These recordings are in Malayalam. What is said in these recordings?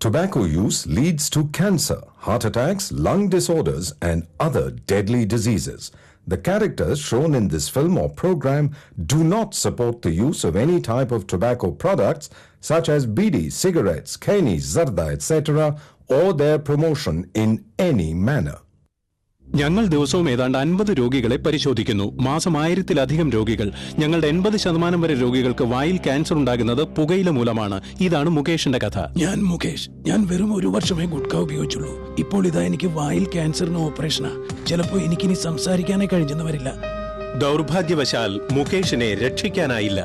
Tobacco use leads to cancer, heart attacks, lung disorders, and other deadly diseases. The characters shown in this film or program do not support the use of any type of tobacco products such as bidi, cigarettes, keni, zarda, etc., or their promotion in any manner. ഞങ്ങൾ ദിവസവും ഏതാണ്ട് 50 രോഗികളെ പരിശോധിക്കുന്നു. മാസം 1000-ലധികം രോഗികൾ. ഞങ്ങളുടെ 80% വരെ രോഗികൾക്ക് വായിൽ ക്യാൻസർ ഉണ്ടാകുന്നത് പുകയില മൂലമാണ്. ഇതാണ് മുകേഷിന്റെ കഥ. ഞാൻ മുകേഷ്. ഞാൻ വെറും 1 വർഷമേ ഗുഡ്ക ഉപയോഗിച്ചുള്ളൂ. ഇപ്പോൾ ഇതാ എനിക്ക് വായിൽ ക്യാൻസറിന് ഓപ്പറേഷനാ. ചിലപ്പോൾ എനിക്കിനി സംസാരിക്കാനേ കഴിഞ്ഞെന്ന് വരില്ല. ദൗർഭാഗ്യവശാൽ മുകേഷിനെ രക്ഷിക്കാനായില്ല.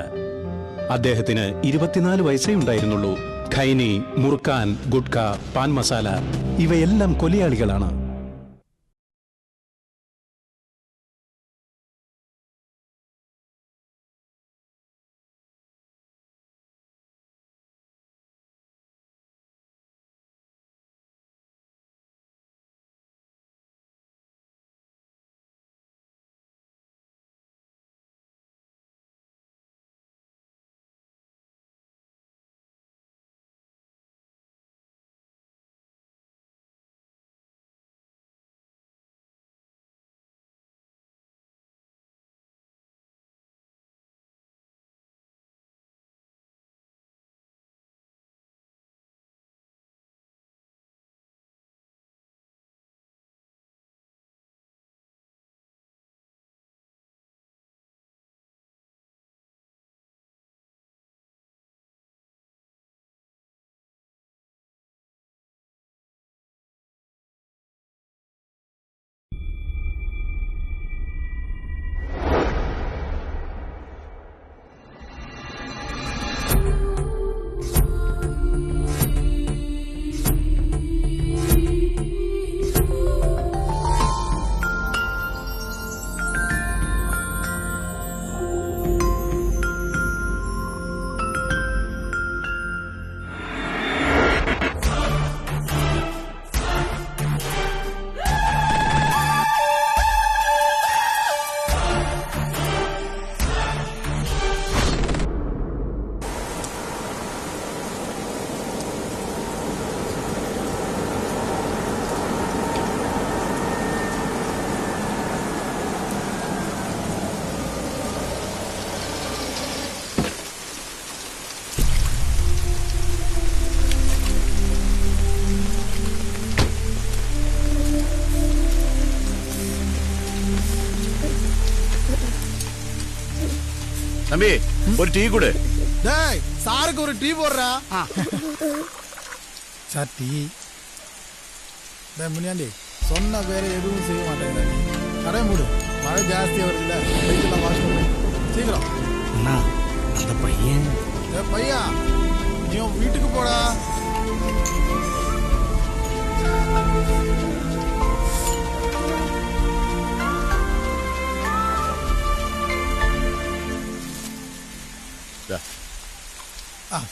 അദ്ദേഹത്തിന് 24 വയസ്സേ ഉണ്ടായിരുന്നുള്ളൂ. ഖൈനി, മുർക്കാൻ, ഗുഡ്ക, പാൻ മസാല ഇവയെല്ലാം കൊലയാളികളാണ്. தம்பி ஒரு டீ கொடு. டேய் சாருக்கு ஒரு டீ போடுறா. Sir tea. டேய் முனியாண்டி சொன்ன வேற எதுவும் செய்ய மாட்டேங்கிற நீ. கடை மூடு. மழை ஜாஸ்தியா வருதுல்ல. வெயிட்லாம் வாஷ் பண்ணு. சீக்கிரம். அண்ணா அந்த பையன். டேய் பையா நீ வீட்டுக்கு போடா.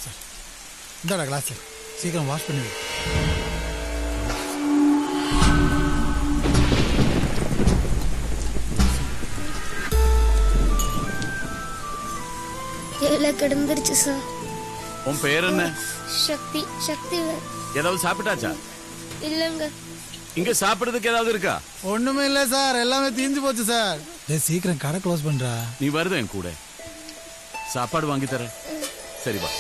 சார் இந்தாடா கிளாஸ். சீக்கிரம் வாஷ் பண்ணி கிடந்துருச்சு சார். உன் பேர் என்ன? சக்தி. சக்தி. ஏதாவது சாப்பிட்டாச்சா? இல்லங்க. இங்க சாப்பிடுறதுக்கு ஏதாவது இருக்கா? ஒண்ணுமே இல்ல சார், எல்லாமே தீஞ்சு போச்சு சார். டேய் சீக்கிரம் கடை க்ளோஸ் பண்றா. நீ வருது என் கூட, சாப்பாடு வாங்கி தரேன். சரி வா.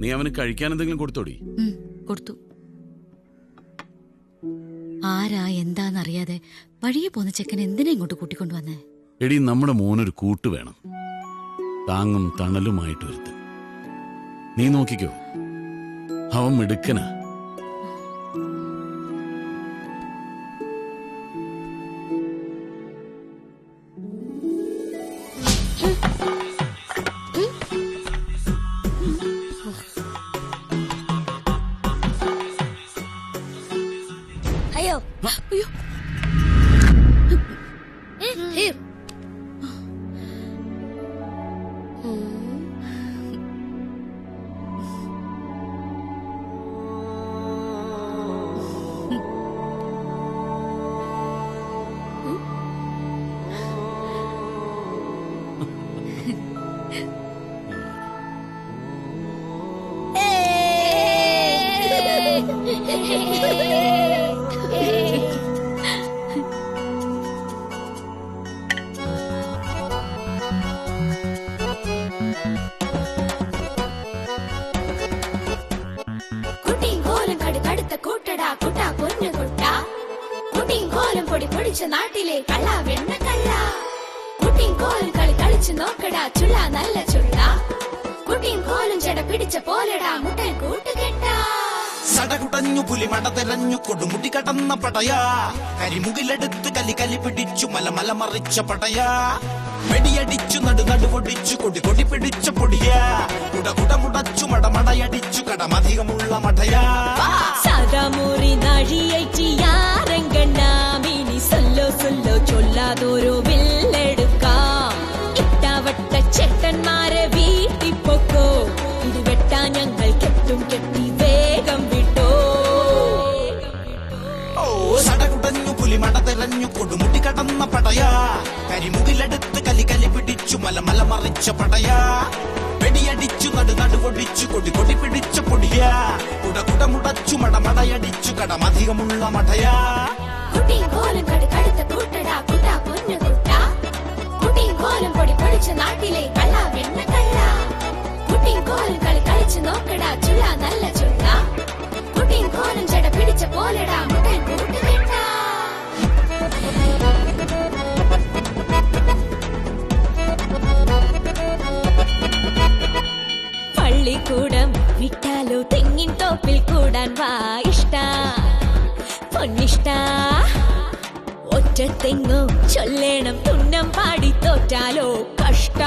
നീ അവന് കഴിക്കാൻ എന്തെങ്കിലും കൊടുത്തോടി? കൊടുത്തു. ആരാ എന്താന്നറിയാതെ വഴിയെ പോന്ന ചെക്കൻ എന്തിനാ ഇങ്ങോട്ട് കൂട്ടിക്കൊണ്ടുവന്നേ? എടി നമ്മുടെ മോനൊരു കൂട്ട് വേണം, താങ്ങും തണലുമായിട്ട് ഒരുത്തൻ. നീ നോക്കിക്കോ, അവൻ മിടുക്കനാ. Here. നാട്ടിലെ കള്ള വെണ്ണ കള്ള കുട്ടിയും കോലും കളി കളിച്ചു നോക്കടാ ചുള്ള നല്ല ചുള്ള കുട്ടിയും കോലും ചെട പിടിച്ച പോലെടാ മുട്ടൻ കൂട്ടുകെട്ടാ സടകുടഞ്ഞു പുലിമട തെരഞ്ഞു കൊടുമുടി കടന്ന പടയാ കരിമുകിലെടുത്ത് കലി കലി പിടിച്ചു മല മല മറിച്ച പടയാ വെടിയടിച്ചു നടുനടുപൊടിച്ചു കൊടി കൊടി പിടിച്ച പൊടിയാ കുട മുടച്ചു മടമടയടിച്ചു കടമധികമുള്ള മടയാ സാദാമൂറി നാഴിയറ്റിയാരംഗണ്ണാമിനി സൊല്ലോ സൊല്ലോ ചൊല്ലാതോരോ വില്ലെടുക്കാം ഇട്ടാവട്ട ചെട്ടന്മാരെ വീട്ടി പൊക്കോ ഇടിവെട്ടാ ഞങ്ങൾ കെട്ടും കെട്ടി വേഗം വിട്ടോ സടകുടഞ്ഞു പുലിമട തെരഞ്ഞു കൊടുമുടി കടന്ന പടയാ കരിമുകിലെടുത്ത് കലി കലി പിടിച്ചു മല മല മറിച്ച പടയാ വെടിയടിച്ചു നടുനടുപൊടിച്ചു കൊടി കൊടി പിടിച്ച പൊടിയാ കുട മുടച്ചു മടമടയടിച്ചു കടമധികമുള്ള മടയാ കുട്ടിയും കോലും കടുത്ത കൂട്ടടാ കുട്ടാ പൊന്നു കുട്ടാ കുട്ടിയും കോലും പൊടി പൊടിച്ച നാട്ടിലെ കള്ള വെണ്ണ കള്ള കുട്ടിയും കോലും കളി കളിച്ചു നോക്കടാ ചുള്ള നല്ല ചുള്ള കുട്ടിയും കോലും ചെട പിടിച്ച പോലെടാ മുട്ടൻ കൂട്ടുകെട്ടാ പള്ളിക്കൂടം വിട്ടാലോ തെങ്ങിൻ തോപ്പിൽ കൂടാൻ വാ ഇഷ്ട പൊന്നിഷ്ട ഒറ്റ തെങ്ങോ ചൊല്ലേണം തുന്നം പാടി തോറ്റാലോ കഷ്ട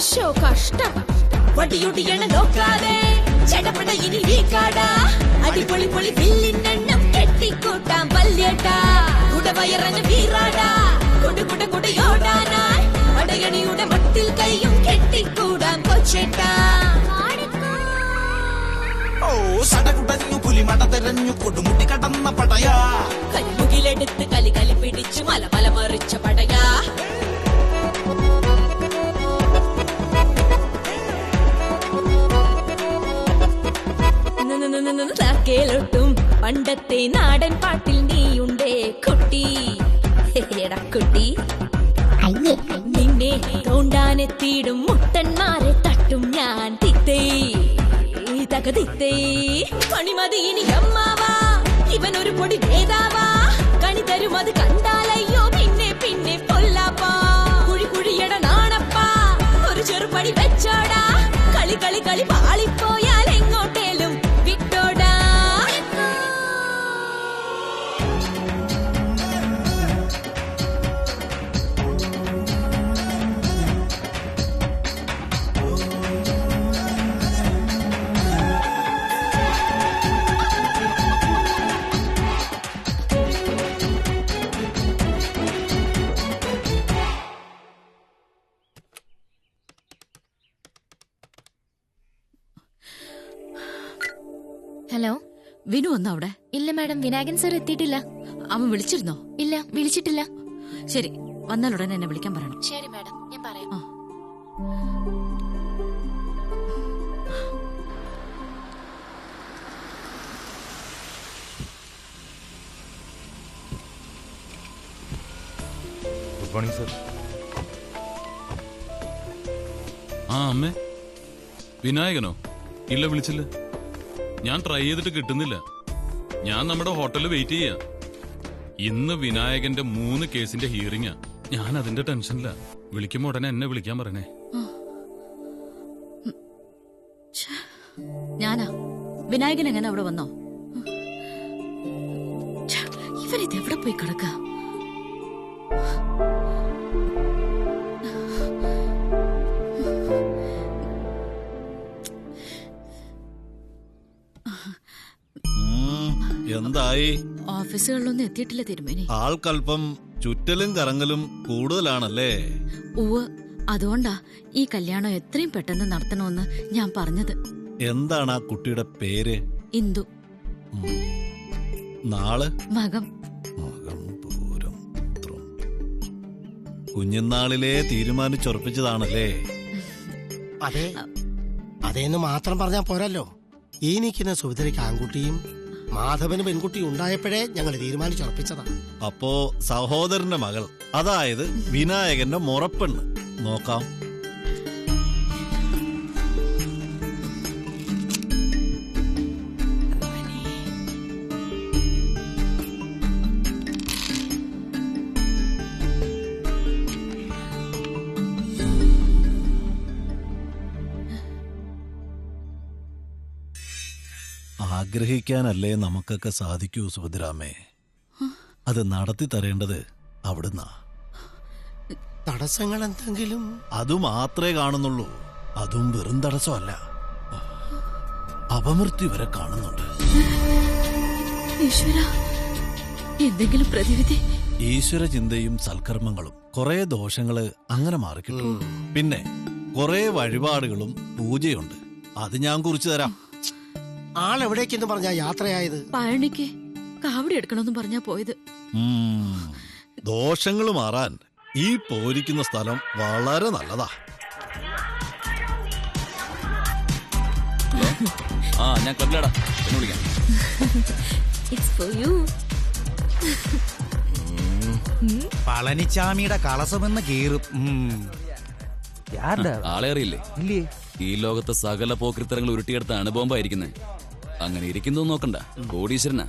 ഷോ കഷ്ട വടിയൊടിയണ നോക്കാതെ ചടപട ഇനി വീക്കാടാ അടിപൊളി പൊളി വില്ലിനെണ്ണം കെട്ടിക്കൂട്ടാം വല്യേട്ടാ കുടവയറന് വീറാടാ കുടയോടാനായി വടയണിയുടെ മട്ടിൽ കൈയും കെട്ടിക്കൂടാം കൊച്ചേട്ടാ സടകുടഞ്ഞു പുലിമട തെരഞ്ഞു കൊടുമുടി കടന്ന പടയാ കൈമുകിലെടുത്ത് കലി കലി പിടിച്ചു മല മല മറിച്ച പടയാ കേളൊട്ടും പണ്ടത്തെ നാടൻ പാട്ടിൽ നീയുണ്ടേ കുട്ടി എടാ കുട്ടി നിന്നെ തോണ്ടാനെത്തിയിടും മുട്ടന്മാരെ തട്ടും ഞാൻ തിത്തേ തകതിത്തേ പണിമതി ഇനി അമ്മാവാ ഇവൻ ഒരു പൊടി ഭേദാവാ കണി തരും അത് കണ്ടാലയ്യോ പിന്നെ പിന്നെ പൊല്ലാപ്പാ കുഴിയട നാണപ്പാ ഒരു ചെറുപടി വെച്ചോടാ കളി കളി കളി പാളിപ്പോയാൽ എങ്ങോട്ടേലും വിട്ടോടാ ഹലോ, വിനു വന്നോ അവിടെ? ഇല്ല മാഡം, വിനായകൻ സർ എത്തിയിട്ടില്ല. അവൻ വിളിച്ചിരുന്നോ? ഇല്ല, വിളിച്ചിട്ടില്ല. ശരി, വന്നാലുടനെ എന്നെ വിളിക്കാൻ പറയണം. ശരി മാഡം, ഞാൻ പറയാം. Good morning sir. ആ അമ്മേ, വിനായകനോ? ഇല്ല, വിളിച്ചില്ല. ഞാൻ ട്രൈ ചെയ്തിട്ട് കിട്ടുന്നില്ല. ഞാൻ നമ്മുടെ ഹോട്ടലിൽ വെയിറ്റ് ചെയ്യാ. ഇന്ന് വിനായകന്റെ 3 കേസിന്റെ ഹിയറിംഗാ. ഞാൻ അതിന്റെ ടെൻഷനില്ല. വിളിക്കുമ്പോ ഉടനെ എന്നെ വിളിക്കാൻ പറയണേ. ഞാനാ? വിനായകൻ എങ്ങനെ അവിടെ വന്നോ? ഇവരിത് എവിടെ പോയി കിടക്ക? എന്തായി? ഓഫീസുകളിലൊന്നും എത്തിയിട്ടില്ല തിരുമേനി. ആൾക്കല്പം ചുറ്റലും കറങ്ങലും കൂടുതലാണല്ലേ? ഉവ്, അതുകൊണ്ടാ ഈ കല്യാണം എത്രയും പെട്ടെന്ന് നടത്തണമെന്ന് ഞാൻ പറഞ്ഞത്. എന്താണ് ആ കുട്ടിയുടെ പേര്? ഇന്ദു. നാള് മകം. മകം പൂരം ഉത്രം. കുഞ്ഞുനാളിലെ തീരുമാനിച്ചുറപ്പിച്ചതാണല്ലേ? അതെ, അതേന്ന് മാത്രം പറഞ്ഞാൽ പോരല്ലോ. ഈ നിൽക്കുന്ന സുഭദ്രയ്ക്ക് ആൺകുട്ടിയും മാധവന് പെൺകുട്ടിയും ഉണ്ടായപ്പോഴേ ഞങ്ങൾ തീരുമാനിച്ചുറപ്പിച്ചതാ. അപ്പോ സഹോദരന്റെ മകൾ, അതായത് വിനായകന്റെ മുറപ്പെണ്ണ് നോക്കാം. ആഗ്രഹിക്കാനല്ലേ നമുക്കൊക്കെ സാധിക്കൂ സുഭദ്രാമേ. അത് നടത്തി തരേണ്ടത് അവിടുന്നാ. തടസ്സങ്ങൾ എന്തെങ്കിലും? അതു മാത്രമേ കാണുന്നുള്ളൂ. അതും വെറും തടസ്സമല്ല, അപമൃത്യു വരെ കാണുന്നുണ്ട്. എന്തെങ്കിലും പ്രതിവിധി? ഈശ്വര ചിന്തയും സൽക്കർമ്മങ്ങളും കുറെ ദോഷങ്ങള് അങ്ങനെ മാറിക്കിട്ടും. പിന്നെ കുറെ വഴിപാടുകളും പൂജയുണ്ട്. അത് ഞാൻ കുറിച്ചു തരാം. ആളെവിടേക്കെന്ന് പറഞ്ഞാ യാത്രയായത്? പഴനിക്ക് കാവടി എടുക്കണമെന്ന് പറഞ്ഞാ പോയത്. ദോഷങ്ങൾ മാറാൻ ഈ പോയിരിക്കുന്ന സ്ഥലം വളരെ നല്ലതാ. ഞാൻ കണ്ടില്ലടാ, വിളിക്കാം. പളനിച്ചാമിയുടെ കളസമെന്ന് കീറും. ആളെ അറിയില്ലേ? ഈ ലോകത്തെ സകല പോക്രിത്തരങ്ങൾ ഉരുട്ടിയെടുത്ത അനുഭവമായിരിക്കുന്നേ. അങ്ങനെ ഇരിക്കുന്നു നോക്കണ്ട, കോടീശ്വരനാ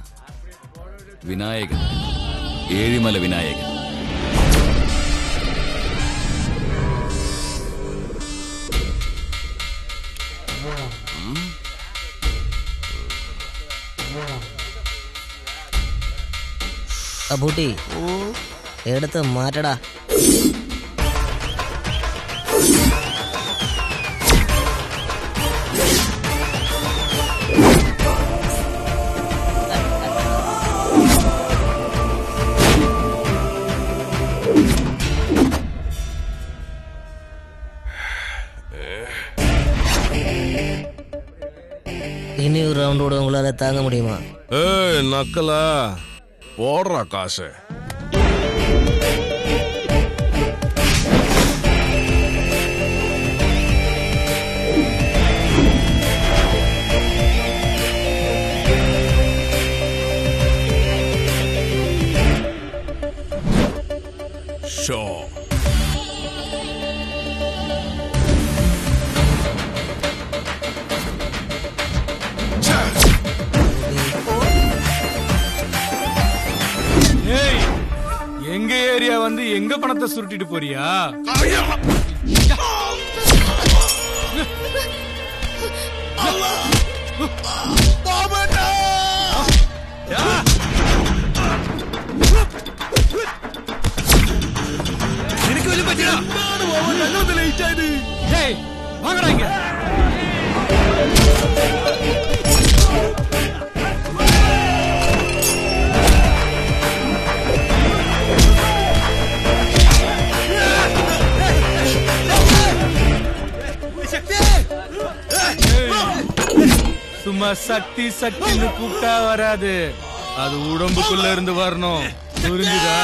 വിനായകൻ, ഏഴിമല വിനായകൻ. അബൂട്ടി എടുത്ത് മാറ്റടാ. இனி ஒரு ரவுண்டோட உங்களால தாங்க முடியுமா? நக்கலா போடுறா காசு. ஷோ எங்க ஏரியா வந்து எங்க பணத்தை சுருட்டிட்டு போறியா? எனக்கு வெளியே பத்தியா லேட் ஆயிடு. வாங்கடா இங்க. சும்மா சக்தி சக்தின்னு கூப்பிட்டா வராது, அது உடம்புக்குள்ள இருந்து வரணும். புரிஞ்சுதா?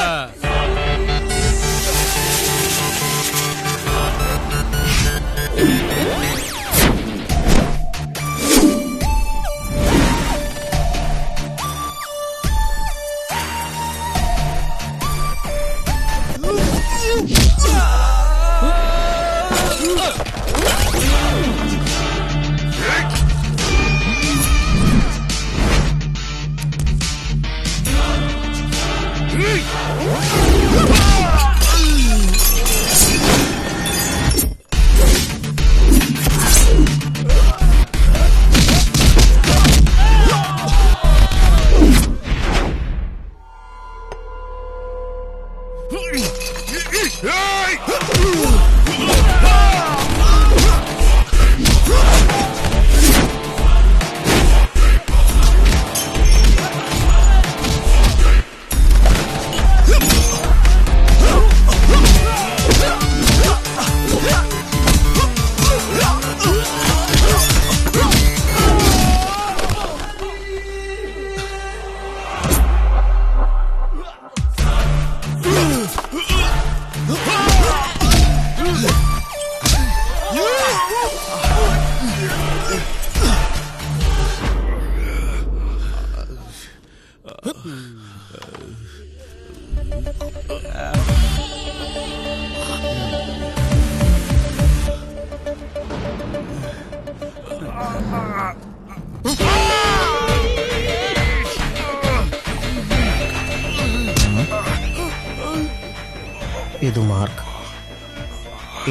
ഇത് മാർക്ക്,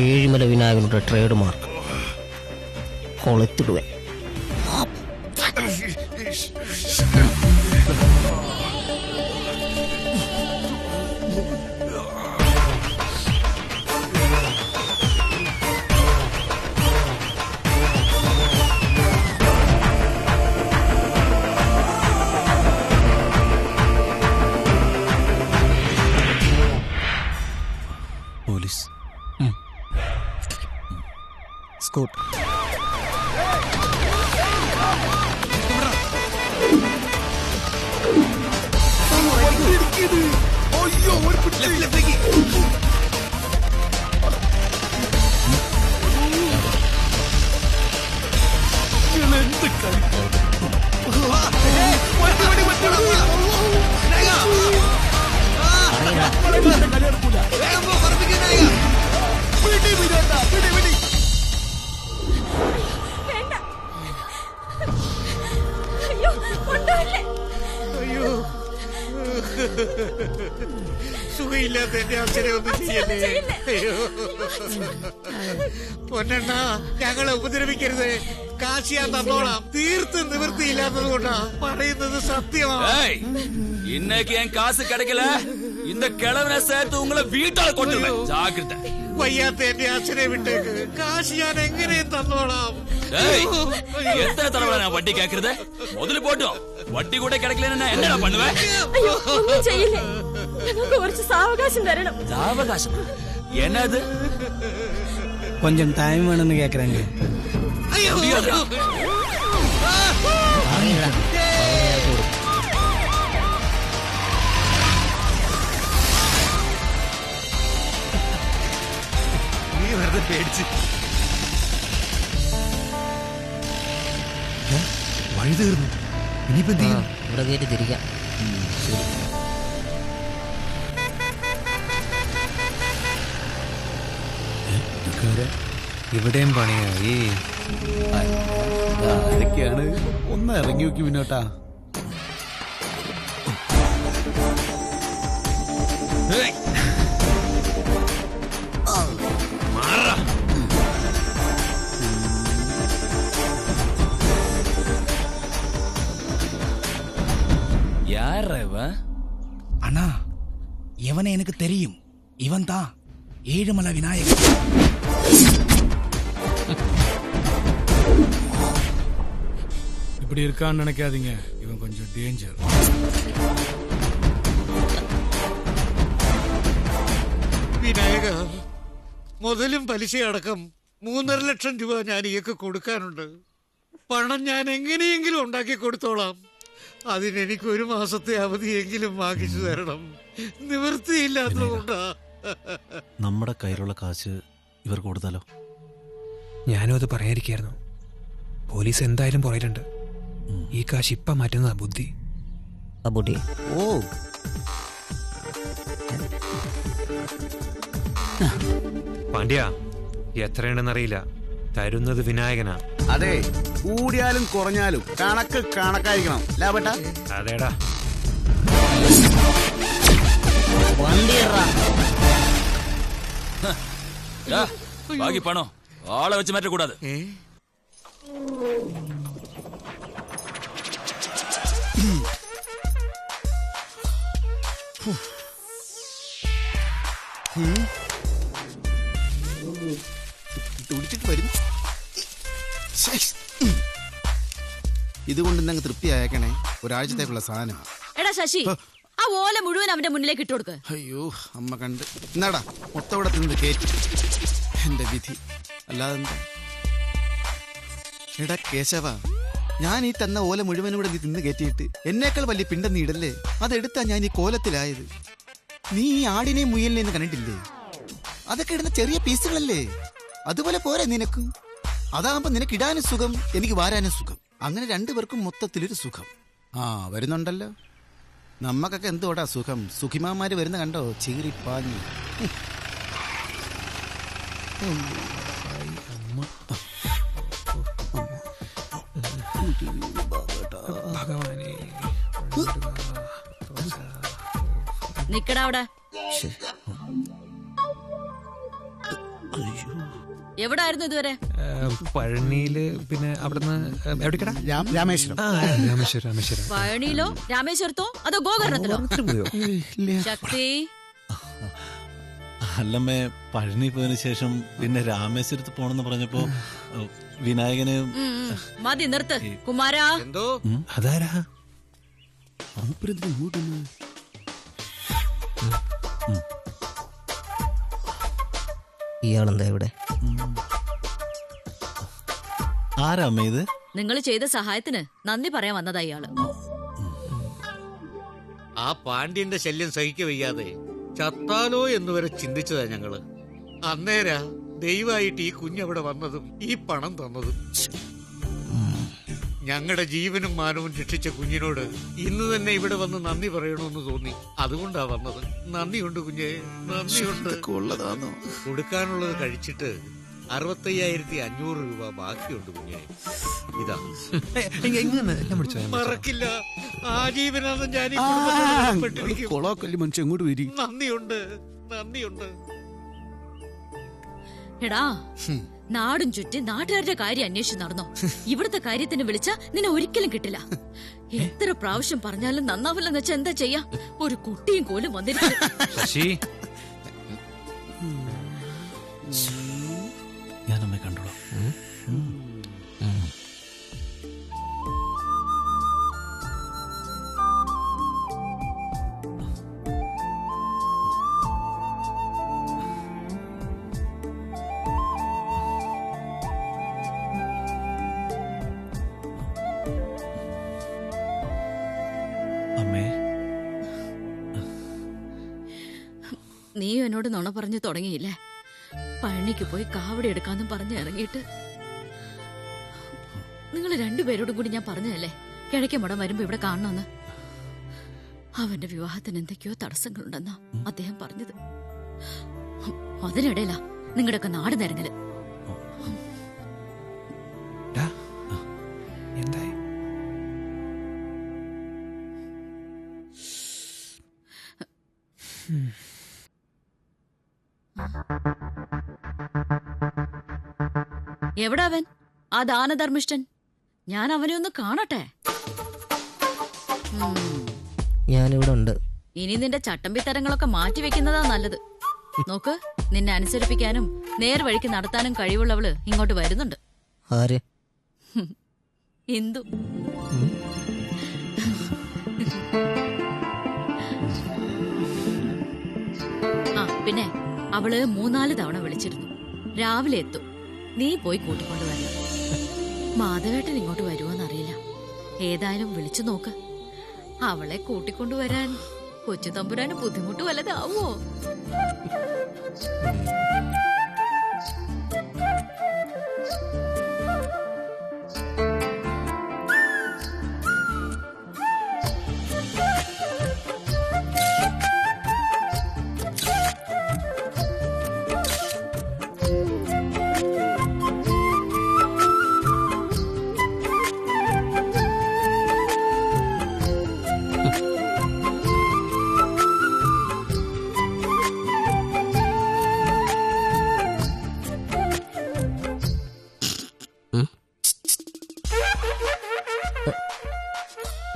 ഏഴിമല വിനായകനുടെ ട്രേഡ് മാർക്ക്. കൊളുത്തിടുവേ. പോലീസ് സ്കൂട്ട്. സുഖയില്ലാത്ത എന്റെ അച്ഛനെ ഒന്നും ചെയ്യല്ലേ. അയ്യോ പൊന്നെണ്ണ, ഞങ്ങളെ ഉപദ്രവിക്കരുത്. കാശ് ഞാൻ തന്നോളാം. തീർത്ത് നിവൃത്തിയില്ലാത്തത് കൊണ്ടാ പറയുന്നത് സത്യമാണ്. இன்னைக்கு என் காசு கிடைக்கல, இந்த கிழவனை சேர்த்து உங்களை வீட்டால கொண்டு ஜாக்கிரதை. വയ്യാത്ത എന്റെ അച്ഛനെ വിട്ടേക്ക്. കാശ് ഞാൻ എങ്ങനെയും തന്നോളാം. எத்தனை தடவை நான் வட்டி கேக்குறது? முதல்ல போட்டோம். வட்டி கூட கிடைக்கலன்னா என்னடா பண்ணுவேன்? അയ്യോ ഒന്നും ചെയ്യില്ലേ, ഞങ്ങൾക്ക് കുറച്ച് സാവകാശം തരണം. சாவகாசம் என்னது? கொஞ்சம் டைம் வேணும்னு கேக்குறாங்க. നീ വെറുതെ പേടിച്ച്. വഴി തീർന്നു. ഇനിയിപ്പോ എന്ത് ചെയ്യും? ഇവിടെ കയറ്റി തിരിക്കാം. ശരി. ഇവിടെയും പണിയായി. ആരൊക്കെയാണ്? ഒന്ന് ഇറങ്ങി നോക്കി മുന്നോട്ടാ. அண்ணா, இவனை எனக்கு தெரியும். இவன் தான் ஏழுமலை விநாயகர். இப்படி இருக்கான்னு நினைக்காதீங்க, இவன் கொஞ்சம் டேஞ்சர். വിനായക, മുതലും പലിശയടക്കം 3.5 ലക്ഷം രൂപ ഞാൻ ഇയൊക്കെ കൊടുക്കാനുണ്ട്. പണം ഞാൻ എങ്ങനെയെങ്കിലും ഉണ്ടാക്കി കൊടുത്തോളാം. അതിനെനിക്ക് 1 മാസത്തെ അവധിയെങ്കിലും വാങ്ങിച്ചു തരണം. നിവൃത്തിയില്ലാത്തതുകൊണ്ടാ. നമ്മുടെ കയ്യിലുള്ള കാശ് ഇവർ കൊടുത്താലോ? ഞാനും അത് പറയാതിരിക്കായിരുന്നു. പോലീസ് എന്തായാലും പുറയിലുണ്ട്. ഈ കാശ് ഇപ്പം മാറ്റുന്നതാ ബുദ്ധി. ഓ പാണ്ഡ്യ, എത്രയാണെന്നറിയില്ല, തരുന്നത് വിനായകനാ. അതെ, കൂടിയാലും കുറഞ്ഞാലും കണക്ക് കണക്കായിരിക്കണം. ലാഭട്ട അതേടാ. ബാക്കി പണോ ആളെ വെച്ച് മാറ്റக்கூடாது. ഇതുകൊണ്ട് ഇന്നങ്ങ് തൃപ്തിയായേക്കണേ. ഒരാഴ്ചത്തേക്കുള്ള സാധനമാണ്. എടാ ശശി, ആ ഓല മുഴുവൻ അവന്റെ മുന്നിലേക്ക് ഇട്ട് കൊടുക്ക. അയ്യോ അമ്മ കണ്ട്. എന്നാടാ മൊത്തം ഇവിടെ തിന്ന് കേറ്റി. എന്റെ വിധി അല്ലാതെന്താ. എടാ കേശവ, ഞാൻ ഈ തന്ന ഓല മുഴുവനും കൂടെ നീ തിന്ന് കയറ്റിയിട്ട് എന്നേക്കാൾ വലിയ പിണ്ടം നീ ഇടല്ലേ. അതെടുത്താ ഞാൻ ഈ കോലത്തിലായത്. നീ ഈ ആടിനെയും മുയലിനെയും കണ്ടിട്ടില്ലേ? അതൊക്കെ ഇടുന്ന ചെറിയ പീസുകളല്ലേ. അതുപോലെ പോരെ നിനക്ക്. അതാകുമ്പോ നിനക്ക് ഇടാനും സുഖം, എനിക്ക് വാരാനും സുഖം. അങ്ങനെ 2 പേർക്കും മൊത്തത്തിലൊരു സുഖം. ആ വരുന്നുണ്ടല്ലോ. നമ്മക്കൊക്കെ എന്തോടാ സുഖം. സുഖിമാന്മാര് വരുന്ന കണ്ടോ, ചീറിപ്പാഞ്ഞു. നിക്കടാ അവിടെ. എവിടായിരുന്നു ഇതുവരെ? പഴനിയില്, പിന്നെ അവിടുന്ന് എവിടേക്കടാ? രാമേശ്വരം. രാമേശ്വരം. പഴനിയിലോ രാമേശ്വരത്തോ അതോ ഗോകർണത്തിലോ? ശക്തി, അല്ലമ്മേ, പഴനി പോയതിനു ശേഷം പിന്നെ രാമേശ്വരത്ത് പോണെന്ന് പറഞ്ഞപ്പോ വിനായകന് മതി, നിർത്ത്. കുമാരാ, അതാരാ? ഇയാളെന്താ ഇവിടെ? ആരാമ്മ ഇത്? നിങ്ങൾ ചെയ്ത സഹായത്തിന് നന്ദി പറയാൻ വന്നതാ ഇയാള്. ആ പാണ്ഡ്യന്റെ ശല്യം സഹിക്ക വയ്യാതെ ചത്താലോ എന്ന് വരെ ചിന്തിച്ചതാ ഞങ്ങള്. അന്നേരാ ദയവായിട്ട് ഈ കുഞ്ഞവിടെ വന്നതും ഈ പണം തന്നതും. ഞങ്ങളുടെ ജീവനും മാനവും രക്ഷിച്ച കുഞ്ഞിനോട് ഇന്ന് തന്നെ ഇവിടെ വന്ന് നന്ദി പറയണമെന്ന് തോന്നി. അതുകൊണ്ടാ വന്നത്. നന്ദിയുണ്ട് കുഞ്ഞെ, നന്ദിയുണ്ട്. കൊടുക്കാനുള്ളത് കഴിച്ചിട്ട് 65,500 രൂപ ബാക്കിയുണ്ട് കുഞ്ഞെ. ഇതാ, മറക്കില്ല. ആജീവനാണ് ഞാൻ മനുഷ്യ എങ്ങോട്ട് വരി. നന്ദിയുണ്ട്, നന്ദിയുണ്ട്. എടാ, നാടും ചുറ്റി നാട്ടുകാരുടെ കാര്യം അന്വേഷിച്ച് നടന്നോ? ഇവിടുത്തെ കാര്യത്തിന് വിളിച്ചാ നിന്നെ ഒരിക്കലും കിട്ടില്ല. എത്ര പ്രാവശ്യം പറഞ്ഞാലും നന്നാവില്ലെന്ന് വെച്ചാ എന്താ ചെയ്യാ? ഒരു കുട്ടിയും കോലും വന്നിരിക്കും. ഞാനമ്മ കണ്ടോളാം. അമ്മേ, നീ എന്നോട് നുണ പറഞ്ഞു തുടങ്ങിയില്ലേ? പഴനിക്ക് പോയി കാവടി എടുക്കാന്നും പറഞ്ഞ് ഇറങ്ങിയിട്ട് നിങ്ങൾ രണ്ടുപേരോടും കൂടി ഞാൻ പറഞ്ഞതല്ലേ കിഴക്കേമടം വരുമ്പോ ഇവിടെ കാണണമെന്ന്. അവന്റെ വിവാഹത്തിന് എന്തൊക്കെയോ തടസ്സങ്ങളുണ്ടെന്നാ അദ്ദേഹം പറഞ്ഞത്. അതിനിടയിലാ നിങ്ങളുടെയൊക്കെ നാട് നിരങ്ങല്. എന്തായി? എവിടാ അവൻ, ആ ദാനധർമ്മിഷ്ഠൻ? ഞാൻ അവനെ ഒന്ന് കാണട്ടെ. ഞാനിവിടെ ഉണ്ട്. ഇനി നിന്റെ ചട്ടമ്പിത്തരങ്ങളൊക്കെ മാറ്റി വെക്കുന്നതാ നല്ലത്. നോക്ക്, നിന്നെ അനുസരിപ്പിക്കാനും നേർവഴിക്ക് നടത്താനും കഴിവുള്ളവള് ഇങ്ങോട്ട് വരുന്നുണ്ട്. ആര്? ഇന്ദു. ആ പിന്നെ അവള് 3-4 തവണ വിളിച്ചിരുന്നു. രാവിലെ എത്തും, നീ പോയി കൂട്ടിക്കൊണ്ടുവരണം. മാധവേട്ടൻ ഇങ്ങോട്ട് വരുമോന്നറിയില്ല. ഏതായാലും വിളിച്ചു നോക്ക്. അവളെ കൂട്ടിക്കൊണ്ടുവരാൻ കൊച്ചു തമ്പുരാന് ബുദ്ധിമുട്ട് വല്ലതാവോ?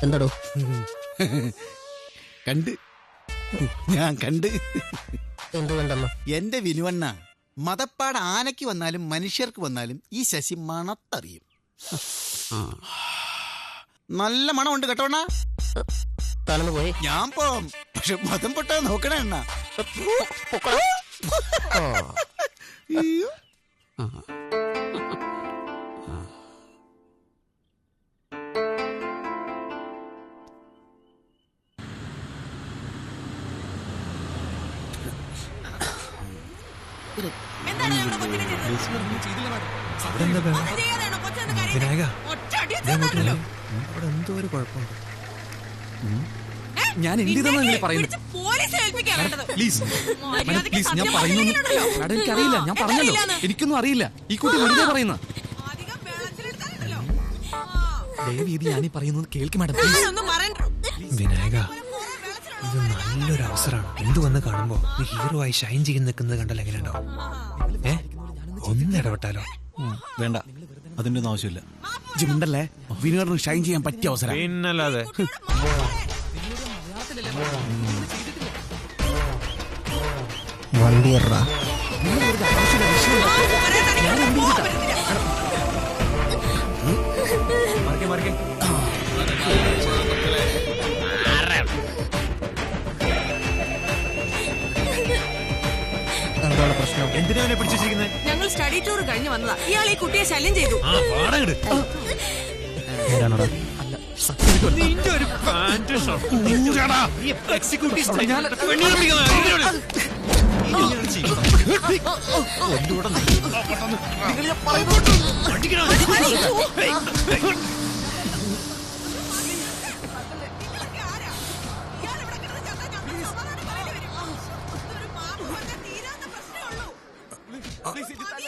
എന്താടോ? കണ്ട്, ഞാൻ കണ്ട്. എന്ത് കണ്ടമ്മ? എന്റെ വിനുവണ്ണ, മതപ്പാട് ആനയ്ക്ക് വന്നാലും മനുഷ്യർക്ക് വന്നാലും ഈ ശശി മണത്തറിയും. നല്ല മണമുണ്ട് കേട്ടോണ്ണ. താനൊന്ന് പോയി. ഞാൻ പോവും, പക്ഷെ മതം പൊട്ടാ നോക്കണേ എണ്ണ. വിനായക, അവിടെ എന്തോ ഒരു കുഴപ്പമുണ്ട്. ഞാൻ എന്തിനാണ് നിങ്ങൾ പറയുന്നത്? പ്ലീസ് പ്ലീസ്, ഞാൻ പറയുന്നു. മാഡം, എനിക്കറിയില്ല, ഞാൻ പറഞ്ഞല്ലോ, എനിക്കൊന്നും അറിയില്ല. ഈ കുട്ടി വെറുതെ പറയുന്ന. ദയവീതി ഞാനീ പറയുന്നത് കേൾക്കും മാഡം. വിനായക, ഇത് നല്ല നല്ലൊരു അവസരമാണ്. എന്ത് വന്ന് കാണുമ്പോ നീ ഹീറോ ആയി ഷൈൻ ചെയ്ത് നിൽക്കുന്നത് കണ്ടാൽ എങ്ങനെ ഉണ്ടാവും? ഒന്ന് ഇടപെട്ടാലോ? വേണ്ട, അതിന്റെ ഒന്നും ആവശ്യമില്ല. ജിമിണ്ടല്ലേ, വിനോദിന് ഷൈൻ ചെയ്യാൻ പറ്റിയ അവസരം. പിന്നല്ലാതെ വണ്ടി ഇറ എന്താണ് പ്രശ്നം? എന്തിനാ പിടിച്ചിരിക്കുന്നത്? ഞങ്ങൾ സ്റ്റഡി ടൂർ കഴിഞ്ഞ് വന്നതാ. ഇയാൾ ഈ കുട്ടിയെ ശല്യം ചെയ്തു. ഏതാണോടാ? നിന്റെ ഒരു പാന്റ്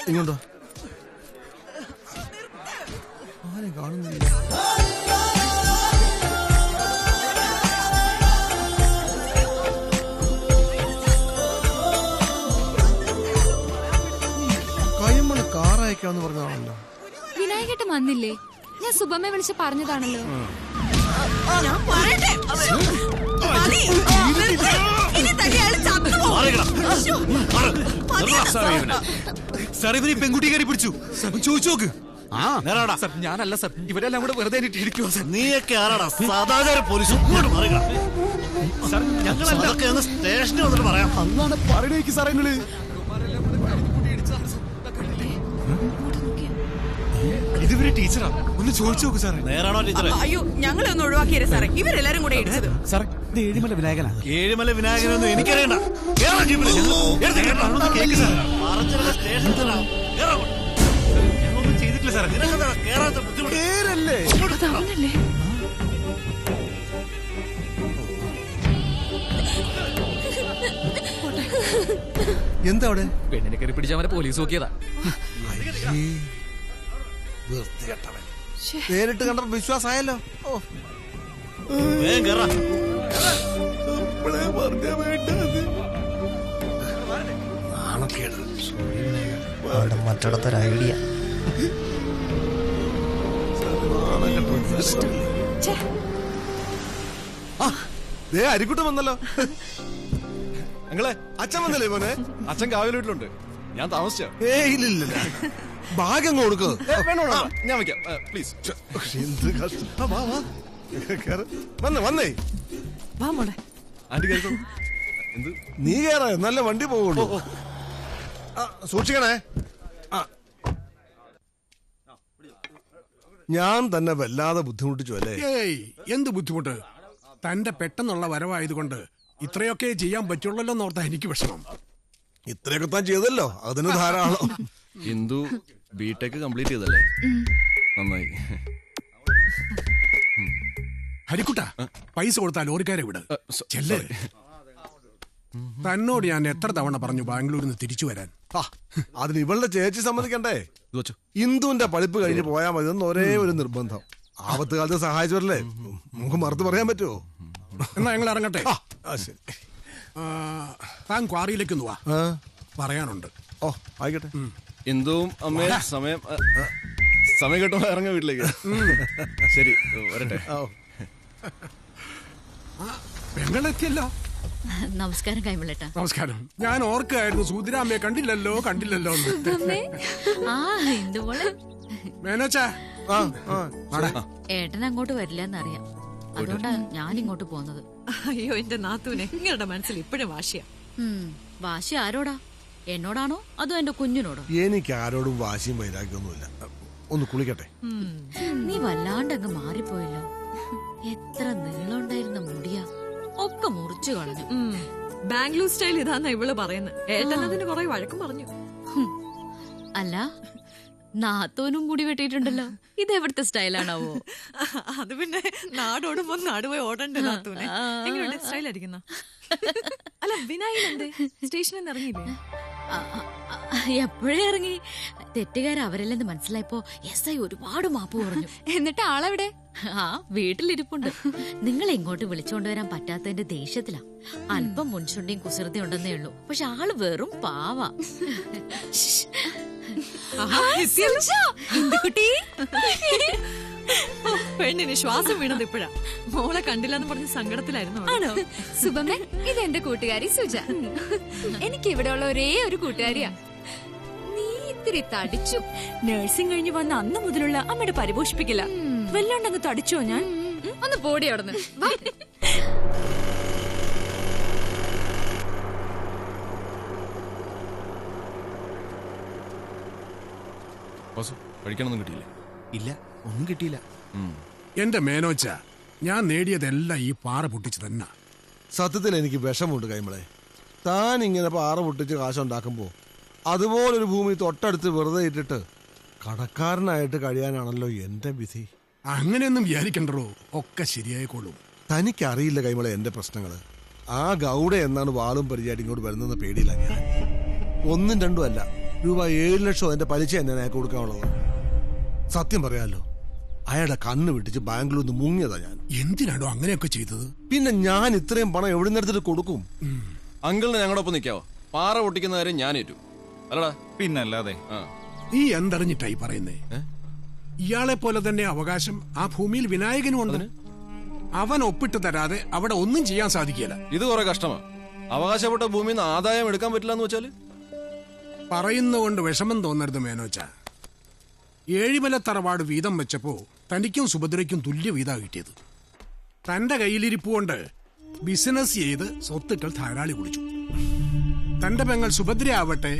ഇങ്ങോട്ടോ ആരും കാണുന്നില്ല. കയ്യമ്മള് കാറയക്കാന്ന് പറഞ്ഞതാണല്ലോ. വിനായകേട്ടൻ വന്നില്ലേ? ഞാൻ സുബമ്മയെ വിളിച്ച് പറഞ്ഞതാണല്ലോ. ഞാൻ പറയട്ടെ. പെൺകുട്ടി കയറി പിടിച്ചു. ചോദിച്ചു നോക്ക്. ഞാനല്ല സർ, ഇവരെല്ലാം കൂടെ വെറുതെ ഇരിക്കുവോ സർ? നീയൊക്കെ ആരാടാ? സദാചാര പോലീസ്. സ്റ്റേഷനിൽ വന്നിട്ട് പറയാം. അന്നാണ് പറയണേക്ക് സാറേ നിങ്ങള്. ഇതുവരെ ടീച്ചറാ, ഒന്ന് ചോദിച്ചു നോക്ക് സാറേ. നേരാണോ ടീച്ചറെ? അയ്യോ, ഞങ്ങളെ ഒന്ന് ഒഴിവാക്കിയത് സാറേ. ഇവരെല്ലാരും കൂടെ ഇടിച്ചത്. സാറേ, ഇത് ഏഴിമല വിനായകനാ. ഏഴിമല വിനായകനൊന്നും എനിക്കറിയണ്ട. ചെയ്തിട്ടില്ല സാറേ. കേറല്ലേ? എന്താ അവിടെ? പെണ്ണിനെ കയറി പിടിച്ചാൽ അവരെ പോലീസ് നോക്കിയതാ. നേരിട്ട് കണ്ടപ്പോ വിശ്വാസമായല്ലോ. അവിടെ മറ്റിടത്തൊരു ഐഡിയ. അരിക്കുട്ടൻ വന്നല്ലോ. ഞങ്ങളെ അച്ഛൻ വന്നല്ലേ മോനെ? അച്ഛൻ കാവൽ വീട്ടിലുണ്ട്. ഞാൻ താമസിച്ചോ? ഇല്ല, ഭാഗ്യം കൊടുക്കോ. ഞാൻ വെക്കാം പ്ലീസ്. എന്ത് കഷ്ടം. വന്നേ വാ മോളെ. ആന്റി കേൾക്കോ? എന്ത്? നീ കേറ, നല്ല വണ്ടി പോകുള്ളൂ. സൂക്ഷിക്കണേ. ഞാൻ തന്നെ വല്ലാതെ ബുദ്ധിമുട്ടിച്ചു അല്ലേ? എന്ത് ബുദ്ധിമുട്ട്? തന്റെ പെട്ടെന്നുള്ള വരവായതുകൊണ്ട് ഇത്രയൊക്കെ ചെയ്യാൻ പറ്റുള്ളല്ലോ എന്നോർത്താ എനിക്ക് വിഷമം. ഇത്രയൊക്കെ താൻ ചെയ്തല്ലോ, അതിന് ധാരാളം. ഇന്ദു ബിടെക് കംപ്ലീറ്റ് ചെയ്തല്ലേ? നന്നായി. ഹരിക്കുട്ട, പൈസ കൊടുത്താൽ ലോറിക്കാരെ വിട്. ചെല്ലേ. തന്നോട് ഞാൻ എത്ര തവണ പറഞ്ഞു ബാംഗ്ലൂരിൽ നിന്ന് തിരിച്ചു വരാൻ? അതിന് ഇവളുടെ ചേച്ചി സമ്മതിക്കണ്ടേ? ഇന്ദുവിന്റെ പഠിപ്പ് കഴിഞ്ഞ് പോയാൽ മതി എന്ന് ഒരേ ഒരു നിർബന്ധം. ആപത്ത് കാലത്ത് സഹായിച്ചവരല്ലേ, നമുക്ക് മറുത്ത് പറയാൻ പറ്റുമോ? എന്നാ ഞങ്ങൾ ഇറങ്ങട്ടെ. താൻ ക്വാറിയിലേക്ക് വാ, പറയാനുണ്ട്. ആയിക്കോട്ടെ. ഇന്ദുവും അമ്മേ സമയം കിട്ടുമ്പോ ഇറങ്ങ വീട്ടിലേക്ക്. ശരി, വരട്ടെ. പെങ്ങളെത്തിയല്ലോ. നമസ്കാരം കൈമളേട്ടാ. നമസ്കാരം. ഞാൻ ഓർക്കായിരുന്നു സൂതിരാമ്മയെ കണ്ടില്ലല്ലോ. മേനോച്ചാ, ഏട്ടൻ അങ്ങോട്ട് വരില്ല എന്നറിയാം, അതുകൊണ്ടാ ഞാൻ ഇങ്ങോട്ട് പോന്നത്. അയ്യോ എന്റെ നാത്തൂനെ, നിങ്ങളുടെ മനസ്സിൽ ഇപ്പോഴും വാശിയാ. വാശി ആരോടാ? എന്നോടാണോ അതോ എന്റെ കുഞ്ഞിനോടോ? എനിക്ക് ആരോടും വാശിയും വൈരാഗ്യമൊന്നുമില്ല. ഒന്ന് കുളിക്കട്ടെ. നീ വല്ലാണ്ടങ്ങ് മാറിപ്പോയല്ലോ. എത്ര നീളമുണ്ടായിരുന്ന മുടിയാ, ഒക്കെ മുറിച്ചു കളഞ്ഞു. ബാംഗ്ലൂർ സ്റ്റൈൽ ഇതാന്നാ ഇവള് പറയുന്നത്. ഏട്ടനതിന് കുറെ വഴക്കും പറഞ്ഞു. അല്ല, നാത്തോനും മുടി വെട്ടിയിട്ടുണ്ടല്ലോ. ഇത് എവിടുത്തെ സ്റ്റൈലാണാവോ? അത് പിന്നെ നാടോടുമ്പോ നാടുപോയി ഓടണ്ടേ നാത്തൂനെ. എങ്ങനെയുണ്ട്? സ്റ്റൈലായിരിക്കുന്ന. അല്ല, വിനായകൻ എന്തേ സ്റ്റേഷനിൽ നിന്ന് ഇറങ്ങിയില്ലേ? എപ്പോഴേ ഇറങ്ങി. തെറ്റുകാർ അവരല്ലെന്ന് മനസ്സിലായപ്പോ എസ് ഐ ഒരുപാട് മാപ്പ് പറഞ്ഞു. എന്നിട്ട് ആളെവിടെ? ആ, വീട്ടിലിരിപ്പുണ്ട്. നിങ്ങളെ ഇങ്ങോട്ട് വിളിച്ചോണ്ടുവരാൻ പറ്റാത്തതിന്റെ ദേഷ്യത്തിലാ. അല്പം മുൻചുണ്ടിയും കുസൃതി ഉണ്ടെന്നേ ഉള്ളൂ. പക്ഷെ ആള് വെറും പാവ. പെണ്ണിന് ശ്വാസം വീണത് ഇപ്പഴാ. മോളെ കണ്ടില്ലെന്ന് പറഞ്ഞ് സങ്കടത്തിലായിരുന്നു. ആണോ? സുബമ്മേ, ഇത് എന്റെ കൂട്ടുകാരി സുജ. എനിക്ക് ഇവിടെ ഉള്ള ഒരേ ഒരു കൂട്ടുകാരിയാ. നീ ഇത്തിരി തടിച്ചു. നഴ്സിംഗ് കഴിഞ്ഞ് വന്ന അന്ന് മുതലുള്ള അമ്മയുടെ പരിപോഷിപ്പിക്കില്ല. വല്ലാണ്ടങ്ങ് തടിച്ചോ ഞാൻ? ഒന്ന് പോടി അവിടുന്ന്. കഴിക്കാനൊന്നും കിട്ടിയില്ലേ? ഇല്ല, ഒന്നും കിട്ടിയില്ല. എന്റെ മേനോച്ച, ഞാൻ നേടിയതെല്ലാം ഈ പാറ പൊട്ടിച്ച് തന്നെ. സത്യത്തിൽ എനിക്ക് വിഷമുണ്ട് കൈമളെ. താൻ ഇങ്ങനെ പാറ പൊട്ടിച്ച് കാശുണ്ടാക്കുമ്പോ അതുപോലൊരു ഭൂമി തൊട്ടടുത്ത് വെറുതെ ഇട്ടിട്ട് കടക്കാരനായിട്ട് കഴിയാനാണല്ലോ എന്റെ വിധി. അങ്ങനെയൊന്നും വിചാരിക്കണ്ടോ, ഒക്കെ ശരിയായിക്കോളും. തനിക്കറിയില്ല കൈമളെ എന്റെ പ്രശ്നങ്ങള്. ആ ഗൗഡ എന്നാണ് വാളും പരിചായിട്ട് ഇങ്ങോട്ട് വരുന്നെന്ന് പേടിയില്ല ഞാൻ. 1ഉം 2ഉം അല്ല, രൂപ 7 ലക്ഷം എന്റെ പലിശ എന്നെ അയാൾക്ക് കൊടുക്കാനുള്ളത്. സത്യം പറയാലോ, അയാളുടെ കണ്ണ് വിട്ടിച്ച് ബാംഗ്ലൂരിൽ നിന്ന് മുങ്ങിയതാ ഞാൻ. എന്തിനാണോ അങ്ങനെയൊക്കെ ചെയ്തത്? പിന്നെ ഞാൻ ഇത്രയും പണം എവിടെ നിന്ന് എടുത്തിട്ട് കൊടുക്കും? അങ്കിളിന് ഞങ്ങളുടെ ഒപ്പം നിൽക്കാവോ? പാറ പൊട്ടിക്കുന്ന കാര്യം ഞാനേറ്റു. അല്ലടാ, പിന്നല്ലാതെ. നീ എന്തറിഞ്ഞിട്ടായി പറയുന്നേ? ഇയാളെ പോലെ തന്നെ അവകാശം ആ ഭൂമിയിൽ വിനായകനും ഉണ്ട്. അവൻ ഒപ്പിട്ട് തരാതെ അവിടെ ഒന്നും ചെയ്യാൻ സാധിക്കില്ല. ഇത് കുറെ കഷ്ടമാ. അവകാശപ്പെട്ട ഭൂമിയിൽ നിന്ന് ആദായം എടുക്കാൻ പറ്റില്ല എന്ന് വെച്ചാല് പറയുന്നതുകൊണ്ട് വിഷമം തോന്നരുത് മേനോച്ച. ഏഴിമല തറവാട് വീതം വെച്ചപ്പോ തനിക്കും സുഭദ്രയ്ക്കും തുല്യ വീതാ കിട്ടിയത്. തന്റെ കയ്യിലിരിപ്പുകൊണ്ട് ബിസിനസ് ചെയ്ത് സ്വത്തുക്കൾ ധാരാളി കുടിച്ചു. തന്റെ പെങ്ങൾ സുഭദ്ര ആവട്ടെ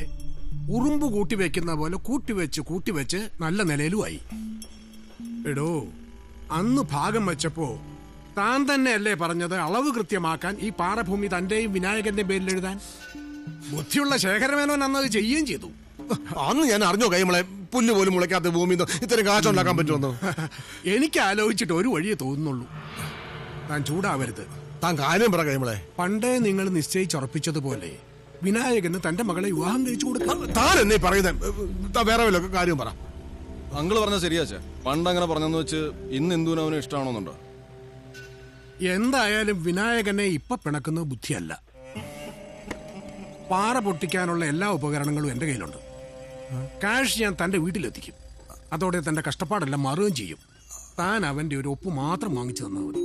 ഉറുമ്പ് കൂട്ടിവെക്കുന്ന പോലെ കൂട്ടിവെച്ച് നല്ല നിലയിലുമായി. എടോ, അന്ന് ഭാഗം വെച്ചപ്പോ താൻ തന്നെയല്ലേ പറഞ്ഞത് അളവ് കൃത്യമാക്കാൻ ഈ പാറഭൂമി തന്റെയും വിനായകന്റെ പേരിൽ എഴുതാൻ? ബുദ്ധിയുള്ള ശേഖരമേനോൻ അന്നത് ചെയ്യുകയും ചെയ്തു. അന്ന് ഞാൻ അറിഞ്ഞോ കൈമളെ, പുല്ല് പോലും മുളയ്ക്കാത്ത ഭൂമി ഇത്രയും കാശുണ്ടാക്കാൻ പറ്റുമെന്നോ? എനിക്ക് ആലോചിച്ചിട്ട് ഒരു വഴിയേ തോന്നുന്നുള്ളൂ. താൻ ചൂടാവരുത്. താൻ കാര്യം പറ കൈമളെ. പണ്ടേ നിങ്ങൾ നിശ്ചയിച്ചുറപ്പിച്ചതുപോലെ വിനായകന് തന്റെ മകളെ വിവാഹം കഴിച്ചു കൊടുക്കാം. താൻ എന്നീ പറയുന്നത് വേറെ വല്ല കാര്യം പറ. അങ്കിള് പറഞ്ഞ ശരിയാച്ചാ. പണ്ട് അങ്ങനെ പറഞ്ഞെന്ന് വെച്ച് ഇന്ന് എന്തുവിനും അവന് ഇഷ്ടമാണോന്നുണ്ടോ? എന്തായാലും വിനായകനെ ഇപ്പൊ പിണക്കുന്നത് ബുദ്ധിയല്ല. പാറ പൊട്ടിക്കാനുള്ള എല്ലാ ഉപകരണങ്ങളും എന്റെ കയ്യിലുണ്ട്. കാഷ് ഞാൻ തന്റെ വീട്ടിലെത്തിക്കും. അതോടെ തന്റെ കഷ്ടപ്പാടെല്ലാം മാറുകയും ചെയ്യും. താൻ അവന്റെ ഒരു ഒപ്പ് മാത്രം വാങ്ങിച്ചു തന്നാൽ മതി.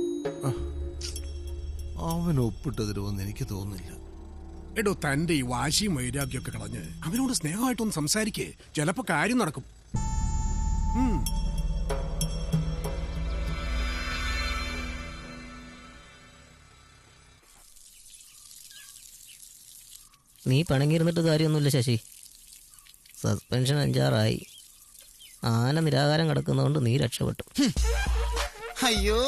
അവൻ ഒപ്പിട്ട് തരുമെന്ന് എനിക്ക് തോന്നുന്നില്ല. എടോ, തന്റെ ഈ വാശിയും വൈരാഗ്യമൊക്കെ കളഞ്ഞ് അവനോട് സ്നേഹമായിട്ടൊന്ന് സംസാരിക്കേ, ചിലപ്പോ കാര്യം നടക്കും. നീ പിണങ്ങിയിരുന്നിട്ട് കാര്യമൊന്നുമില്ല ശശി. സസ്പെൻഷൻ 5-6 ആന നിരാകാരം കിടക്കുന്നതുകൊണ്ട് നീ രക്ഷപ്പെട്ടു. അയ്യോ,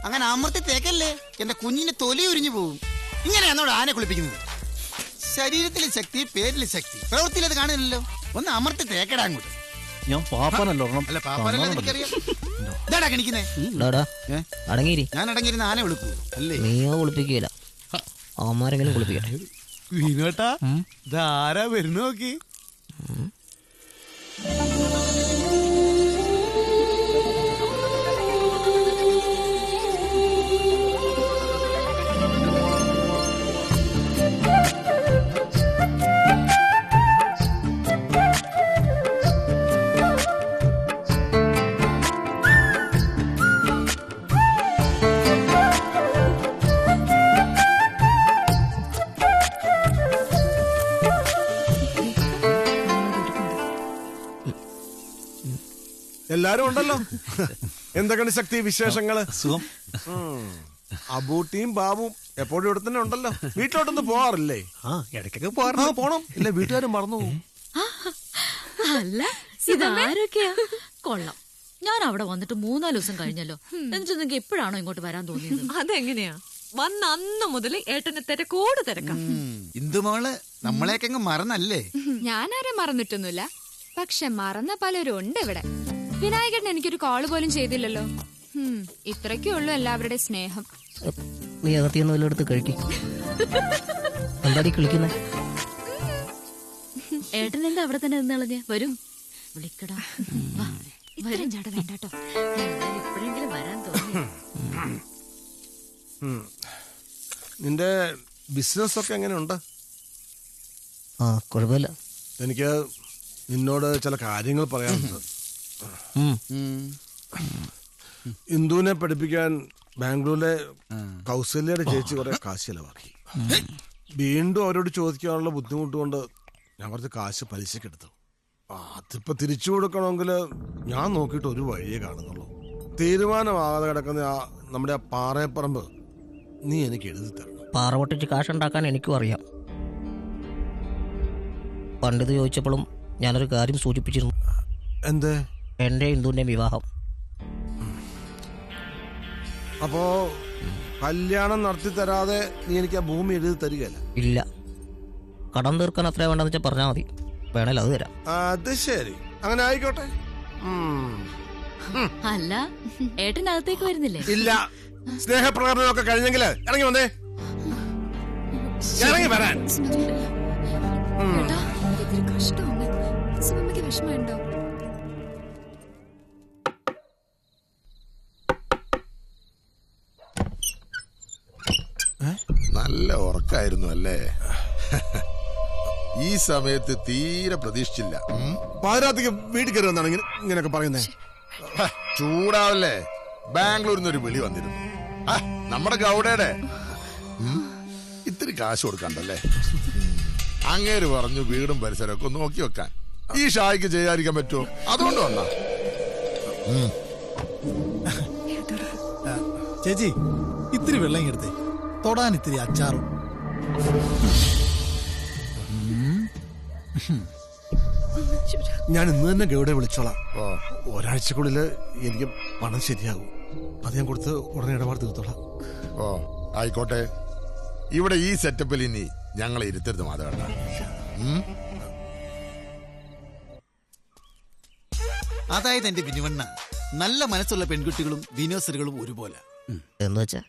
അങ്ങനെ അമർത്തി തേക്കല്ലേ, എന്റെ കുഞ്ഞിന്റെ തൊലി ഉരിഞ്ഞു പോകും. ഇങ്ങനെയാണോ ആനെ കുളിപ്പിക്കുന്നത്? ശരീരത്തിലെ ശക്തി, പേരിലെ ശക്തി, പ്രവൃത്തിയിൽ അത് കാണുന്നില്ലല്ലോ. ഒന്ന് അമർത്തി തേക്കടാ അങ്ങോട്ട്. ഞാൻ പാപ്പാനല്ലോ. അല്ല, പാപ്പാനല്ല, എനിക്കറിയാം. ഇതാടാ കണിക്കുന്നേ. അടങ്ങിയിരി. ഞാൻ അടങ്ങിയിരുന്ന ആന വിളിക്കൂ അല്ലേ? നീയോ കുളിപ്പിക്കുകയില്ല, അവന്മാരെങ്കിലും കുളിപ്പിക്കട്ടെ. വിനോട്ടാ, ഇതാരാ വരുന്നു നോക്കി. എല്ലാരും ഉണ്ടല്ലോ. എന്തൊക്കെയാണ് ശക്തി വിശേഷങ്ങള്? സുഖം. അബൂട്ടിയും ബാബുവും എപ്പോഴും ഇവിടെ തന്നെ ഉണ്ടല്ലോ. വീട്ടിലോട്ടൊന്നും പോവാറില്ലേ? ഇടയ്ക്കൊക്കെ പോണം. ഇല്ല, വീട്ടുകാരും മറന്നു പോകും. അല്ല, ഇതാരൊക്കെയാ? കൊള്ളാം. ഞാൻ അവിടെ വന്നിട്ട് 3-4 ദിവസം കഴിഞ്ഞല്ലോ. എന്നിട്ട് നിങ്ങൾക്ക് എപ്പോഴാണോ ഇങ്ങോട്ട് വരാൻ തോന്നിയത്? അതെങ്ങനെയാ? വന്ന അന്ന് മുതൽ ഏട്ടനെ തിരക്കോട് തിരക്കാം. ഇന്ദുമോള് നമ്മളെയൊക്കെ അങ്ങ് മറന്നല്ലേ? ഞാനാരെ മറന്നിട്ടൊന്നുമില്ല, പക്ഷെ മറന്ന പലരും ഉണ്ട് ഇവിടെ. വിനായകൻ എനിക്കൊരു കോള് പോലും ചെയ്തില്ലല്ലോ. ഇത്രയ്ക്കേ ഉള്ളൂ എല്ലാവരുടെ സ്നേഹം. നീ അകത്തിയൊന്നും വല്ലയിടത്ത് കഴിക്കും. എന്താടി കളിക്കുന്നേ? ഏട്ടൻ എന്താ അവിടെ തന്നെ നിന്നളഞ്ഞ് വരും വിളിക്കടാ. വരും ചാട വേണ്ടട്ടോ. ഇപ്പോഴെങ്കിലും വരാൻ തോന്നി. നിന്റെ ബിസിനസ് ഒക്കെ എങ്ങനെയുണ്ട്? ആ കുഴപ്പമില്ല. എനിക്ക് നിന്നോട് ചില കാര്യങ്ങൾ പറയാനുണ്ട്. ഇന്ദുവിനെ പഠിപ്പിക്കാൻ ബാംഗ്ലൂരിലെ കൗസല്യയുടെ ചേച്ചി കുറെ കാശ് ചെലവാക്കി. വീണ്ടും അവരോട് ചോദിക്കാനുള്ള ബുദ്ധിമുട്ട് കൊണ്ട് ഞാൻ കുറച്ച് കാശ് പലിശക്കെടുത്തു. അതിപ്പോ തിരിച്ചു കൊടുക്കണമെങ്കിൽ ഞാൻ നോക്കിയിട്ട് ഒരു വഴിയേ കാണുന്നുള്ളൂ. തീരുമാനമാകാതെ കിടക്കുന്ന നമ്മുടെ ആ പാറയപ്പറമ്പ് നീ എനിക്ക് എഴുതി തരണം. പാറ പൊട്ടിച്ച് കാശുണ്ടാക്കാൻ എനിക്കും അറിയാം. പണ്ടിത് ചോദിച്ചപ്പോഴും ഞാനൊരു കാര്യം സൂചിപ്പിച്ചിരുന്നു. എന്ത്? എൻ്റെ ഇന്ദുവിൻ്റെ വിവാഹം. അപ്പോ കല്യാണം നടത്തി തരാതെ നീ എനിക്ക് ആ ഭൂമി എഴുതി തരികയല്ല? ഇല്ല, കടം തീർക്കാൻ അത്ര വേണ്ടെന്ന് വെച്ചാൽ പറഞ്ഞാൽ മതി, വേണേൽ അത് തരാം. അത് ശരി, അങ്ങനെ ആയിക്കോട്ടെ. അല്ല ഏട്ടനകത്തേക്ക് വരുന്നില്ലേ? ഇല്ല, സ്നേഹപ്രകടനമൊക്കെ കഴിഞ്ഞെങ്കില് ഇറങ്ങി വന്നേ. ഇറങ്ങി വരാൻ. കഷ്ടമാണ്. സുമമ്മയ്ക്ക് വിഷമമുണ്ടോ? നല്ല ഉറക്കായിരുന്നു അല്ലേ? ഈ സമയത്ത് തീരെ പ്രതീക്ഷിച്ചില്ല. പാതിരാത്രിക്ക് വീട്ടിൽ കയറി വന്നാണ് ഇങ്ങനെയൊക്കെ പറയുന്നേ. ചൂടാവല്ലേ? ബാംഗ്ലൂരിൽ നിന്നൊരു വിളി വന്നിരുന്നു. നമ്മുടെ ഗൗഡയുടെ ഇത്തിരി കാശ് കൊടുക്കണ്ടല്ലേ? അങ്ങേര് പറഞ്ഞു വീടും പരിസരമൊക്കെ നോക്കി വെക്കാൻ. ഈ ഷായ്ക്ക് ചെയ്യാതിരിക്കാൻ പറ്റുമോ? അതുകൊണ്ട് വന്നാ. ചേച്ചി ഇത്തിരി വെള്ളം എടുത്തേ, തൊടാൻ ഇത്തിരി അച്ചാറും. ഞാൻ ഇന്ന് തന്നെ ഗൗഡയെ വിളിച്ചോളാം. ഒരാഴ്ചക്കുള്ളിൽ എനിക്ക് പണം ശരിയാകും. അത് ഞാൻ കൊടുത്ത് ഉടനെ ഇടപാട് തീർത്തോളാം. ഓ ആയിക്കോട്ടെ. ഇവിടെ ഈ സെറ്റപ്പിൽ ഇനി ഞങ്ങളെ ഇരുത്തരുത് മാധവണ്ണ. അതായത് എന്റെ വിനുവണ്ണ, നല്ല മനസ്സുള്ള പെൺകുട്ടികളും വിനോസറുകളും ഒരുപോലെ എന്ന് വെച്ചാ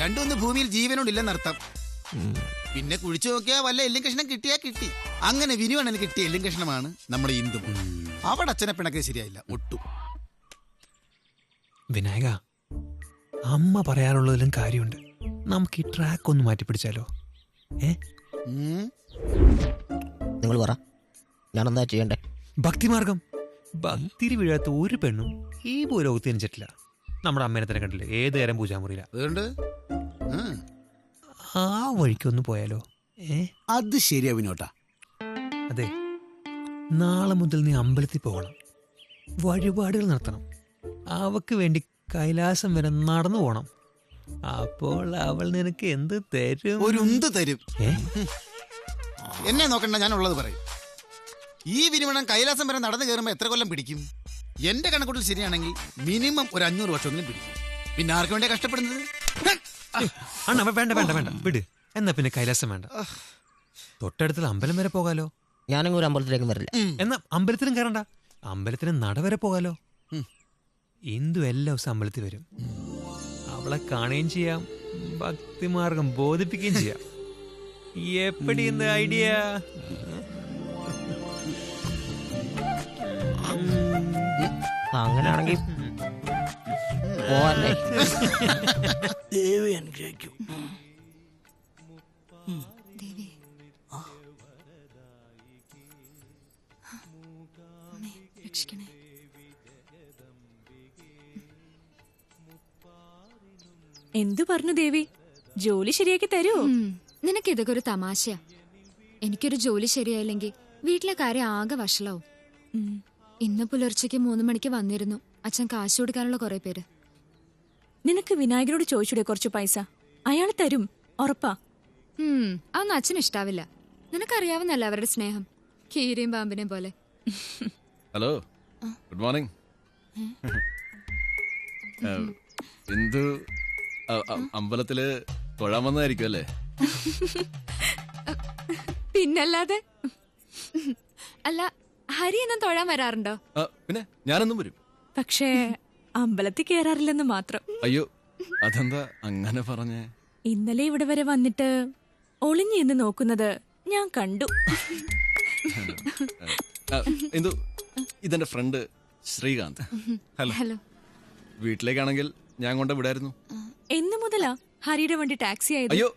രണ്ടൊന്ന് ഭൂമിയിൽ ജീവനോടില്ലെന്നർത്ഥം. പിന്നെ കുഴിച്ചു നോക്കിയാ വല്ല എല്ലും കഷ്ണം കിട്ടിയാ കിട്ടി. അങ്ങനെ വിനുവണ്ണന് കിട്ടിയ എല്ലും കഷ്ണമാണ് നമ്മുടെ ഇന്ദു. അവിടെ അച്ഛനെ പിണക്കെ ശരിയായില്ല ഒട്ടും. വിനായക, അമ്മ പറയാനുള്ളതിലും കാര്യമുണ്ട്. നമുക്ക് ഈ ട്രാക്ക് ഒന്ന് മാറ്റിപ്പിടിച്ചാലോ? നിങ്ങൾ പറ, ഞാൻ എന്താ ചെയ്യണ്ടേ? ഭക്തിമാർഗം. ഭക്തിരി വീഴാത്ത ഒരു പെണ്ണും ഈ ഭൂലോകത്ത് ജനിച്ചിട്ടില്ല. നമ്മുടെ അമ്മേനെ തന്നെ കണ്ടില്ലേ, ഏത് നേരം പൂജാമുറിയില്ല. അതുകൊണ്ട് ആ വഴിക്കൊന്ന് പോയാലോ? അത് ശരിയാ വിനോട്ടാ. അതെ, നാളെ മുതൽ നീ അമ്പലത്തിൽ പോകണം, വഴിപാടുകൾ നടത്തണം, അവക്ക് വേണ്ടി കൈലാസം വരെ നടന്നു പോണം. അപ്പോൾ അവൾ നിനക്ക് എന്ത് തരും? ഒരു ഉന്ത് തരും. എന്നെ നോക്കണ്ട, ഞാനുള്ളത് പറയും. ഈ വിനുവണ്ണൻ കൈലാസം വരെ നടന്നു കയറുമ്പോ എത്ര കൊല്ലം പിടിക്കും? എന്റെ കണക്കൂട്ടിൽ ശരിയാണെങ്കിൽ മിനിമം ഒരു 500 വർഷമെങ്കിലും പിടിക്കും. പിന്നെ ആർക്ക് വേണ്ടിയാ കഷ്ടപ്പെടുന്നത്? അണ്ണ വേണ്ട വേണ്ട വേണ്ട വിട്. എന്നാ പിന്നെ കൈലാസം വേണ്ട, തൊട്ടടുത്തുള്ള അമ്പലം വരെ പോകാലോ? ഞാനങ്ങ് ഒരു അമ്പലത്തിലേക്ക് വരില്ല. എന്നാ അമ്പലത്തിലും കയറണ്ട, അമ്പലത്തിന് നട വരെ പോകാലോ? ഇന്ദു എല്ലാ ദിവസം അമ്പലത്തിൽ വരും. അവളെ കാണുകയും ചെയ്യാം, ഭക്തിമാർഗം ബോധിപ്പിക്കുകയും ചെയ്യാം. എപ്പടി എന്ത് ഐഡിയ? അങ്ങനെയാണെങ്കിൽ പോവാല്ലേ? ദേവി അനുഗ്രഹിക്കും. എന്തു പറഞ്ഞു ദേവി? ജോലി ശരിയാക്കി തരുമോ? നിനക്ക് ഇതൊക്കെ ഒരു തമാശയാ. എനിക്കൊരു ജോലി ശരിയായില്ലെങ്കിൽ വീട്ടിലെ കാര്യം ആകെ വഷളാവും. ഇന്ന് പുലർച്ചയ്ക്ക് 3 മണിക്ക് വന്നിരുന്നു അച്ഛൻ കാശ് കൊടുക്കാനുള്ള കുറെ പേര്. നിനക്ക് വിനായകനോട് ചോദിച്ചൂടെ കുറച്ച് പൈസ? അയാൾ തരും, ഉറപ്പാ. അതൊന്നും അച്ഛന് ഇഷ്ടാവില്ല. നിനക്കറിയാവുന്നല്ല അവരുടെ സ്നേഹം, കീരിയും പാമ്പിനെയും പോലെ. Hello, good morning. ഇന്ദു അമ്പലത്തില് തൊഴാൻ വന്നതായിരിക്കും അല്ലേ? പിന്നല്ലാതെ. അല്ല, ഹരി എന്നും തൊഴാൻ വരാറുണ്ടോ? പിന്നെ ഞാനെന്നും വരും. പക്ഷേ അമ്പലത്തിൽ കേറാറില്ലെന്ന് മാത്രം. അയ്യോ, അതെന്താ അങ്ങനെ പറഞ്ഞേ? ഇന്നലെ ഇവിടെ വരെ വന്നിട്ട് ഒളിഞ്ഞെന്ന് നോക്കുന്നത് ഞാൻ കണ്ടു. എന്തു ഇതെന്റെ ഫ്രണ്ട് ശ്രീകാന്ത്. ഹലോ. വീട്ടിലേക്കാണെങ്കിൽ ഞാൻ കൊണ്ട് വിടായിരുന്നു. എന്ന് മുതലാ ഹരിയുടെ വണ്ടി ടാക്സി ആയത്? അയ്യോ,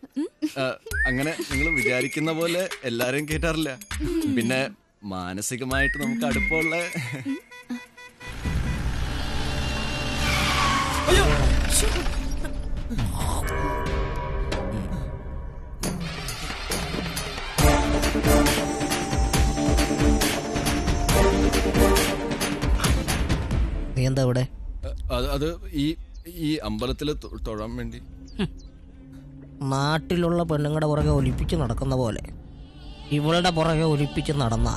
അങ്ങനെ നിങ്ങൾ വിചാരിക്കുന്ന പോലെ എല്ലാരെയും കേട്ടാറില്ല. പിന്നെ മാനസികമായിട്ട് നമുക്ക് അടുപ്പമുള്ള നീ എന്താ ഇവിടെ? അത് ഈ അമ്പലത്തില് തൊഴാൻ വേണ്ടി. നാട്ടിലുള്ള പെണ്ണുങ്ങളുടെ പുറകെ ഒലിപ്പിച്ച് നടക്കുന്ന പോലെ ഇവളുടെ പുറകെ ഒലിപ്പിച്ച് നടന്ന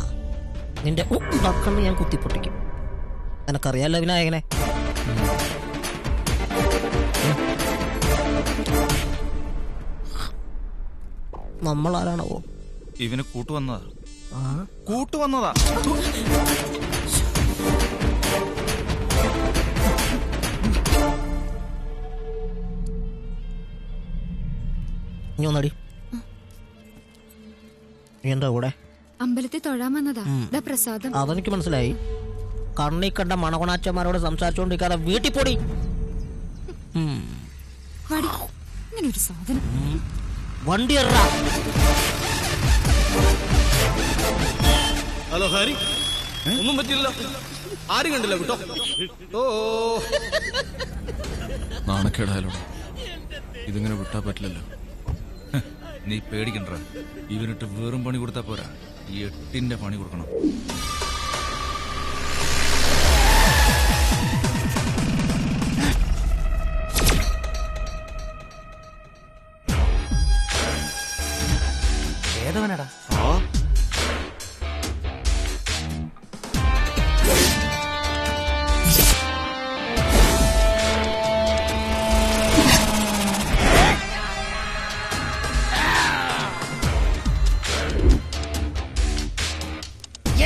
നിന്റെ ഉടക്കണ്ണ് ഞാൻ കുത്തിപ്പൊട്ടിക്കും. എനക്കറിയാലോ വിനായകനെ. നമ്മളാരാണോ? ഇവന് കൂട്ടുവന്നതാ. കൂട്ടുവന്നതാ. നീ ഒന്നടി. നീ എന്താ കൂടെ? അമ്പലത്തിൽ തൊഴാൻ വന്നതാ. പ്രസാദം. അതെനിക്ക് മനസ്സിലായി. കണ്ണി കണ്ട മണകുണാച്ചന്മാരോട് സംസാരിച്ചോണ്ടിരിക്കാതെ വീട്ടിൽ പോടി. ഇങ്ങനൊരു സാധനം. വണ്ടി ഹലോ ഹരി, ഒന്നും പറ്റില്ലല്ലോ. ആരും കണ്ടില്ല കേട്ടോ. ഓ നാണക്കേടായാലോ, ഇതിങ്ങനെ വിട്ടാ പറ്റില്ലല്ലോ. നീ പേടിക്കണ്ട, ഇവനിട്ട് വെറും പണി കൊടുത്താ പോരാ, 8ന്റെ പണി കൊടുക്കണം. ഏതവനടാ?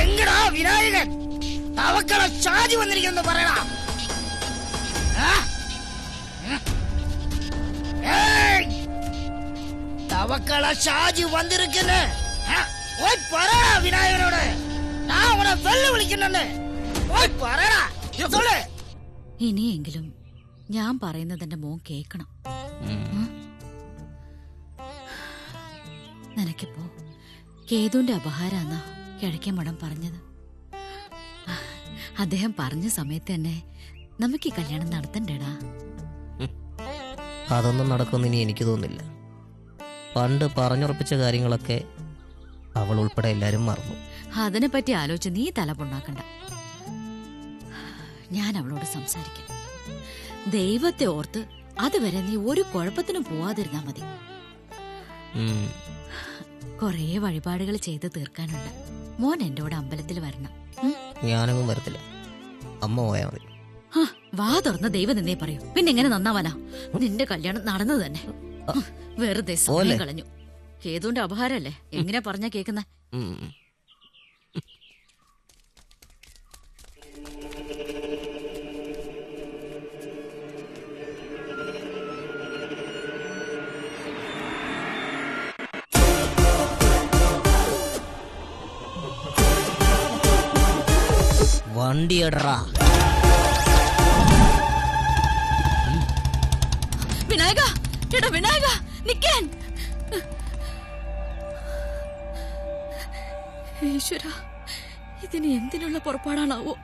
എങ്ങടാ വിനായകൻ? തവക്കള ഷാജി വന്നിരിക്കുന്നു പറയണ. തവക്കള ഷാജി വന്നിരിക്കുന്നു. പോയി പറയണ വിനായകനോട്. ഞാൻ അവനെ വെല്ലുവിളിക്കുന്നുണ്ട്. പോയി പറയണ. ഇനിയെങ്കിലും ഞാൻ പറയുന്നത് എന്റെ മോൻ കേക്കണം. നിനക്കിപ്പോ കേതുവിന്റെ അപഹാരാന്നാ കിഴക്കേ മഠം പറഞ്ഞത്. അദ്ദേഹം പറഞ്ഞ സമയത്ത് തന്നെ നമുക്ക് ഈ കല്യാണം നടത്തണ്ടേടാ. അതൊന്നും നടക്കുമെന്ന് ഇനി എനിക്ക് തോന്നുന്നില്ല. പണ്ട് പറഞ്ഞുറപ്പിച്ച കാര്യങ്ങളൊക്കെ അവൾ ഉൾപ്പെടെ എല്ലാരും മറന്നു. അതിനെപ്പറ്റി ആലോചിച്ച് നീ തലപൊണ്ടാക്കണ്ട. ഞാൻ അവളോട് സംസാരിക്കാം. ദൈവത്തെ ഓർത്ത് അതുവരെ നീ ഒരു കുഴപ്പത്തിനും പോവാതിരുന്നാ മതി. കൊറേ വഴിപാടുകൾ ചെയ്ത് തീർക്കാനുണ്ട്. മോൻ എന്റെ കൂടെ അമ്പലത്തിൽ വരണം. ഞാനൊന്നും വരത്തില്ല, അമ്മ പോയാ മതി. വാ തുറന്ന ദൈവം നിന്നേ പറയൂ. പിന്നെ എങ്ങനെ നന്നാവാനാ? നിന്റെ കല്യാണം നടന്നത് തന്നെ വെറുതെ സമയം കളഞ്ഞു. കേതുവിന്റെ അപഹാരല്ലേ, എങ്ങനെയാ പറഞ്ഞാ കേക്കുന്ന? വണ്ടി എടറാ. വിനായക, എടാ വിനായക, നിക്കാൻ. ഈശ്വര, ഇതിന് എന്തിനുള്ള പുറപ്പാടാണാവോ?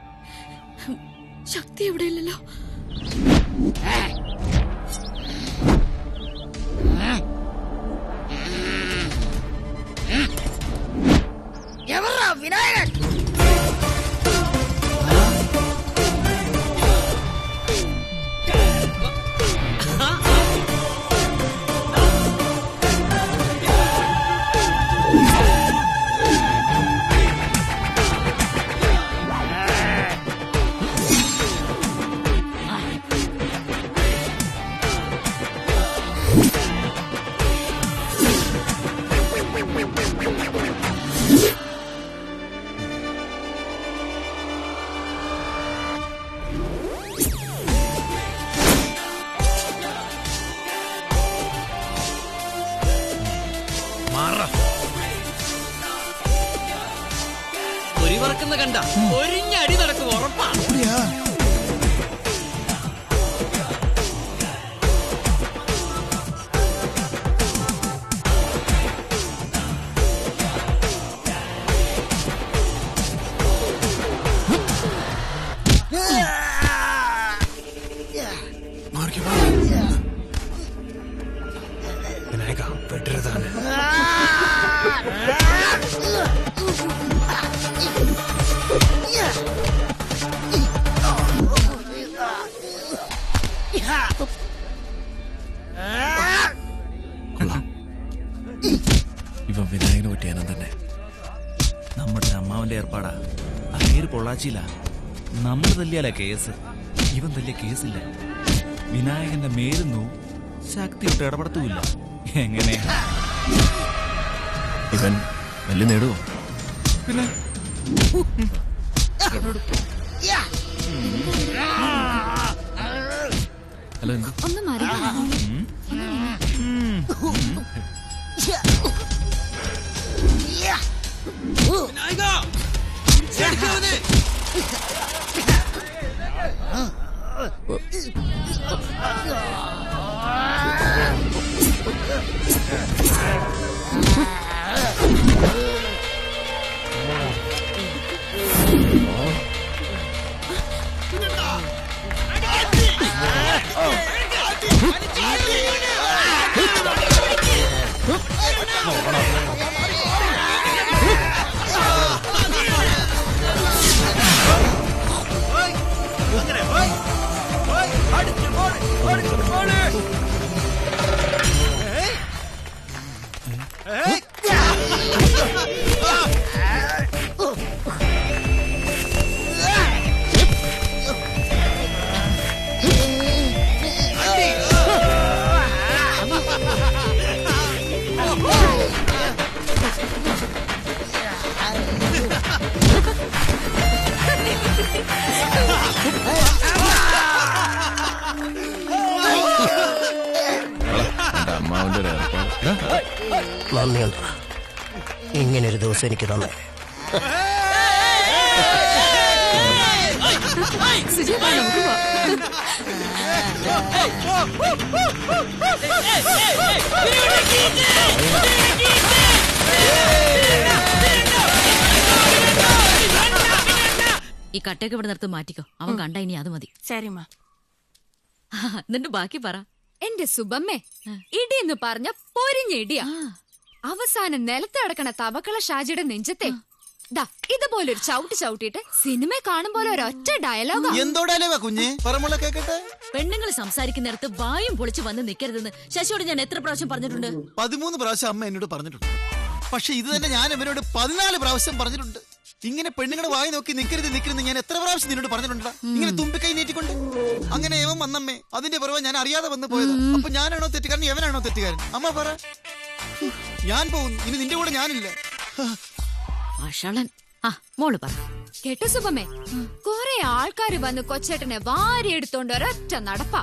ശക്തി ഇവിടെ ഇല്ലല്ലോ. എവറാ വിനായകൻ? പറക്കുന്ന കണ്ട ഒരിഞ്ഞടി നടക്കും ഉറപ്പാ. വിനായക വിടരുതാണ്. ഇവൻ വിനായകന് പറ്റിയാനും തന്നെ നമ്മുടെ അമ്മാവന്റെ ഏർപ്പാടാ. അങ്ങേര് പൊള്ളാച്ചില്ല. നമ്മൾ തല്ലിയാല കേസ്. ഇവൻ തല്ലിയ കേസില്ല. വിനായകന്റെ മേരുന്നു ശക്തി വിട്ട് ഇടപെടത്തുമില്ല. എങ്ങനെ ഇവൻ വലിയ നേടുവോ? പിന്നെ ഹലോ, ഒന്ന് മാറി. നന്ദിയുണ്ട് ഇങ്ങനൊരു ദിവസം എനിക്ക് തന്നെ. ഈ കട്ടയൊക്കെ ഇവിടെ നിർത്ത് മാറ്റിക്കോ. അവൻ കണ്ട ഇനി അത് മതി. ശരിമാ. എന്നിട്ട് ബാക്കി പറ. എന്റെ സുബമ്മേ, ഇടിയെന്ന് പറഞ്ഞ പൊരിഞ്ഞ ഇടിയാ. അവസാനം നിലത്ത് കിടക്കണ തവക്കള ഷാജിയുടെ നെഞ്ചത്തെ ദാ ഇതുപോലൊരു ചവിട്ട് ചവിട്ടിട്ട് സിനിമ കാണും പോലെ ഒരൊറ്റ ഡയലോഗാ. എന്തോ ഡയലോഗാ കുഞ്ഞെ? പറമുള്ള കേക്കട്ടെ. പെണ്ണുങ്ങൾ സംസാരിക്കുന്നിടത്ത് വായും പൊളിച്ച് വന്ന് നിൽക്കരുതെന്ന് ശശിയോട് ഞാൻ എത്ര പ്രാവശ്യം പറഞ്ഞിട്ടുണ്ട്? 13 പ്രാവശ്യം അമ്മ എന്നോട് പറഞ്ഞിട്ടുണ്ട്. പക്ഷെ ഇത് തന്നെ ഞാൻ അവനോട് 14 പ്രാവശ്യം പറഞ്ഞിട്ടുണ്ട്. ഇങ്ങനെ പെണ്ണുങ്ങളുടെ വായി നോക്കി നിൽക്കരുത് ഞാൻ എത്ര പ്രാവശ്യം നിന്നോട് പറഞ്ഞിട്ടുണ്ടാ? ഇങ്ങനെ തുമ്പിക്കൈ നീട്ടിക്കൊണ്ട് അങ്ങനെ ഏവൻ വന്നമ്മേ. അതിന്റെ പുറമെ ഞാൻ അറിയാതെ വന്ന് പോയത്. അപ്പൊ ഞാനാണോ തെറ്റുകാരൻ, എവനാണോ തെറ്റുകാരൻ? അമ്മ പറ. ഞാൻ പോകുന്നു. ഇനി നിന്റെ കൂടെ ഞാനില്ല. മോള് പറ. കേട്ടോ സുബമ്മേ, കൊറേ ആൾക്കാര് വന്ന് കൊച്ചേട്ടനെ വാരിയെടുത്തോണ്ട് ഒരൊറ്റ നടപ്പാ.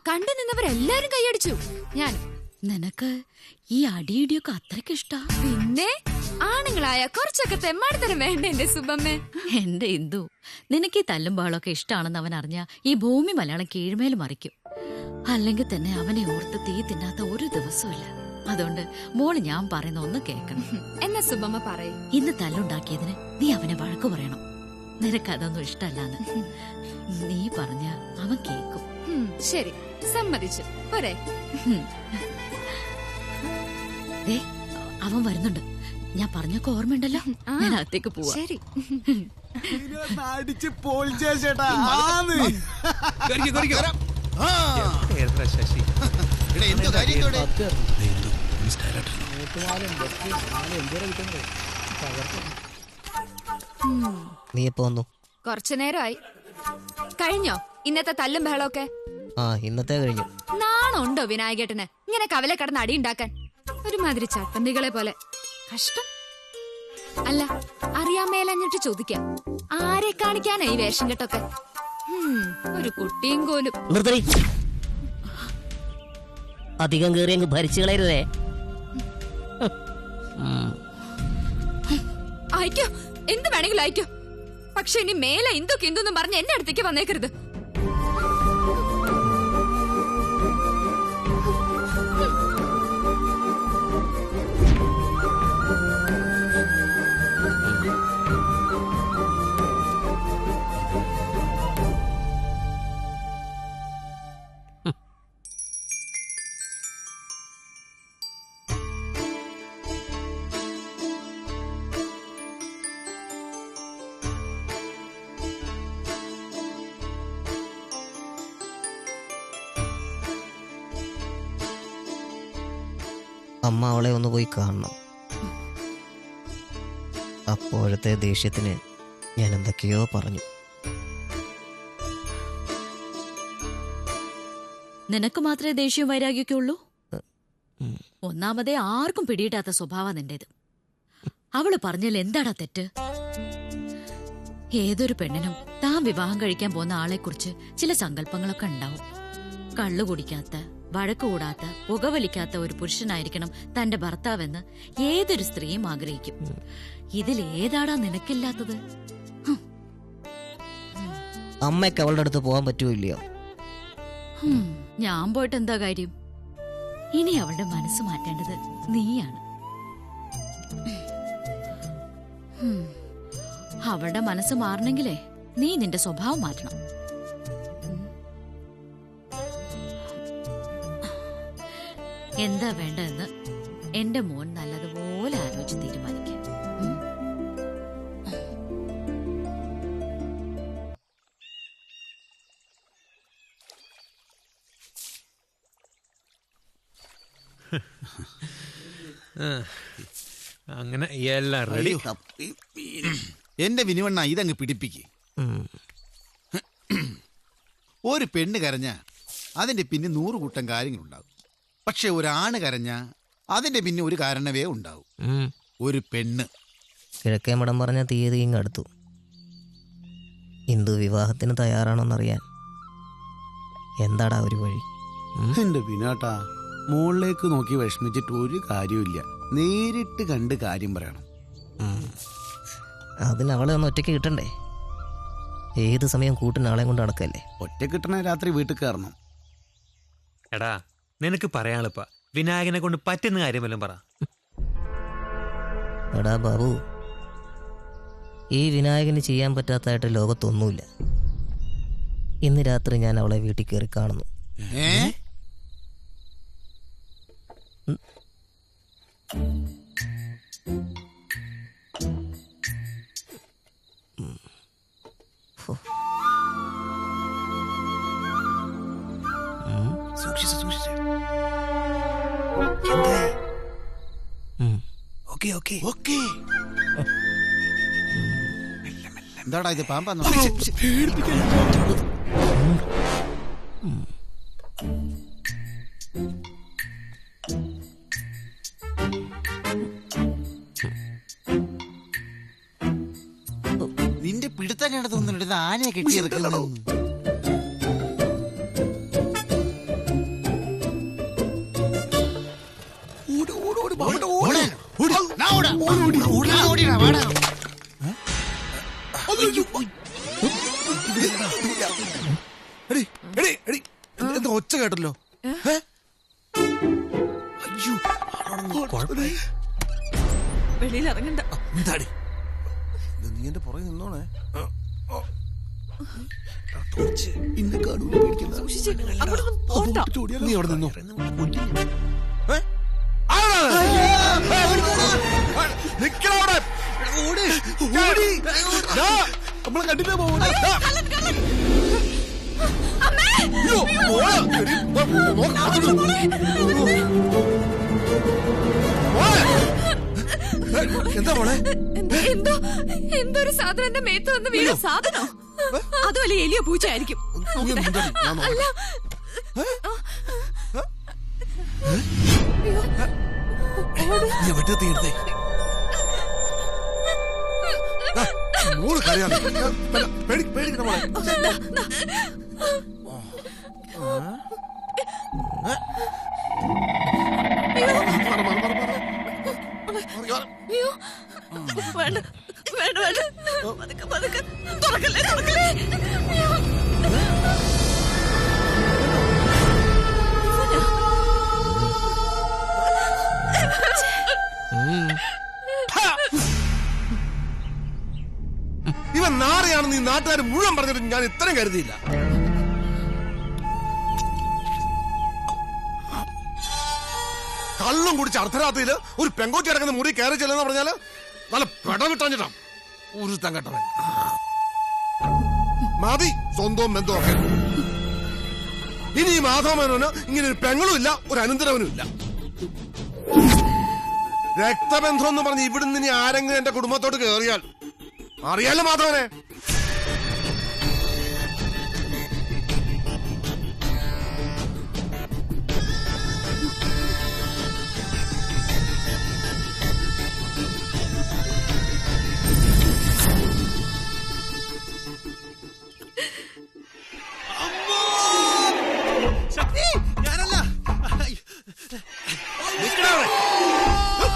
കണ്ടു നിന്നവരെല്ലാരും കൈയടിച്ചു. ഞാൻ നിനക്ക് ഈ അടിയിടിയൊക്കെ അത്രയ്ക്ക് ഇഷ്ടാ? പിന്നെ ആണുങ്ങളായ കുറച്ചൊക്കെ തെമ്മാടിത്തരം വേണ്ട എന്റെ സുബമ്മേ. എന്റെ ഇന്ദു, നിനക്ക് ഈ തല്ലും ബഹളമൊക്കെ ഇഷ്ടാണെന്ന് അവൻ അറിഞ്ഞാ ഈ ഭൂമി മലയാളം കീഴ്മേൽ മറിക്കും. അല്ലെങ്കിൽ തന്നെ അവനെ ഓർത്ത് തീ തിന്നാത്ത ഒരു ദിവസമില്ല. അതുകൊണ്ട് മോള് ഞാൻ പറയുന്ന ഒന്ന് കേൾക്കണം. എന്നാ സുബമ്മ പറയും. ഇന്ന് തല്ലുണ്ടാക്കിയതിന് നീ അവനെ വഴക്കു പറയണം. നിനക്കതൊന്നും ഇഷ്ടല്ലാന്ന് നീ പറഞ്ഞ അവൻ കേക്കും. ശരി, സമ്മതിച്ചു. പോരെ? അവൻ വരുന്നുണ്ട്. ഞാൻ പറഞ്ഞൊക്കെ ഓർമ്മയുണ്ടല്ലോ. ഞാൻ അകത്തേക്ക് പോവാ. ശരി. അടിച്ച് പോളിച്ചാ ചേട്ടാ. ശശി എന്തോ കാര്യം നീ എപ്പോ വന്നു? കുറച്ചു നേരമായി. കഴിഞ്ഞോ ഇന്നത്തെ തല്ലും ബഹളമൊക്കെ? ഇന്നത്തെ കഴിഞ്ഞു. നാണുണ്ടോ വിനായകേട്ടന് ഇങ്ങനെ കവലെ കടന്ന് അടി ഉണ്ടാക്കാൻ? ഒരുമാതിരി ചട്ടന്തികളെ പോലെ. കഷ്ടം. അല്ല, അറിയാൻ മേലഞ്ഞിട്ട് ചോദിക്കാം, ആരെ കാണിക്കാനാ ഈ വേഷം കെട്ടൊക്കെ? ഒരു കുട്ടിയും കോലും. അധികം കയറി അങ്ങ് ഭരിച്ചു കളയരുതേ. അയ്യോ, എന്ത് വേണമെങ്കിലും അയക്കോ. പക്ഷെ ഇനി മേലെ ഇന്തൊക്കെ എന്തൊന്നും പറഞ്ഞ് എന്റെ അടുത്തേക്ക് വന്നേക്കരുത്. അമ്മ അവളെ ഒന്ന് പോയി കാണണം. അപ്പോഴത്തെ ദേഷ്യത്തിന് ഞാൻ എന്തൊക്കെയോ പറഞ്ഞു. നിനക്ക് മാത്രമേ ദേഷ്യവും വൈരാഗ്യമൊക്കെ ഉള്ളൂ? ഒന്നാമതേ ആർക്കും പിടിയിട്ടാത്ത സ്വഭാവം നിന്റേത്. അവള് പറഞ്ഞാൽ എന്താടാ തെറ്റ്? ഏതൊരു പെണ്ണിനും താൻ വിവാഹം കഴിക്കാൻ പോകുന്ന ആളെക്കുറിച്ച് ചില സങ്കല്പങ്ങളൊക്കെ ഉണ്ടാവും. കള്ളു കുടിക്കാത്ത, വഴക്ക് കൂടാത്ത, പുകവലിക്കാത്ത ഒരു പുരുഷനായിരിക്കണം തന്റെ ഭർത്താവെന്ന് ഏതൊരു സ്ത്രീയും ആഗ്രഹിക്കും. ഇതിലേതാടാ നിനക്കില്ലാത്തത്? അമ്മയ്ക്ക് അവളുടെ അടുത്ത് പോകാൻ പറ്റുമോ ഇല്ലയോ? ഞാൻ പോയിട്ട് എന്താ കാര്യം? ഇനി അവളുടെ മനസ്സ് മാറ്റേണ്ടത് നീയാണ്. അവളുടെ മനസ്സ് മാറണമെങ്കിലേ നീ നിന്റെ സ്വഭാവം മാറ്റണം. എന്താ വേണ്ടതെന്ന് എന്റെ മോൻ നല്ലതുപോലെ ആലോചിച്ച് തീരുമാനിക്കുക. അങ്ങനെ എല്ലാം റെഡി. എന്റെ വിനുവണ്ണ ഇതങ്ങ് പിടിപ്പിക്ക്. ഒരു പെണ്ണ് കരഞ്ഞ അതിന്റെ പിന്നെ 100 കൂട്ടം കാര്യങ്ങളുണ്ടാവും. പക്ഷെ ഒരാണ് കരഞ്ഞ അതിന്റെ പിന്നെ ഒരു കാരണവേ ഉണ്ടാവും. ഒരു പെണ്ണ് കിഴക്കേ മഠം പറഞ്ഞ തീയതി ഇങ്ങടുത്തു. ഇന്ദു വിവാഹത്തിന് തയ്യാറാണോന്നറിയാൻ എന്താടാ ഒരു വഴി? എന്റെ വിനാട്ടാ, മുകളിലേക്ക് നോക്കി വിഷമിച്ചിട്ട് ഒരു കാര്യമില്ല. നേരിട്ട് കണ്ട് കാര്യം പറയണം. അതിന് അവളെ ഒന്ന് ഒറ്റയ്ക്ക് കിട്ടണ്ടേ? ഏത് സമയം കൂട്ടിനാളെ കൊണ്ട് നടക്കല്ലേ? ഒറ്റ കിട്ടണ രാത്രി വീട്ടിൽ കയറണം. എടാ, നിനക്ക് പറയാളിപ്പ വിനായകനെ കൊണ്ട് പറ്റുന്ന കാര്യമെല്ലാം പറ. എടാ ബാബു, ഈ വിനായകന് ചെയ്യാൻ പറ്റാത്തതായിട്ട് ലോകത്തൊന്നുമില്ല. ഇന്ന് രാത്രി ഞാൻ അവളെ വീട്ടിൽ കയറി കാണുന്നു. എന്താടാ ഇത്, പാമ്പാന്നോ? നിന്റെ പിടുത്തം കണ്ടത് തോന്നുന്നുണ്ട് ആനയെ കെട്ടിയെടുക്കുന്നു. എന്താ ഒച്ച കേട്ടല്ലോ? വെളിയിൽ ഇറങ്ങണ്ട. നീ എന്റെ പുറകെ നിന്നോണേ. നീ അവിടെ നിന്നോ. നമ്മളെ കണ്ടിട്ടേ പോകും. എന്താ മോളെ? എന്തോ ഒരു സാധനം എന്റെ മേത്ത് വന്ന് വീണ സാധനോ? അതുമല്ല എലിയോ പൂച്ചയായിരിക്കും. അല്ല, തീർത്തേ മോള് കരയാതെ പേടിക്കണ മോളെ. വേണ്ട വേണ്ട വേണ്ട പതുക്കെ പതുക്കെ തുറക്കല്ലേ തുറക്കല്ലേ ഇവൻ നാറിയാണെന്ന് ഈ നാട്ടുകാർ മുഴുവൻ പറഞ്ഞിട്ട് ഞാൻ ഇത്രയും കരുതിയില്ല. കള്ളും കുടിച്ച് അർദ്ധരാത്രിയില് ഒരു പെങ്കോച്ചി കിടക്കുന്ന മുറി കയറി ചെല്ലെന്ന് പറഞ്ഞാല് നല്ല പെട വിട്ടാഞ്ഞിട്ടാ ഒരു തങ്കട്ടവൻ. മതി സ്വന്തവും ബന്ധവും ഒക്കെ. ഇനി ഈ മാധവമേനോന് ഇങ്ങനെ ഒരു പെങ്ങളും ഇല്ല, ഒരു അനന്തരവനും ഇല്ല. രക്തബന്ധം എന്ന് പറഞ്ഞ് ഇവിടുന്ന് ഇനി ആരെങ്കിലും എന്റെ കുടുംബത്തോട് കയറിയാൽ അറിയാലോ മാധവനെ. ഞാനല്ല.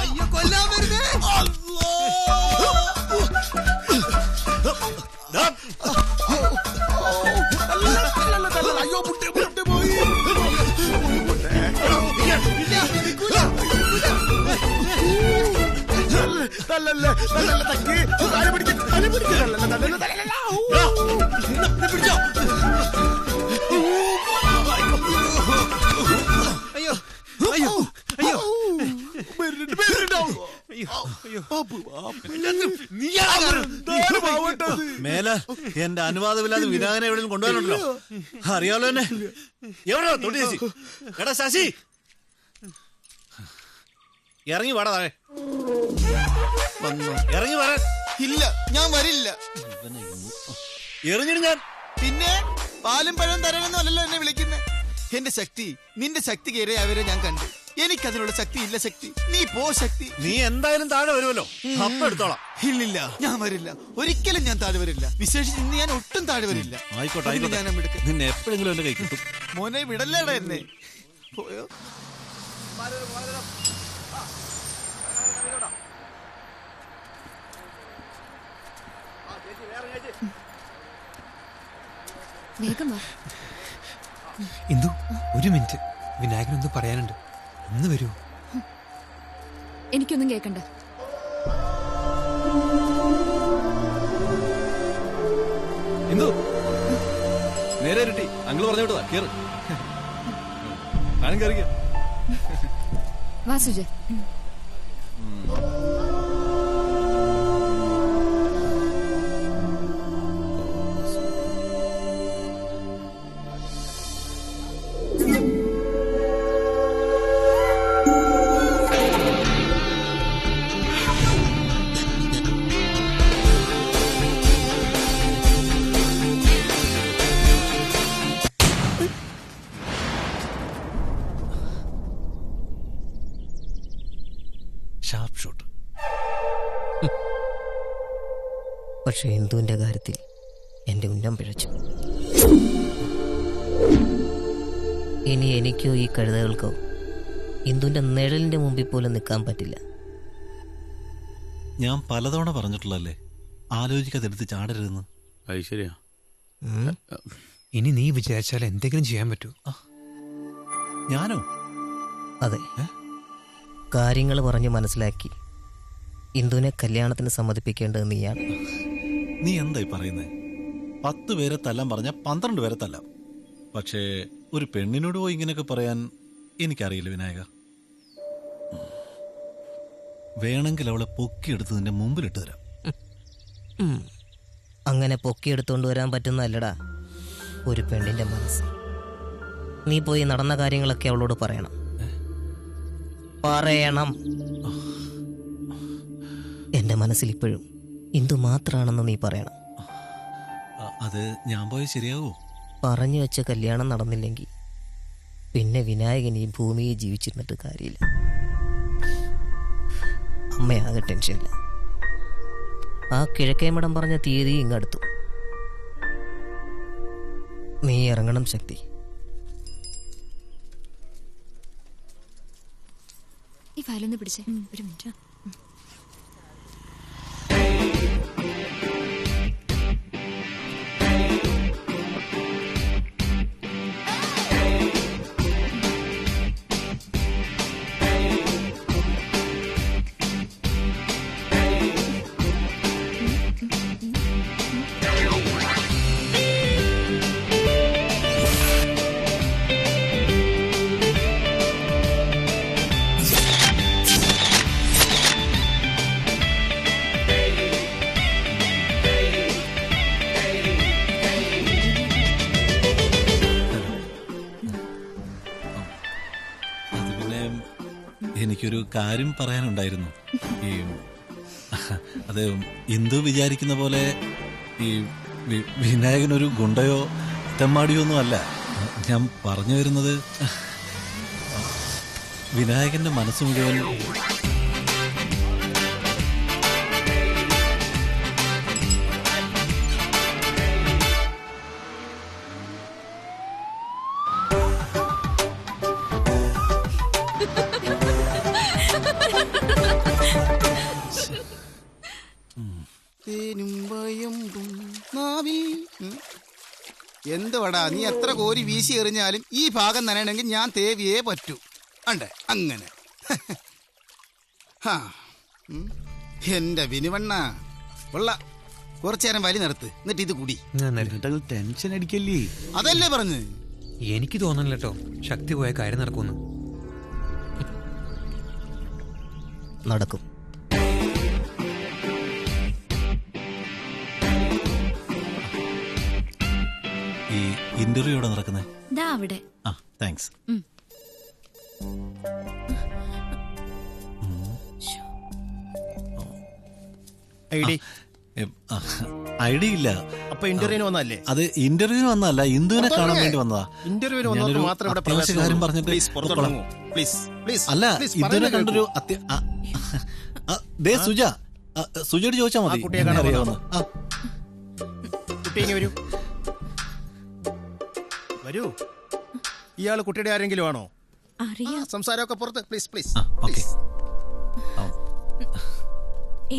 അയ്യോ കൊല്ലാൻ വരുന്നേ. അയ്യോ മുട്ടി പോയി. അയ്യോ അയ്യോ അയ്യോ മേല എന്റെ അനുവാദമില്ലാതെ വിനായകനെ എവിടെ കൊണ്ടുപോകാനുണ്ടല്ലോ. അറിയാലോ എന്നെ. എവിടെയോ തൊട്ടി ചേച്ചി. എടാ ശശി, ഇറങ്ങി വാടാ താഴെ. ഇറങ്ങി വരാൻ. ഇല്ല ഞാൻ വരില്ല. എറിഞ്ഞിട്ട് ഞാൻ പിന്നെ പാലും പഴവും തരാനൊന്നുമല്ലല്ലോ എന്നെ വിളിക്കുന്നത്. എന്റെ ശക്തി നിന്റെ ശക്തി കയറിയ അവരെ ഞാൻ കണ്ടു. എനിക്കതിനുള്ള ശക്തി ഇല്ല. ശക്തി നീ പോ. ശക്തി നീ എന്തായാലും താഴെ വരുമല്ലോ, അപ്പം എടുത്തോളാം. ഇല്ലില്ല ഞാൻ വരില്ല. ഒരിക്കലും ഞാൻ താഴെ വരില്ല. വിശേഷിച്ച് ഇന്ന് ഞാൻ ഒട്ടും താഴെ വരില്ല. ആയിക്കോട്ടെ ആയിക്കോട്ടെ. നിന്നെ എപ്പോഴെങ്കിലും എന്റെ കൈ കിട്ടും. മോനെ വിടല്ലേടാ എന്നെ. പോയോ വേഗം വാ. ഇന്ദു ഒരു മിനിറ്റ്, വിനായകനൊന്ന് പറയാനുണ്ട്. ഒന്ന് വരൂ. എനിക്കൊന്നും കേക്കണ്ട. ഇന്ദു നേരെ ഇരുട്ടി. അങ്കിള് പറഞ്ഞു വിട്ടതാ. കേറ്. ഞാനും കയറിക്ക. വാ സുജയ്. Sharp shot. പക്ഷെ ഹിന്ദുവിന്റെ കാര്യത്തിൽ എന്റെ ഉന്നം പിഴച്ചു. ഇനി എനിക്കോ ഈ കഴുതകൾക്കോ ഹിന്ദുവിന്റെ നിഴലിന്റെ മുമ്പിൽ പോലും നിൽക്കാൻ പറ്റില്ല. ഞാൻ പലതവണ പറഞ്ഞിട്ടുള്ളല്ലേ ആലോചിക്കാതെ എടുത്ത് ചാടരുതെന്ന്. അത് ശരിയാ. ഇനി നീ വിചാരിച്ചാൽ എന്തെങ്കിലും ചെയ്യാൻ പറ്റൂ. ഞാനോ? അതെ, കാര്യങ്ങൾ പറഞ്ഞ് മനസ്സിലാക്കി ഇന്ദുവിനെ കല്യാണത്തിന് സമ്മതിപ്പിക്കേണ്ടത് നീയാണ്. നീ എന്തായി പറയുന്നേ? 10 പേരെ തല്ലാൻ പറഞ്ഞ 12 പേരെ തല്ലാം. പക്ഷേ ഒരു പെണ്ണിനോട് പോയി ഇങ്ങനെയൊക്കെ പറയാൻ എനിക്കറിയില്ല വിനായക. വേണമെങ്കിൽ അവളെ പൊക്കിയെടുത്ത് നിന്റെ മുമ്പിലിട്ട് തരാം. അങ്ങനെ പൊക്കിയെടുത്തോണ്ട് വരാൻ പറ്റുന്നതല്ലടാ ഒരു പെണ്ണിന്റെ മനസ്സ്. നീ പോയി നടന്ന കാര്യങ്ങളൊക്കെ അവളോട് പറയണം. എന്റെ മനസ്സിൽ ഇപ്പോഴും ഇന്ദു മാത്രാണെന്ന് നീ പറയണം. അത് ഞാൻ പോയ ശരിയാവോ? പറഞ്ഞു വെച്ച കല്യാണം നടന്നില്ലെങ്കിൽ പിന്നെ വിനായകൻ ഈ ഭൂമിയിൽ ജീവിച്ചിരുന്നിട്ട് കാര്യമില്ല. അമ്മയാകെ ടെൻഷനില്ല. ആ കിഴക്കേമടം പറഞ്ഞ തീയതി ഇങ്ങടുത്തു. നീ ഇറങ്ങണം ശക്തി. ഈ ഫയലൊന്ന് പിടിച്ചേ. ഒരു മിനിറ്റ്. കാര്യം പറയാനുണ്ടായിരുന്നു. ഈ അത് ഇന്ദു വിചാരിക്കുന്ന പോലെ ഈ വിനായകനൊരു ഗുണ്ടയോ തെമ്മാടിയോ ഒന്നും അല്ല. ഞാൻ പറഞ്ഞു വരുന്നത് വിനായകന്റെ മനസ്സ് മുഴുവൻ എന്തുവാടാ നീ എത്ര കോരി വീശി എറിഞ്ഞാലും ഈ ഭാഗം നനയണമെങ്കിൽ ഞാൻ തേവിയേ പറ്റൂ. അണ്ടേ അങ്ങനെ എന്റെ വിനുവണ്ണ ഉള്ള കുറച്ചു നേരം വലി നിർത്ത്, എന്നിട്ട് ഇത് കൂടി. ടെൻഷൻ അടിക്കല്ലേ? അതല്ലേ പറഞ്ഞ്. എനിക്ക് തോന്നണില്ല കേട്ടോ ശക്തി പോയ കാര്യം നടക്കുമെന്ന്. നടക്കും. ഈ ഇന്റർവ്യൂ എവിടെ നടക്കുന്നത്? ദാ അവിടെ. ആ താങ്ക്സ്. ഐഡി ഇല്ല. അപ്പൊ ഇന്റർവ്യൂവിന് വന്നല്ലേ? അത് ഇന്റർവ്യൂവിന് വന്നല്ല, ഇന്ദുവിനെ കാണാൻ വേണ്ടി വന്നതാ. ഇന്റർവ്യൂവിന് വന്നവർക്ക് മാത്രം ഇവിടെ അത്യാവശ്യ കാര്യം പറഞ്ഞിട്ട് അല്ല, ഇന്ദുവിനെ കണ്ടൊരു സുജ സുജയോട് ചോദിച്ചാ മതി. വരൂ വരൂ. ഇയാള് കുട്ടിയുടെ ആരെങ്കിലും ആണോ? സംസാരമൊക്കെ പുറത്ത്. Please please.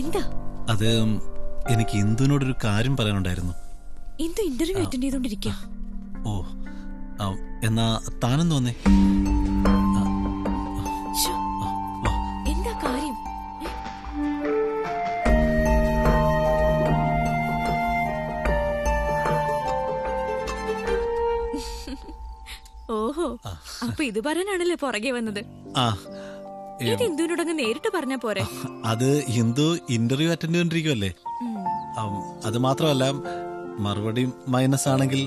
എന്താ? അത് എനിക്ക് ഇന്ദുവിനോടൊരു കാര്യം പറയാനുണ്ടായിരുന്നു. ഇന്ദു ഇന്റർവ്യൂ അറ്റൻഡ് ചെയ്തോണ്ടിരിക്കുക. ഓ, എന്നാ താനെന്ന് വന്നേ. എന്താ കാര്യം? ഓഹോ, അപ്പൊ ഇത് പറയാനാണല്ലേ പുറകെ വന്നത്. ഇത് ഇന്ദുവിനോടങ്ങ് നേരിട്ട് പറഞ്ഞാ പോരെ? അത് ഇന്ദു ഇന്റർവ്യൂ അറ്റൻഡ് ചെയ്തോണ്ടിരിക്കുവല്ലേ. അത് മാത്രമല്ല, മറുപടി മൈനസ് ആണെങ്കിൽ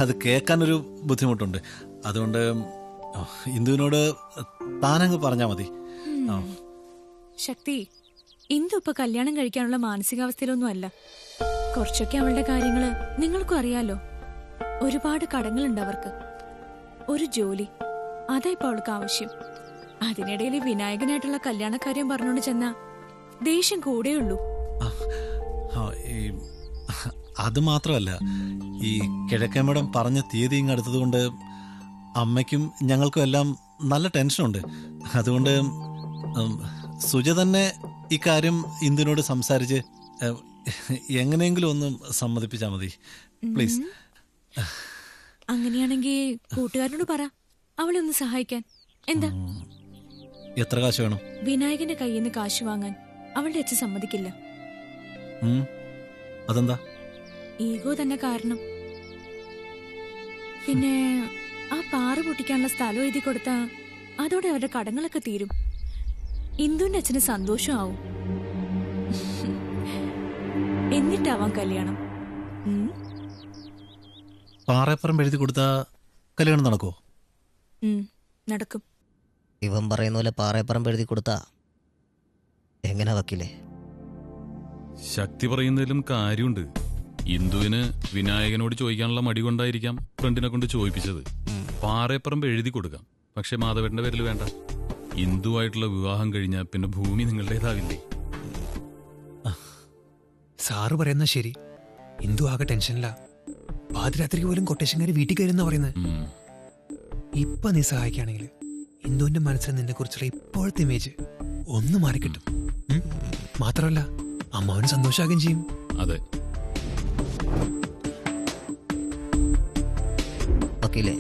അത് കേൾക്കാനൊരു ബുദ്ധിമുട്ടുണ്ട്. അതുകൊണ്ട് ഇന്ദുവിനോട് താനങ്ങ് പറഞ്ഞാ മതി. ശക്തി, ഇന്ദു ഇപ്പൊ കല്യാണം കഴിക്കാനുള്ള മാനസികാവസ്ഥയിലൊന്നും അല്ല. കുറച്ചൊക്കെ അവളുടെ കാര്യങ്ങള് നിങ്ങൾക്കും അറിയാലോ. ഒരുപാട് കടങ്ങളുണ്ട് അവർക്ക്. ഒരു ജോലി, അതാ ഇപ്പൊ അവൾക്ക് ആവശ്യം. അതിനിടയിൽ വിനായകനായിട്ടുള്ള കല്യാണക്കാര്യം പറഞ്ഞോണ്ട് ചെന്നാ ദേഷ്യം കൂടെയുള്ളൂ. അത് മാത്രമല്ല, ഈ കിഴക്കേമേടം പറഞ്ഞ തീയതി ഇങ്ങ് അടുത്തത് കൊണ്ട് അമ്മയ്ക്കും ഞങ്ങൾക്കും എല്ലാം നല്ല ടെൻഷനുണ്ട്. അതുകൊണ്ട് സുജ തന്നെ ഇക്കാര്യം ഇന്ദുവിനോട് സംസാരിച്ച് എങ്ങനെയെങ്കിലും ഒന്ന് സമ്മതിപ്പിച്ചാ മതി, പ്ലീസ്. അങ്ങനെയാണെങ്കിൽ കൂട്ടുകാരനോട് പറ, അവളെ ഒന്ന് സഹായിക്കാൻ. എന്താ? എത്ര കാശ് വേണം? വിനായകന്റെ കയ്യിൽ നിന്ന് കാശ് വാങ്ങാൻ അവളുടെ അച്ഛൻ സമ്മതിക്കില്ല. അതെന്താ? ഈഗോ തന്നെ കാരണം. പിന്നെ ആ പാറ പൊട്ടിക്കാനുള്ള സ്ഥലം എഴുതി കൊടുത്താ അതോടെ അവരുടെ കടങ്ങളൊക്കെ തീരും. ഇന്ദുവിന്റെ അച്ഛന് സന്തോഷമാവും. എന്നിട്ടാവാം കല്യാണം. പാറപ്പുറം എഴുതി കൊടുത്താ കല്യാണം നടക്കുമോ? നടക്കും. ഇവൻ പറയുന്ന പോലെ പാറയപ്പറമ്പ് എഴുതി കൊടുത്താ എങ്ങനെ വക്കില്ലേ? ശക്തി പറയുന്നതിലും കാര്യമുണ്ട്. ഇന്ദുവിന് വിനായകനോട് ചോദിക്കാനുള്ള മടി കൊണ്ടായിരിക്കാം ഫ്രണ്ടിനെ കൊണ്ട് ചോദിപ്പിച്ചത്. പാറയപ്പറമ്പ് എഴുതി കൊടുക്കാം, പക്ഷെ മാധവേട്ടന്റെ പേരിൽ വേണ്ട. ഇന്ദുവായിട്ടുള്ള വിവാഹം കഴിഞ്ഞാൽ പിന്നെ ഭൂമി നിങ്ങളുടേതാവില്ലേ? സാറ് പറയുന്ന ശരി. ഇന്ദു ആകെ ടെൻഷനില്ല. പാതിരാത്രിക്ക് പോലും കൊട്ടേഷൻകാര് വീട്ടിൽ കയറുന്ന പറയുന്നത്. ഇപ്പൊ നീ സഹായിക്കുകയാണെങ്കിൽ ഇന്ദുവിന്റെ മനസ്സിൽ നിന്നെ കുറിച്ചുള്ള ഇപ്പോഴത്തെ ഇമേജ് ഒന്ന് മാറിക്കിട്ടും. മാത്രമല്ല അമ്മാവന് സന്തോഷമാകുകയും ചെയ്യും. അതെ. വക്കീലേ,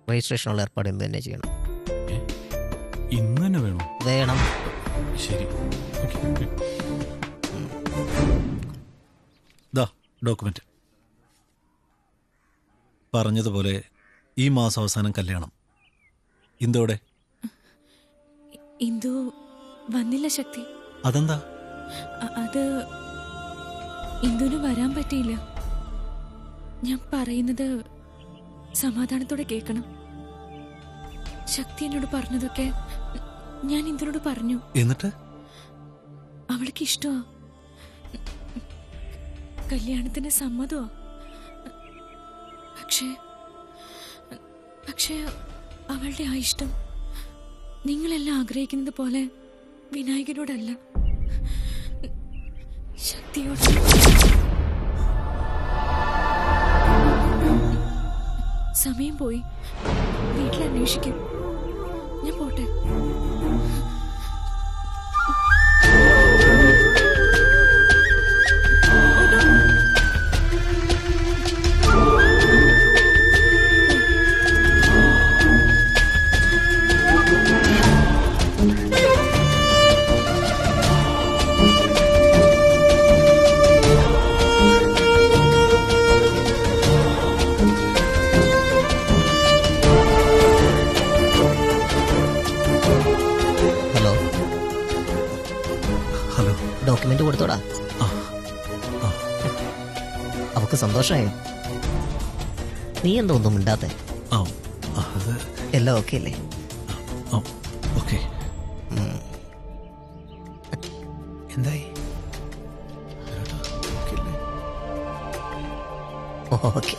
രജിസ്ട്രേഷനുള്ള ഏർപ്പാട് ഇന്ന് തന്നെ ചെയ്യണം. ഇന്ന് തന്നെ വേണോ? വേണം. ശരി. ഡോക്യുമെന്റ് പറഞ്ഞതുപോലെ ഈ മാസം അവസാനം കല്യാണം. ഇന്ദോടെ? ഇന്ദു വന്നില്ല ശക്തി. അതെന്താ? അത് ഇന്ദുവിന് വരാൻ പറ്റിയില്ല. ഞാൻ പറയുന്നത് സമാധാനത്തോടെ കേൾക്കണം. ശക്തി എന്നോട് പറഞ്ഞതൊക്കെ ഞാൻ ഇന്ദുനോട് പറഞ്ഞു. എന്നിട്ട് അവൾക്ക് ഇഷ്ടമാ, കല്യാണത്തിന് സമ്മതമാ. പക്ഷേ അവളുടെ ആ ഇഷ്ടം നിങ്ങളെല്ലാം ആഗ്രഹിക്കുന്നത് പോലെ വിനായകനോടല്ല, ശക്തിയോട്. സമയം പോയി, വീട്ടിൽ അന്വേഷിക്കും. ഞാൻ പോട്ടെ. ഡോക്യുമെന്റ് കൊടുത്തോടാ. അവക്ക് സന്തോഷമായോ? നീ എന്തോ ഒന്നും മിണ്ടാത്തെ? എല്ലാം ഓക്കെ അല്ലേ? ഓക്കെ. എന്തായി? ഓക്കെ.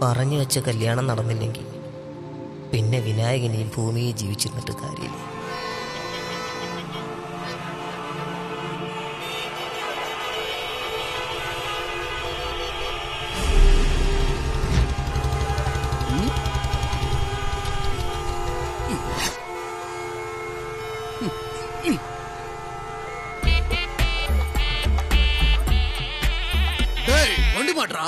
പറഞ്ഞു വെച്ച കല്യാണം നടന്നില്ലെങ്കിൽ പിന്നെ വിനായകൻ ഈ ഭൂമിയിൽ ജീവിച്ചിരുന്നിട്ട് കാര്യമില്ല. വണ്ടി മാറ്റാ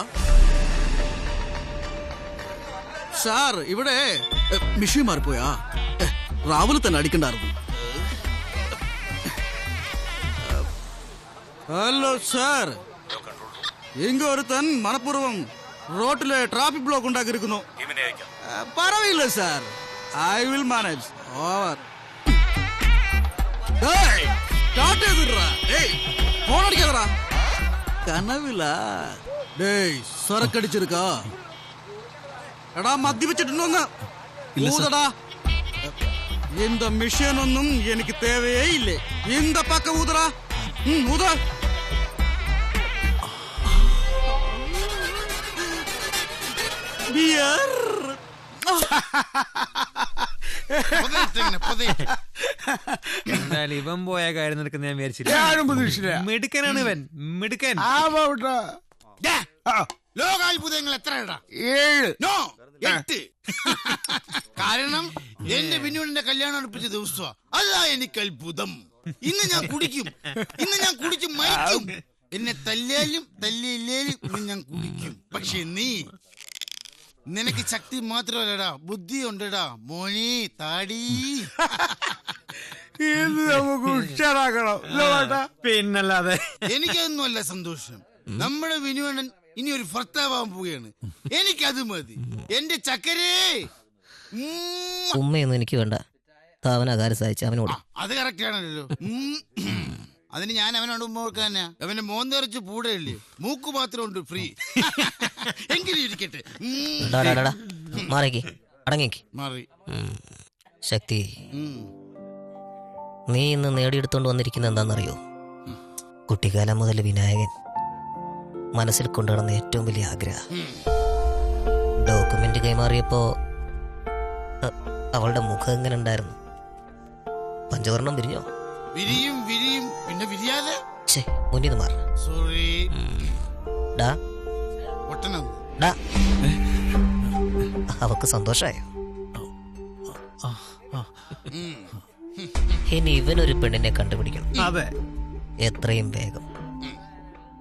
സാർ, ഇവിടെ മിഷീൻ മാറിപ്പോയാ? രാവിലെ തന്നെ അടിക്കണ്ടായിരുന്നു. ഹലോ സാർ, ഇങ്ങ ഒരുത്തൻ മനഃപൂർവ്വം റോട്ടില് ട്രാഫിക് ബ്ലോക്ക് ഉണ്ടാക്കിയിരിക്കുന്നു. പറവില്ല sir, I will manage. Over. Phone അടിക്കാതടാ. കനവില്ല. ഡേയ് സരക്കടിച്ചിരിക്കാ? എടാ മദ്യപിച്ചിട്ടുണ്ടോന്ന് ഊതടാ. இந்த மிஷின் ஒன்னும் எனக்கு தேவையே இல்லை. இந்த பக்கம் ஊதுறா. ஊத. ബിയർ. എന്തായാലും ഇവൻ പോയ കാര്യം നടക്കുന്ന ഞാൻ വിചാരിച്ചില്ല. മിടുക്കനാണ് ഇവൻ, മിടുക്കൻ. ലോകാത്ഭുതങ്ങൾ എത്രടാ? 7. നോ 8. കാരണം എന്റെ ബിന്നുവിന്റെ കല്യാണം അടുപ്പിച്ച ദിവസമാ. അല്ല എനിക്ക് അത്ഭുതം. ഇന്ന് ഞാൻ കുടിക്കും മരിക്കും. എന്നെ തല്ലിയാലും തല്ലിയില്ലേലും ഇന്ന് ഞാൻ കുടിക്കും. പക്ഷെ നിനക്ക് ശക്തി മാത്രമല്ലടാ, ബുദ്ധി ഉണ്ടടാ മോനെ. താടി നമുക്ക് ഉഷാറാക്കണം. പിന്നല്ലാതെ എനിക്കതൊന്നുമല്ല സന്തോഷം. നമ്മുടെ വിനുവണ്ണൻ ഇനി ഒരു ഭർത്താവാൻ പോവുകയാണ്. എനിക്കത് മതി. എന്റെ ചക്കരേ. ഉമ്മയൊന്നും എനിക്ക് വേണ്ട. താവനാകാരം സഹായിച്ച അവനോട്. അത് കറക്റ്റ് ആണല്ലോ. അതിന് ഞാൻ അവനോട് ഉമ്മ കൊടുക്കാനാ? അവന്റെ മോൻ തെറിച്ച് പൂടയല്ലേ, മൂക്ക് മാത്രം ഉണ്ട് ഫ്രീ. എങ്കിലും ഇരിക്കട്ടെ. അടങ്ങിക്ക്. മാറി. ശക്തി, നീ ഇന്ന് നേടിയെടുത്തോണ്ട് വന്നിരിക്കുന്ന എന്താണെന്നറിയോ? കുട്ടിക്കാലം മുതൽ വിനായകൻ മനസ്സിൽ കൊണ്ടുനടന്ന ഏറ്റവും വലിയ ആഗ്രഹം. ഡോക്യുമെന്റ് കൈമാറിയപ്പോ അവളുടെ മുഖം എങ്ങനെ ഉണ്ടായിരുന്നു? പഞ്ചവർണ്ണം വിരിഞ്ഞോ? വിരിയും പിന്നെ വിരിയാതെ. മുന്നിൽ മാറ. സോറി. അവക്ക് സന്തോഷായോ? ഇനി ഇവനൊരു പെണ്ണിനെ കണ്ടുപിടിക്കണം. അതെ, എത്രയും വേഗം.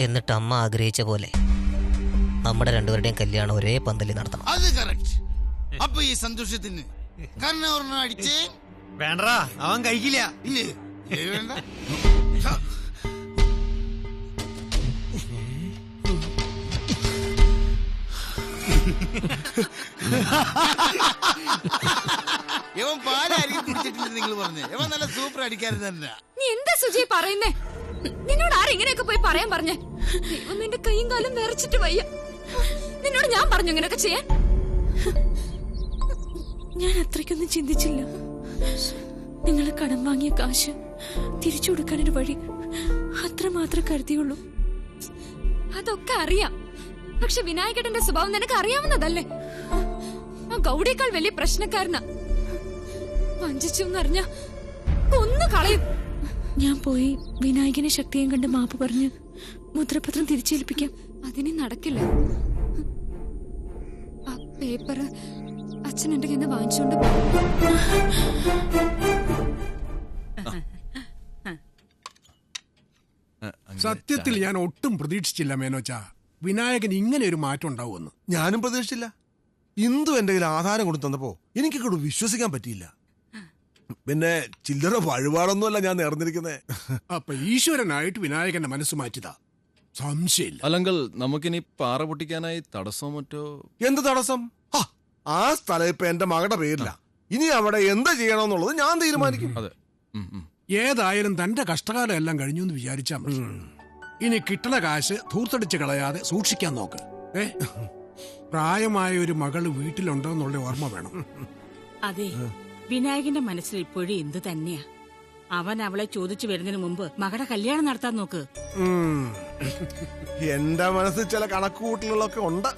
എന്നിട്ട് അമ്മ ആഗ്രഹിച്ച പോലെ നമ്മുടെ രണ്ടുപേരുടെയും കല്യാണം ഒരേ പന്തലിൽ നടത്തണം. അത് കറക്റ്റ്. അപ്പൊ ഈ സന്തോഷത്തിന് കർണ അടിച്ചേ വേണ്ടാ, അവൻ കഴിക്കില്ല. ഇല്ലേ? വേണ്ട. ഇവൻ പാലായിരിക്കും കുടിച്ചിട്ടില്ല നിങ്ങൾ പറഞ്ഞേ. ഇവൻ നല്ല സൂപ്പർ അടിക്കാരൻ തന്നെ. നീ എന്താ സുജി പറയുന്നേ? നിന്നോട് ആരെങ്ങനെയൊക്കെ പോയി പറയാൻ പറഞ്ഞേ? ദൈവം നിന്റെ കൈയും കാലും വിറച്ചിട്ട് വയ്യ. നിന്നോട് ഞാൻ പറഞ്ഞു ഇങ്ങനെയൊക്കെ ചെയ്യാൻ? ഞാൻ അത്രയ്ക്കൊന്നും ചിന്തിച്ചില്ല. നിങ്ങൾ കടം വാങ്ങിയ കാശ് തിരിച്ചു കൊടുക്കാനൊരു വഴി അത്രമാത്രം കരുതിയുള്ളൂ. അതൊക്കെ അറിയാം. പക്ഷെ വിനായകേട്ടന്റെ സ്വഭാവം നിനക്ക് അറിയാവുന്നതല്ലേ? ആ ഗൗഡിയേക്കാൾ വലിയ പ്രശ്നക്കാരനാ. വഞ്ചിച്ചു എന്നറിഞ്ഞ കൊന്നു കളയും. ഞാൻ പോയി വിനായകനെ ശക്തിയും കണ്ട് മാപ്പ് പറഞ്ഞ് മുദ്രപത്രം തിരിച്ചേൽപ്പിക്കാം. അതിന് നടക്കില്ല. ആ പേപ്പറ് അച്ഛൻ എന്റെ കയ്യിൽ നിന്ന് വാങ്ങിച്ചോണ്ട് സത്യത്തിൽ ഞാൻ ഒട്ടും പ്രതീക്ഷിച്ചില്ല മേനോച്ച വിനായകൻ ഇങ്ങനെ ഒരു മാറ്റം ഉണ്ടാവുമെന്ന്. ഞാനും പ്രതീക്ഷിച്ചില്ല. ഇന്ദു എന്റെ കയ്യിൽ ആധാരം കൊണ്ടു തന്നപ്പോ എനിക്കിവിടെ വിശ്വസിക്കാൻ പറ്റിയില്ല. പിന്നെ ചില്ലറ വഴിപാടൊന്നുമല്ല ഞാൻ നേർന്നിരിക്കുന്നേ. അപ്പൊ ഈശ്വരനായിട്ട് വിനായകന്റെ മനസ്സ് മാറ്റിയതാ, സംശയമില്ല. അല്ലെങ്കിൽ നമുക്കിനി പാറ പൊട്ടിക്കാനായി തടസ്സമോ മറ്റോ? എന്ത് തടസ്സം? ആ സ്ഥലം ഇപ്പൊ എന്റെ മകളുടെ പേരില്ല. ഇനി അവിടെ എന്താ ചെയ്യണമെന്നുള്ളത് ഞാൻ തീരുമാനിക്കും. അതെ, ഏതായാലും തന്റെ കഷ്ടകാലം എല്ലാം കഴിഞ്ഞു എന്ന് വിചാരിച്ചാ മതി. ഇനി കിട്ടണ കാശ് ധൂർത്തടിച്ച് കളയാതെ സൂക്ഷിക്കാൻ നോക്ക്. പ്രായമായ ഒരു മകള് വീട്ടിലുണ്ടോ എന്നുള്ള ഓർമ്മ വേണം. അതെ, വിനായകന്റെ മനസ്സിൽ ഇപ്പോഴും എന്ത് തന്നെയാ. അവൻ അവളെ ചോദിച്ചു വരുന്നതിന് മുമ്പ് മകളുടെ കല്യാണം നടത്താൻ നോക്ക്. എന്റെ മനസ്സിൽ ചില കണക്കുകൂട്ടലുകളൊക്കെ ഉണ്ട്.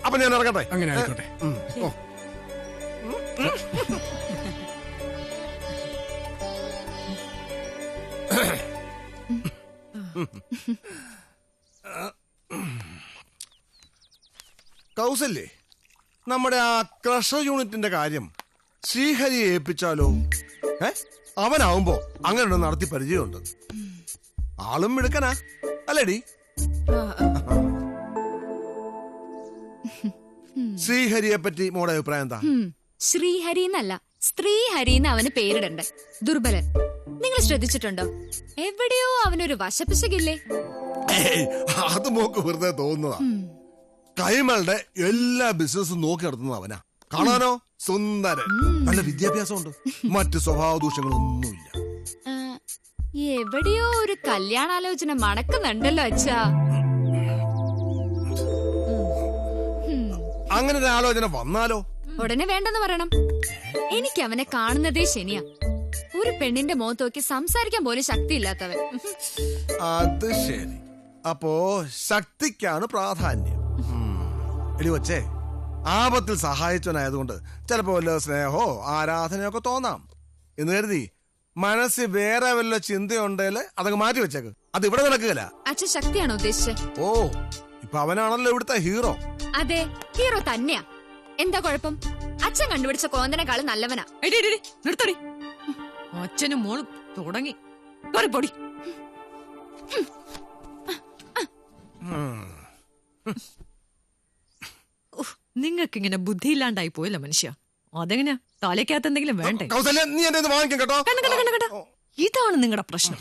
അപ്പൊ ഞാൻ ഇറങ്ങട്ടെ. അങ്ങനെ ആയിക്കോട്ടെ. കൗസല്യേ, നമ്മുടെ ആ ക്രഷർ യൂണിറ്റിന്റെ കാര്യം ശ്രീഹരിയെ ഏൽപ്പിച്ചാലോ? അവനാവുമ്പോ അങ്ങനെ നടത്തി പരിചയമുണ്ട്. ആളും മിടുക്കനാ അല്ലേടി? ശ്രീഹരിയെ പറ്റി മോടെ അഭിപ്രായം എന്താ? ശ്രീഹരി എന്നല്ല, സ്ത്രീഹരി എന്ന് അവന് പേരിടണ്ടേ. ദുർബലൻ. നിങ്ങൾ ശ്രദ്ധിച്ചിട്ടുണ്ടോ? എവിടെയോ അവനൊരു വശപ്പിശകില്ലേ? അത് മോക്ക് വെറുതെ തോന്നുന്നതാ. കൈമളുടെ എല്ലാ ബിസിനസ്സും നോക്കി നടത്തുന്നത് അവനാ. കാണാനോ സുന്ദരൻ, നല്ല വിദ്യാഭ്യാസമുണ്ട്, മറ്റു സ്വഭാവ ദൂഷ്യങ്ങളൊന്നുമില്ല. എവിടെയോ ഒരു കല്യാണാലോചന മണക്കുന്നുണ്ടല്ലോ അച്ഛാ. അങ്ങനെ ഒരു ആലോചന വന്നാലോ? ഉടനെ വേണ്ടെന്ന് പറയണം. എനിക്ക് അവനെ കാണുന്നതേ ശനിയാ. ഒരു പെണ്ണിന്റെ മുഖത്ത് നോക്കി സംസാരിക്കാൻ പോലും ശക്തിയില്ലാത്തവൻ. അത് ശരി. അപ്പോ ശക്തിക്കാണ് പ്രാധാന്യം. എടി വച്ചേ, ആപത്തിൽ സഹായിച്ചവനായതുകൊണ്ട് ചിലപ്പോ വല്ല സ്നേഹോ ആരാധനയോ ഒക്കെ തോന്നാം എന്ന് കരുതി മനസ്സിൽ വേറെ വല്ല ചിന്തയുണ്ടേല് അതങ്ങ് മാറ്റി വെച്ചേക്ക്. അത് ഇവിടെ നടക്കുകയില്ല. അച്ഛൻ ശക്തിയാണോ ഉദ്ദേശിച്ചത്? ഓ, ഇപ്പൊ അവനാണല്ലോ ഇവിടുത്തെ ഹീറോ. അതെ, ഹീറോ തന്നെയാ. എന്താ കുഴപ്പം? അച്ഛൻ കണ്ടുപിടിച്ച കോന്തനെക്കാളും നല്ലവനാ. നിർത്തടി. അച്ഛനും മോളും തുടങ്ങി പൊടി. നിങ്ങൾക്കിങ്ങനെ ബുദ്ധിയില്ലാണ്ടായി പോയല്ലോ മനുഷ്യ. അതെങ്ങനെയാ? തലയ്ക്കകത്ത് എന്തെങ്കിലും വേണ്ടേ? ഇതാണ് നിങ്ങളുടെ പ്രശ്നം.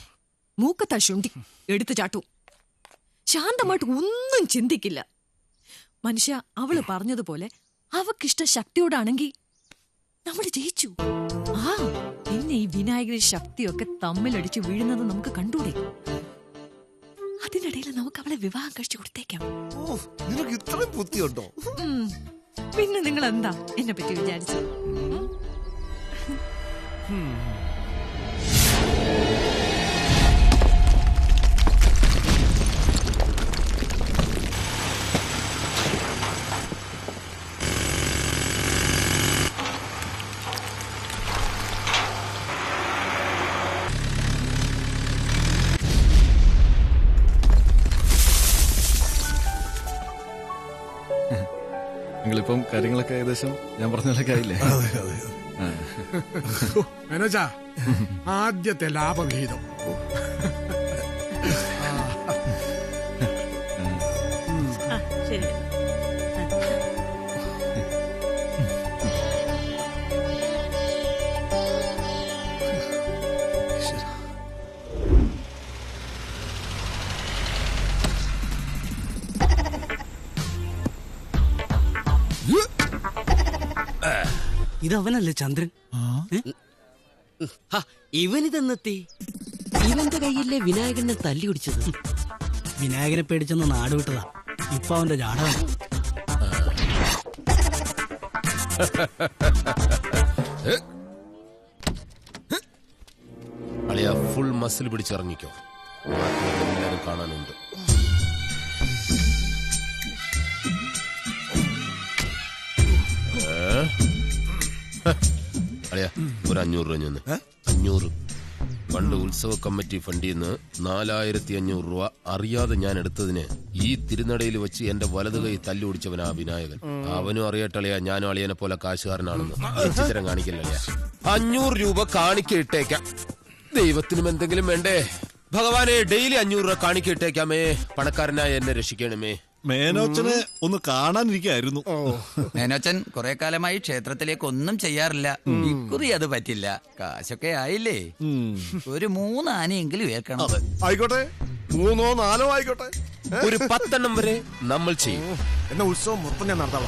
മൂക്കത്താ ശുണ്ടി എടുത്തു ചാട്ടു. ശാന്തമായിട്ട് ഒന്നും ചിന്തിക്കില്ല മനുഷ്യ. അവള് പറഞ്ഞതുപോലെ അവക്കിഷ്ട ശക്തിയോടാണെങ്കിൽ നമ്മൾ ജയിച്ചു. ആ പിന്നെ ഈ വിനായകന്റെ ശക്തിയൊക്കെ തമ്മിലടിച്ച് വീഴുന്നത് നമുക്ക് കണ്ടൂടെ? അതിനിടയിൽ നമുക്ക് അവളെ വിവാഹം കഴിച്ചു കൊടുത്തേക്കാം. നിനക്ക് ഇത്രയും ബുദ്ധിയുണ്ടോ? പിന്നെ നിങ്ങൾ എന്താ എന്നെ പറ്റി വിചാരിച്ചു? നിങ്ങളിപ്പം കാര്യങ്ങളൊക്കെ ഏകദേശം ഞാൻ പറഞ്ഞൊക്കെ ആയില്ലേ? മനോജ, ആദ്യത്തെ ലാഭവിഹിതം. ശരി. ഇതവനല്ലേ ചന്ദ്രൻ? ഇവനിതെന്നെത്തി? ഇവന്റെ കയ്യിലെ വിനായകനെ തല്ലി പിടിച്ചത്. വിനായകനെ പേടിച്ചെന്ന് നാട് വിട്ടതാ. ഇപ്പൊ അവന്റെ ജാടകം. അളിയ ഫുൾ മസിൽ പിടിച്ചിറങ്ങിക്കോ. എല്ലാരും കാണാനുണ്ട്. അളിയ ഒരു 500 രൂപ ഞാൻ 500 പണ്ട് ഉത്സവ കമ്മിറ്റി ഫണ്ടിൽ നിന്ന് 4500 രൂപ അറിയാതെ ഞാൻ എടുത്തതിന് ഈ തിരുനടയിൽ വെച്ച് എന്റെ വലതു കൈ തല്ലി ഓടിച്ചവനാ വിനായകൻ. അവനും അറിയട്ടളിയാ ഞാനും അളിയനെ പോലെ കാശുകാരനാണെന്ന്. ചിത്രം കാണിക്കല്ലളിയാ. 500 രൂപ കാണിക്ക ഇട്ടേക്കാം. ദൈവത്തിനും എന്തെങ്കിലും വേണ്ടേ? ഭഗവാനെ ഡെയിലി 500 രൂപ കാണിക്ക ഇട്ടേക്കാമേ. പണക്കാരനായ എന്നെ രക്ഷിക്കണമേ. മേനോച്ചനെ ഒന്ന് കാണാനിരിക്കായിരുന്നു. മേനോച്ചൻ കുറെ കാലമായി ക്ഷേത്രത്തിലേക്ക് ഒന്നും ചെയ്യാറില്ല. ഇക്കുറി അത് പറ്റില്ല. കാശൊക്കെ ആയില്ലേ, ഒരു 3 ആനയെങ്കിലും ഏൽക്കണം. ആയിക്കോട്ടെ, 3 or 4 ആയിക്കോട്ടെ. ഒരു 10 വരെ നമ്മൾ ചെയ്യും. എന്നെ ഉത്സവം മൊത്തം ഞാൻ നടത്താം.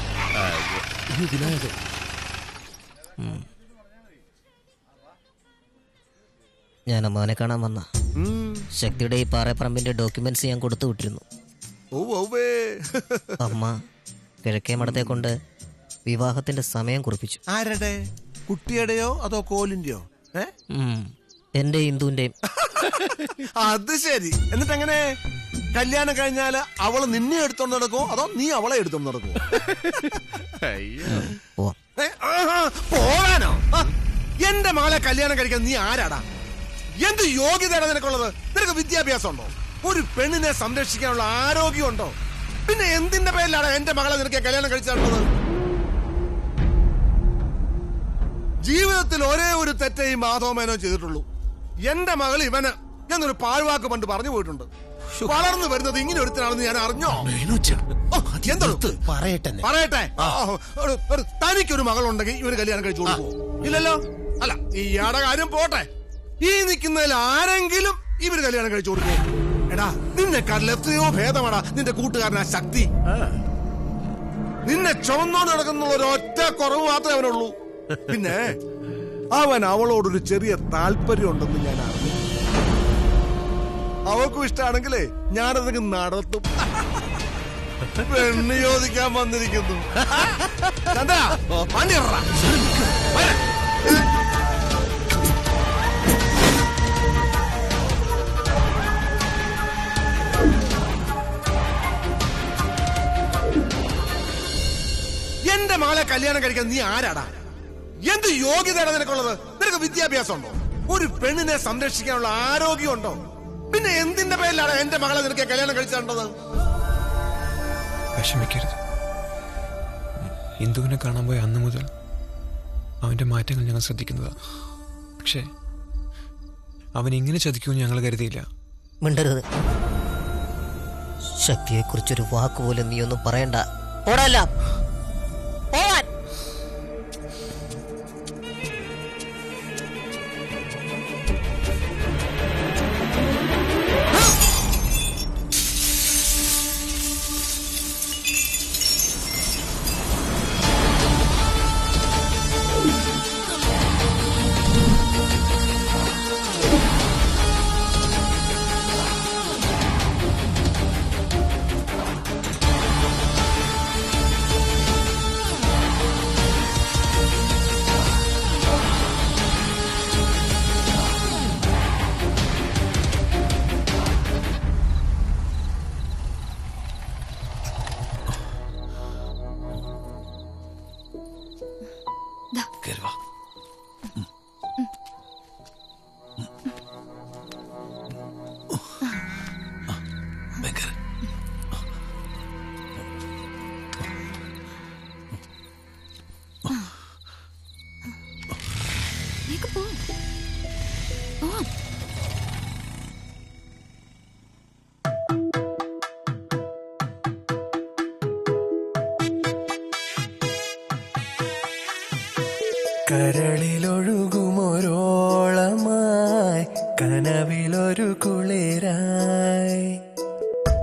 ഞാൻ അമ്മാവനെ കാണാൻ വന്ന ശക്തിയുടെ ഈ പാറപ്പറമ്പിന്റെ ഡോക്യുമെന്റ്സ് ഞാൻ കൊടുത്തു വിട്ടിരുന്നു. അമ്മ കിഴക്കേ മഠത്തെ കൊണ്ട് വിവാഹത്തിന്റെ സമയം കുറിപ്പിച്ചു. ആരുടെ? കുട്ടിയുടെയോ അതോ കോലിന്റെയോ? എന്റെ ഇന്ദുവിന്റെയും. അത് ശരി. എന്നിട്ട് എങ്ങനെ കല്യാണം കഴിഞ്ഞാല് അവള് നിന്നെ എടുത്തോണ്ട് നടക്കുമോ അതോ നീ അവളെ എടുത്തോണ്ട് നടക്കുമോ? പോവാനോ? എന്റെ മകളെ കല്യാണം കഴിക്കാൻ നീ ആരാടാ? എന്ത് യോഗ്യതയാണ് നിനക്കുള്ളത്? നിനക്ക് വിദ്യാഭ്യാസം ഉണ്ടോ? ഒരു പെണ്ണിനെ സംരക്ഷിക്കാനുള്ള ആരോഗ്യമുണ്ടോ? പിന്നെ എന്തിന്റെ പേരിലാണ് എന്റെ മകളെ നിനക്ക് കല്യാണം കഴിച്ചിട്ടുള്ളത്? ജീവിതത്തിൽ ഒരേ ഒരു തെറ്റേ ഈ മാധവമേനോ ചെയ്തിട്ടുള്ളൂ. എന്റെ മകൾ ഇവന് എന്നൊരു പാഴ്വാക്ക് പണ്ട് പറഞ്ഞു പോയിട്ടുണ്ട്. വളർന്നു വരുന്നത് ഇങ്ങനെ ഒരുത്തനാണെന്ന് ഞാൻ അറിഞ്ഞോ? പറയട്ടെ. തനിക്കൊരു മകളുണ്ടെങ്കിൽ ഇവര് കല്യാണം കഴിച്ചു കൊടുക്കുമോ? ഇല്ലല്ലോ. അല്ല, ഇയാടെ കാര്യം പോട്ടെ. ഈ നിൽക്കുന്നതിൽ ആരെങ്കിലും ഇവര് കല്യാണം കഴിച്ചു കൊടുക്കുമോ? എടാ, നിന്നെക്കാട്ടിൽ എത്രയോ ഭേദമാടാ നിന്റെ കൂട്ടുകാരനാ ശക്തി. നിന്നെ ചുമന്നോണ്ട് നടക്കുന്ന ഒരൊറ്റ കുറവ് മാത്രമേ അവനുള്ളൂ. പിന്നെ അവൻ അവളോടൊരു ചെറിയ താല്പര്യം ഉണ്ടെന്ന് ഞാൻ അറിഞ്ഞു. അവൾക്കും ഇഷ്ടമാണെങ്കിലേ ഞാനതൊക്കെ നടത്തും. പെണ്ണ് ചോദിക്കാൻ വന്നിരിക്കുന്നു. എന്റെ മകളെ കല്യാണം കഴിക്കാൻ നീ ആരാടാ? എന്ത് യോഗ്യതയാണ് നിനക്കുള്ളത്? നിനക്ക് വിദ്യാഭ്യാസം ഉണ്ടോ? ഒരു പെണ്ണിനെ സംരക്ഷിക്കാനുള്ള ആരോഗ്യമുണ്ടോ? പിന്നെ എന്തിന്റെ പേരിലാണ് എന്റെ മകളെ നിനക്ക് കല്യാണം കഴിച്ചിട്ടുള്ളത്? വിഷമിക്കരുത്. ഇന്ദുവിനെ കാണാൻ പോയ അന്ന് മുതൽ അവന്റെ മാറ്റങ്ങൾ ഞങ്ങൾ ശ്രദ്ധിക്കുന്നതാ. പക്ഷേ അവൻ ഇങ്ങനെ ചതിക്കുമെന്ന് ഞങ്ങൾ കരുതിയില്ല. മിണ്ടരുത്. ശക്തിയെ കുറിച്ചൊരു വാക്കുപോലും നീ ഒന്നും പറയണ്ട. ഓടല്ല. കരളിലൊഴുകുമൊരോളമായി കനവിലൊരു കുളിരായി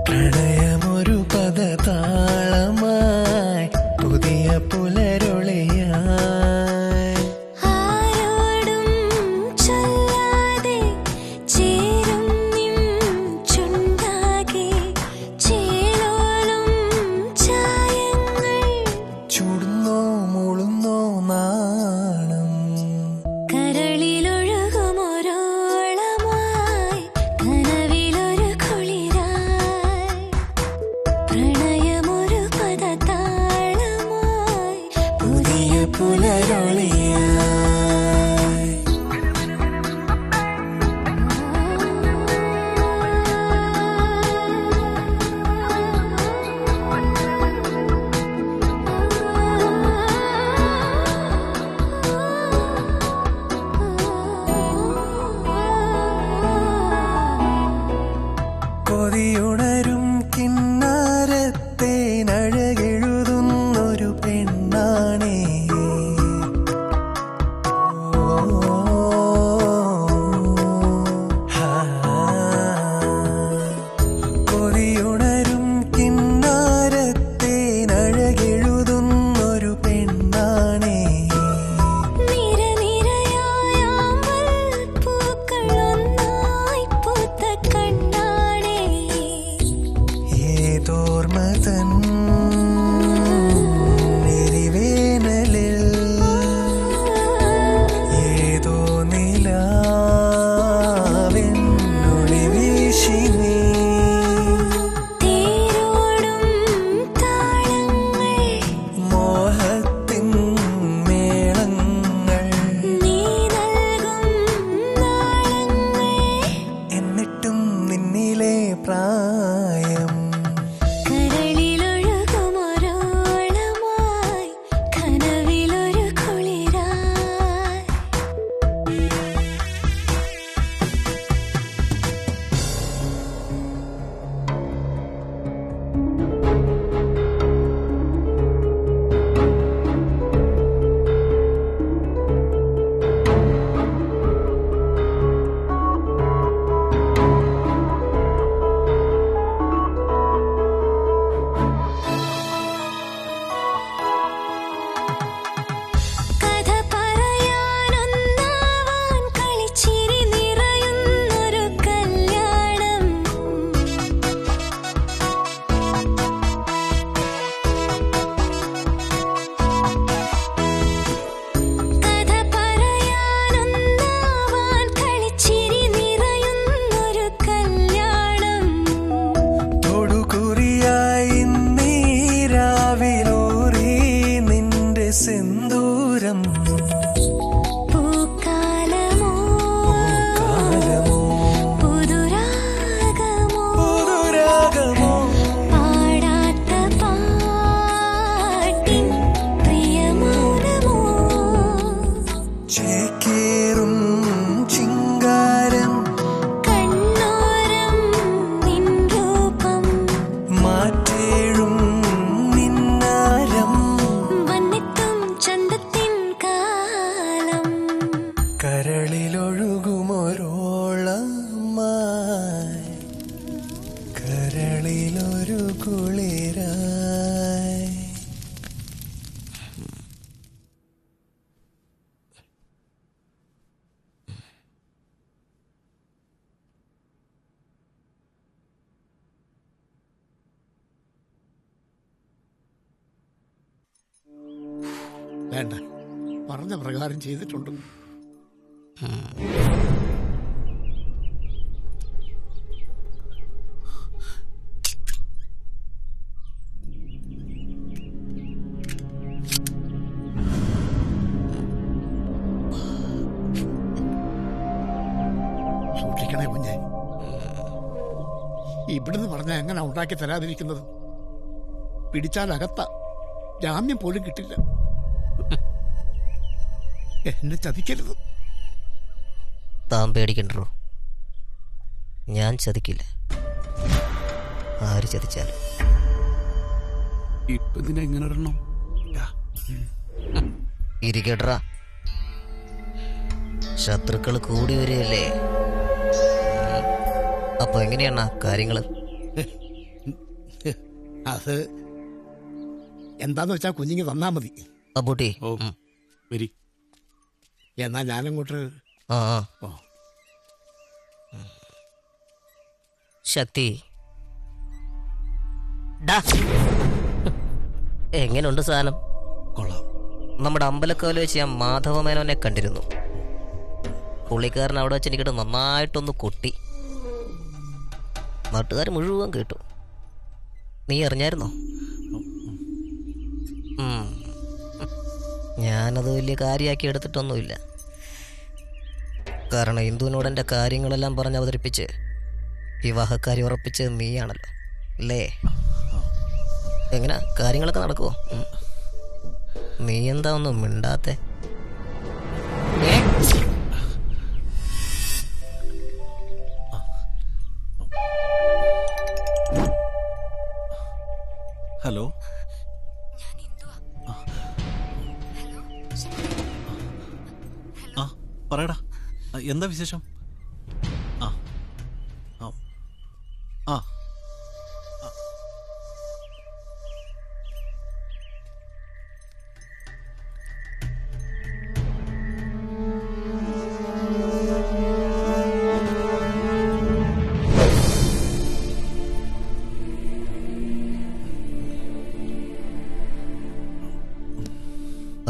പ്രണയമൊരു പദതാളമായി പുതിയ പുലരൊളിയായി കാവേറും ചിങ്കാരം കണ്ണോരം നിൻ രൂപം മാറ്റേഴും നിന്നാരം വന്നെത്തും ചന്തത്തിൻ കാലം കരളിലൊഴുകുമൊരോളമായി കരളിലൊരു കുളിരായി. വേണ്ട, പറഞ്ഞ പ്രകാരം ചെയ്തിട്ടുണ്ട്. സൂക്ഷിക്കണേ കുഞ്ഞെ, ഇവിടുന്ന് പറഞ്ഞ എങ്ങനെ ഉണ്ടാക്കി തരാതിരിക്കുന്നത്? പിടിച്ചാൽ അകത്ത, ജാമ്യം പോലും കിട്ടില്ല. എന്നെ ചതിക്കരുത്. താൻ പേടിക്കണ്ടോ, ഞാൻ ചതിക്കില്ല. ആര് ചതിച്ചാലും. ഇപ്പൊ ഇതിനെങ്ങനെ ഇടണം? ഇരിക്കട്ര, ശത്രുക്കൾ കൂടി വരികയല്ലേ. അപ്പൊ എങ്ങനെയാണ് കാര്യങ്ങള്? അത് എന്താന്ന് വെച്ചാ കുഞ്ഞിങ്ങ് തന്നാ മതി. അബൂട്ടി വരി. എന്നാ ഞാനങ്ങോട്ട്. ആ ശക്തി, എങ്ങനെയുണ്ട് സാധനം? കൊള്ളാം. നമ്മുടെ അമ്പലക്കോല വെച്ച് ഞാൻ മാധവമേനോനെ കണ്ടിരുന്നു. പുള്ളിക്കാരൻ അവിടെ വെച്ച് എനിക്കിട്ട് നന്നായിട്ടൊന്ന് കൊട്ടി. നാട്ടുകാർ മുഴുവൻ കേട്ടു. നീ അറിഞ്ഞായിരുന്നോ? ഞാനത് വലിയ കാര്യമാക്കി എടുത്തിട്ടൊന്നുമില്ല. കാരണം ഇന്ദുവിനോട് എൻ്റെ കാര്യങ്ങളെല്ലാം പറഞ്ഞ് അവതരിപ്പിച്ച് വിവാഹക്കാരി ഉറപ്പിച്ചത് നീയാണല്ലോ അല്ലേ? എങ്ങനെ കാര്യങ്ങളൊക്കെ നടക്കുമോ? നീ എന്താ ഒന്നും മിണ്ടാത്തെ? ഹലോ, ആ പറയടാ, എന്താ വിശേഷം? ആ ആ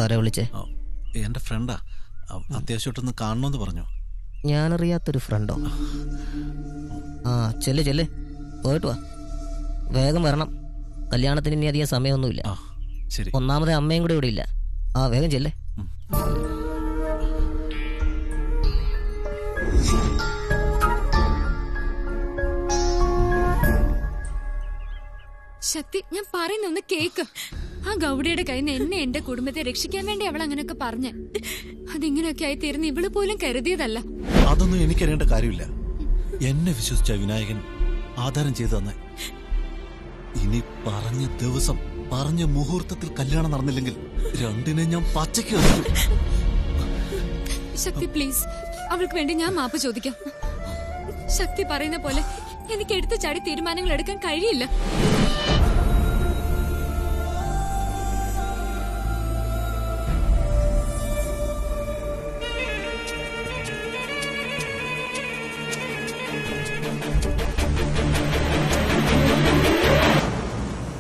ആരാ വിളിച്ചേ? എന്റെ ഫ്രണ്ടാ, അത്യാവശ്യമായിട്ടൊന്ന് കാണണമെന്ന് പറഞ്ഞു. ഞാനറിയാത്തൊരു ഫ്രണ്ടോ? ആ ചെല്ല് ചെല്ല്, പോയിട്ട് വാ, വേഗം വരണം. കല്യാണത്തിന് ഇനി അധികം സമയമൊന്നുമില്ല. ശരി. ഒന്നാമതെ അമ്മയും കൂടെ ഇവിടെ ഇല്ല. ആ വേഗം ചെല്ലേ. ശക്തി, ഞാൻ പറയുന്ന ഒന്ന് കേക്ക്. ആ ഗൗഡിയുടെ കയ്യിൽ നിന്ന് എന്നെ എന്റെ കുടുംബത്തെ രക്ഷിക്കാൻ വേണ്ടി അവൾ അങ്ങനെയൊക്കെ പറഞ്ഞ് അതിങ്ങനെയൊക്കെ ആയി തീർന്ന് ഇവള് പോലും കരുതിയതല്ല. അതൊന്നും എനിക്കറിയേണ്ട കാര്യമില്ല. എന്നെ വിശ്വസിച്ച വിനായകൻ ആധാരം ചെയ്തു തന്നെ. ഇനി പറഞ്ഞ ദിവസം പറഞ്ഞ മുഹൂർത്തത്തിൽ കല്യാണം നടന്നില്ലെങ്കിൽ രണ്ടിനെ ഞാൻ പച്ചയ്ക്ക് എറിയും. ശക്തി പ്ലീസ്, അവൾക്ക് വേണ്ടി ഞാൻ മാപ്പ് ചോദിക്കാം. ശക്തി പറയുന്ന പോലെ എനിക്ക് എടുത്തു ചാടി തീരുമാനങ്ങൾ എടുക്കാൻ കഴിയില്ല.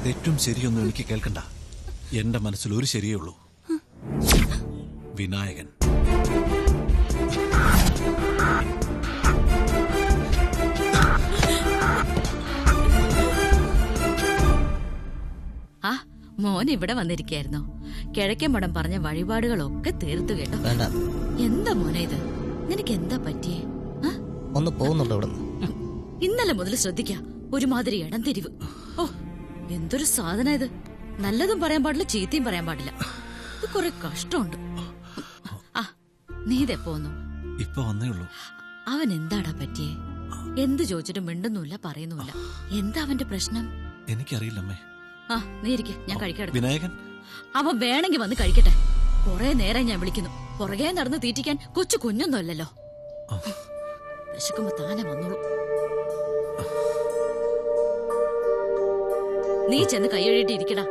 തെറ്റും ശരിയൊന്നും എനിക്ക് കേൾക്കണ്ട. എന്റെ മനസ്സിൽ ഒരു ശരിയേ ഉള്ളൂ, വിനായകൻ. ആ മോൻ ഇവിടെ വന്നിരിക്കായിരുന്നോ? കിഴക്കമ്പടം പറഞ്ഞ വഴിപാടുകളൊക്കെ തീർത്തു കേട്ടോ. എന്താ മോനെ ഇത്? നിനക്ക് എന്താ പറ്റിയേ? ഒന്ന് പോകുന്നുണ്ടോ ഇവിടെ? ഇന്നലെ മുതൽ ശ്രദ്ധിക്കാം, ഒരുമാതിരി ഇടം തിരിവ്. ഓ, എന്തൊരു സാധന ഇത്! നല്ലതും പറയാൻ പാടില്ല, ചീത്തയും പറയാൻ പാടില്ല. ഇത് കുറെ കഷ്ടമുണ്ട്. ആ നീ ഇതെപ്പോന്നു? ഇപ്പൊ വന്നേ ഉള്ളൂ. അവൻ എന്താടാ പറ്റിയേ? എന്ത് ചോദിച്ചിട്ടും മിണ്ടുന്നുമില്ല, പറയുന്നുമില്ല. എന്താ അവന്റെ പ്രശ്നം? എനിക്കറിയില്ലമ്മേ. ആ, നീ ഇരിക്കെ, ഞാൻ കഴിക്കട്ടെ. വിനായകൻ അവൻ വേണമെങ്കിൽ വന്ന് കഴിക്കട്ടെ. കൊറേ നേരം ഞാൻ വിളിക്കുന്നു. പുറകെ നടന്ന് തീറ്റിക്കാൻ കൊച്ചു കുഞ്ഞൊന്നും അല്ലല്ലോ. വിശക്കുമ്പോ താനെ വന്നോളൂ. നീ ചെന്ന് കൈയഴിയിട്ട് ഇരിക്കടാ.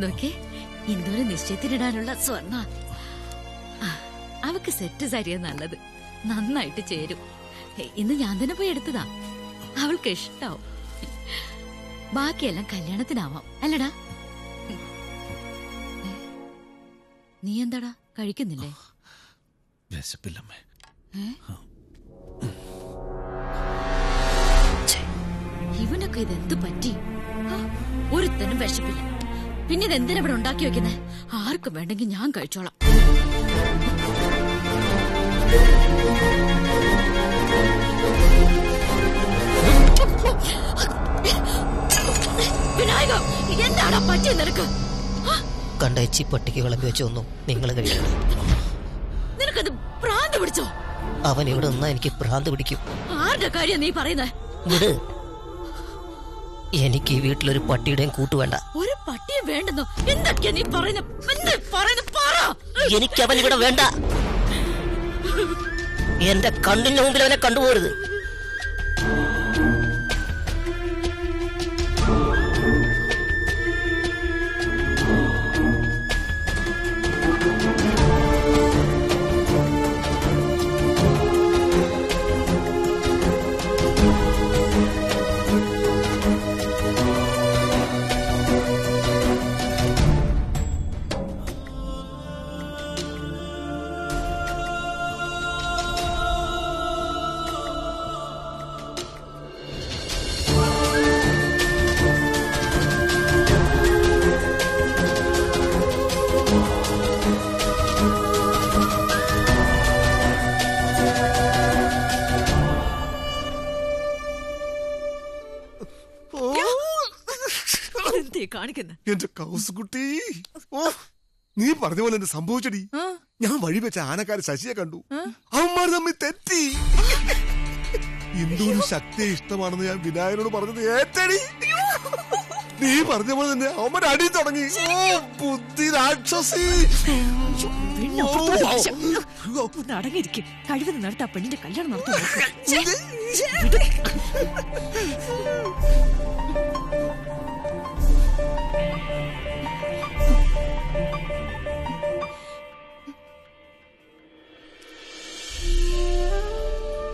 നോക്കെ, ഇന്ദുവിന് നിശ്ചയത്തിനിടാനുള്ള സ്വർണ്ണ. അവക്ക് സെറ്റ് സാരിയാ നല്ലത്, നന്നായിട്ട് ചേരും. ഇന്ന് ഞാൻ തന്നെ പോയി എടുത്തതാ. അവൾക്ക് ഇഷ്ടാവും. ബാക്കിയെല്ലാം കല്യാണത്തിനാവാം, അല്ലടാ? നീ എന്താടാ കഴിക്കുന്നില്ലേ? വിശപ്പില്ലമ്മേ. ഇവനൊക്കെ ഇതെന്ത് പറ്റി? ഒരുത്തനും വിശപ്പില്ല. പിന്നെ ഇതെന്തിനാ ഇവിടെ ഉണ്ടാക്കി വെക്കുന്നേ? ആർക്കും വേണ്ടെങ്കിൽ ഞാൻ കഴിച്ചോളാം. വിനായക, എന്താടാ പറ്റിയ നിനക്ക്? കണ്ടേച്ചി പട്ടിക്ക് വിളമ്പി വെച്ചൊന്നും നിങ്ങൾ കഴിക്കണം. നിനക്കത് ഭ്രാന്ത് പിടിച്ചോ? അവൻ ഇവിടെ നിന്നാ എനിക്ക് ഭ്രാന്ത് പിടിക്കും. ആരുടെ കാര്യം നീ പറയുന്നേ? വിട്. എനിക്ക് ഈ വീട്ടിലൊരു പട്ടിയുടെയും കൂട്ടുവേണ്ട. ഒരു പട്ടിയെ വേണ്ടെന്നോ? എന്തൊക്കെയാ നീ പറയുന്നത്? എനിക്ക് അവൻ ഇവിടെ വേണ്ട. എന്റെ കണ്ണിന്റെ മുമ്പിൽ അവനെ കണ്ടുപോകരുത്. എന്റെ കൗസുകുട്ടി, ഓ നീ പറഞ്ഞ പോലെ എന്നെ സംഭവിച്ചടി. ഞാൻ വഴി വെച്ച ആനക്കാരെ ശശിയെ കണ്ടു. അവന്മാർ തമ്മിൽ തെറ്റി. ഇന്ദുവിന് ശക്തിയെ ഇഷ്ടമാണെന്ന് ഞാൻ വിനായകനോട് പറഞ്ഞത് ഏറ്റടി. നീ പറഞ്ഞ പോലെ തന്നെ അവൻ അടി തുടങ്ങി. ഓ ബുദ്ധി രാക്ഷസി. അടങ്ങിയിരിക്കും. കഴിവത് നടത്ത ആ പെണ്ണിന്റെ കല്യാണം നടത്തും.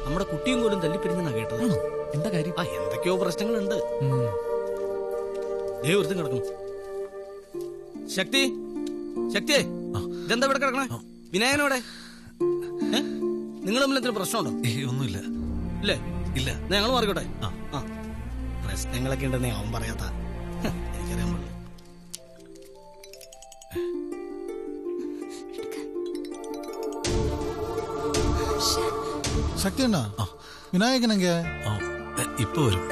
നമ്മുടെ കുട്ടിയും പോലും തല്ലിപ്പിരിഞ്ഞെന്നാ കേട്ടത്. എന്താ കാര്യം? എന്തൊക്കെയോ പ്രശ്നങ്ങളുണ്ട്. ഒരുത്തും കിടക്കണം. ശക്തി, ശക്തിയെ, ഇതെന്താ ഇവിടെ കിടക്കണേ? വിനായകനോടെ നിങ്ങൾ തമ്മിൽ എന്തെങ്കിലും പ്രശ്നമുണ്ടോ? ഒന്നുമില്ല. ഇല്ലേ? ഇല്ല. ഞങ്ങൾ മാറിക്കോട്ടെ. പ്രശ്നങ്ങളൊക്കെ ഉണ്ടെന്നേ അവൻ പറയാത്ത. എനിക്കറിയാൻ പാടില്ല. ശക്തി ഉണ്ടോ? വിനായകനെങ്ക ഇപ്പൊ വരും.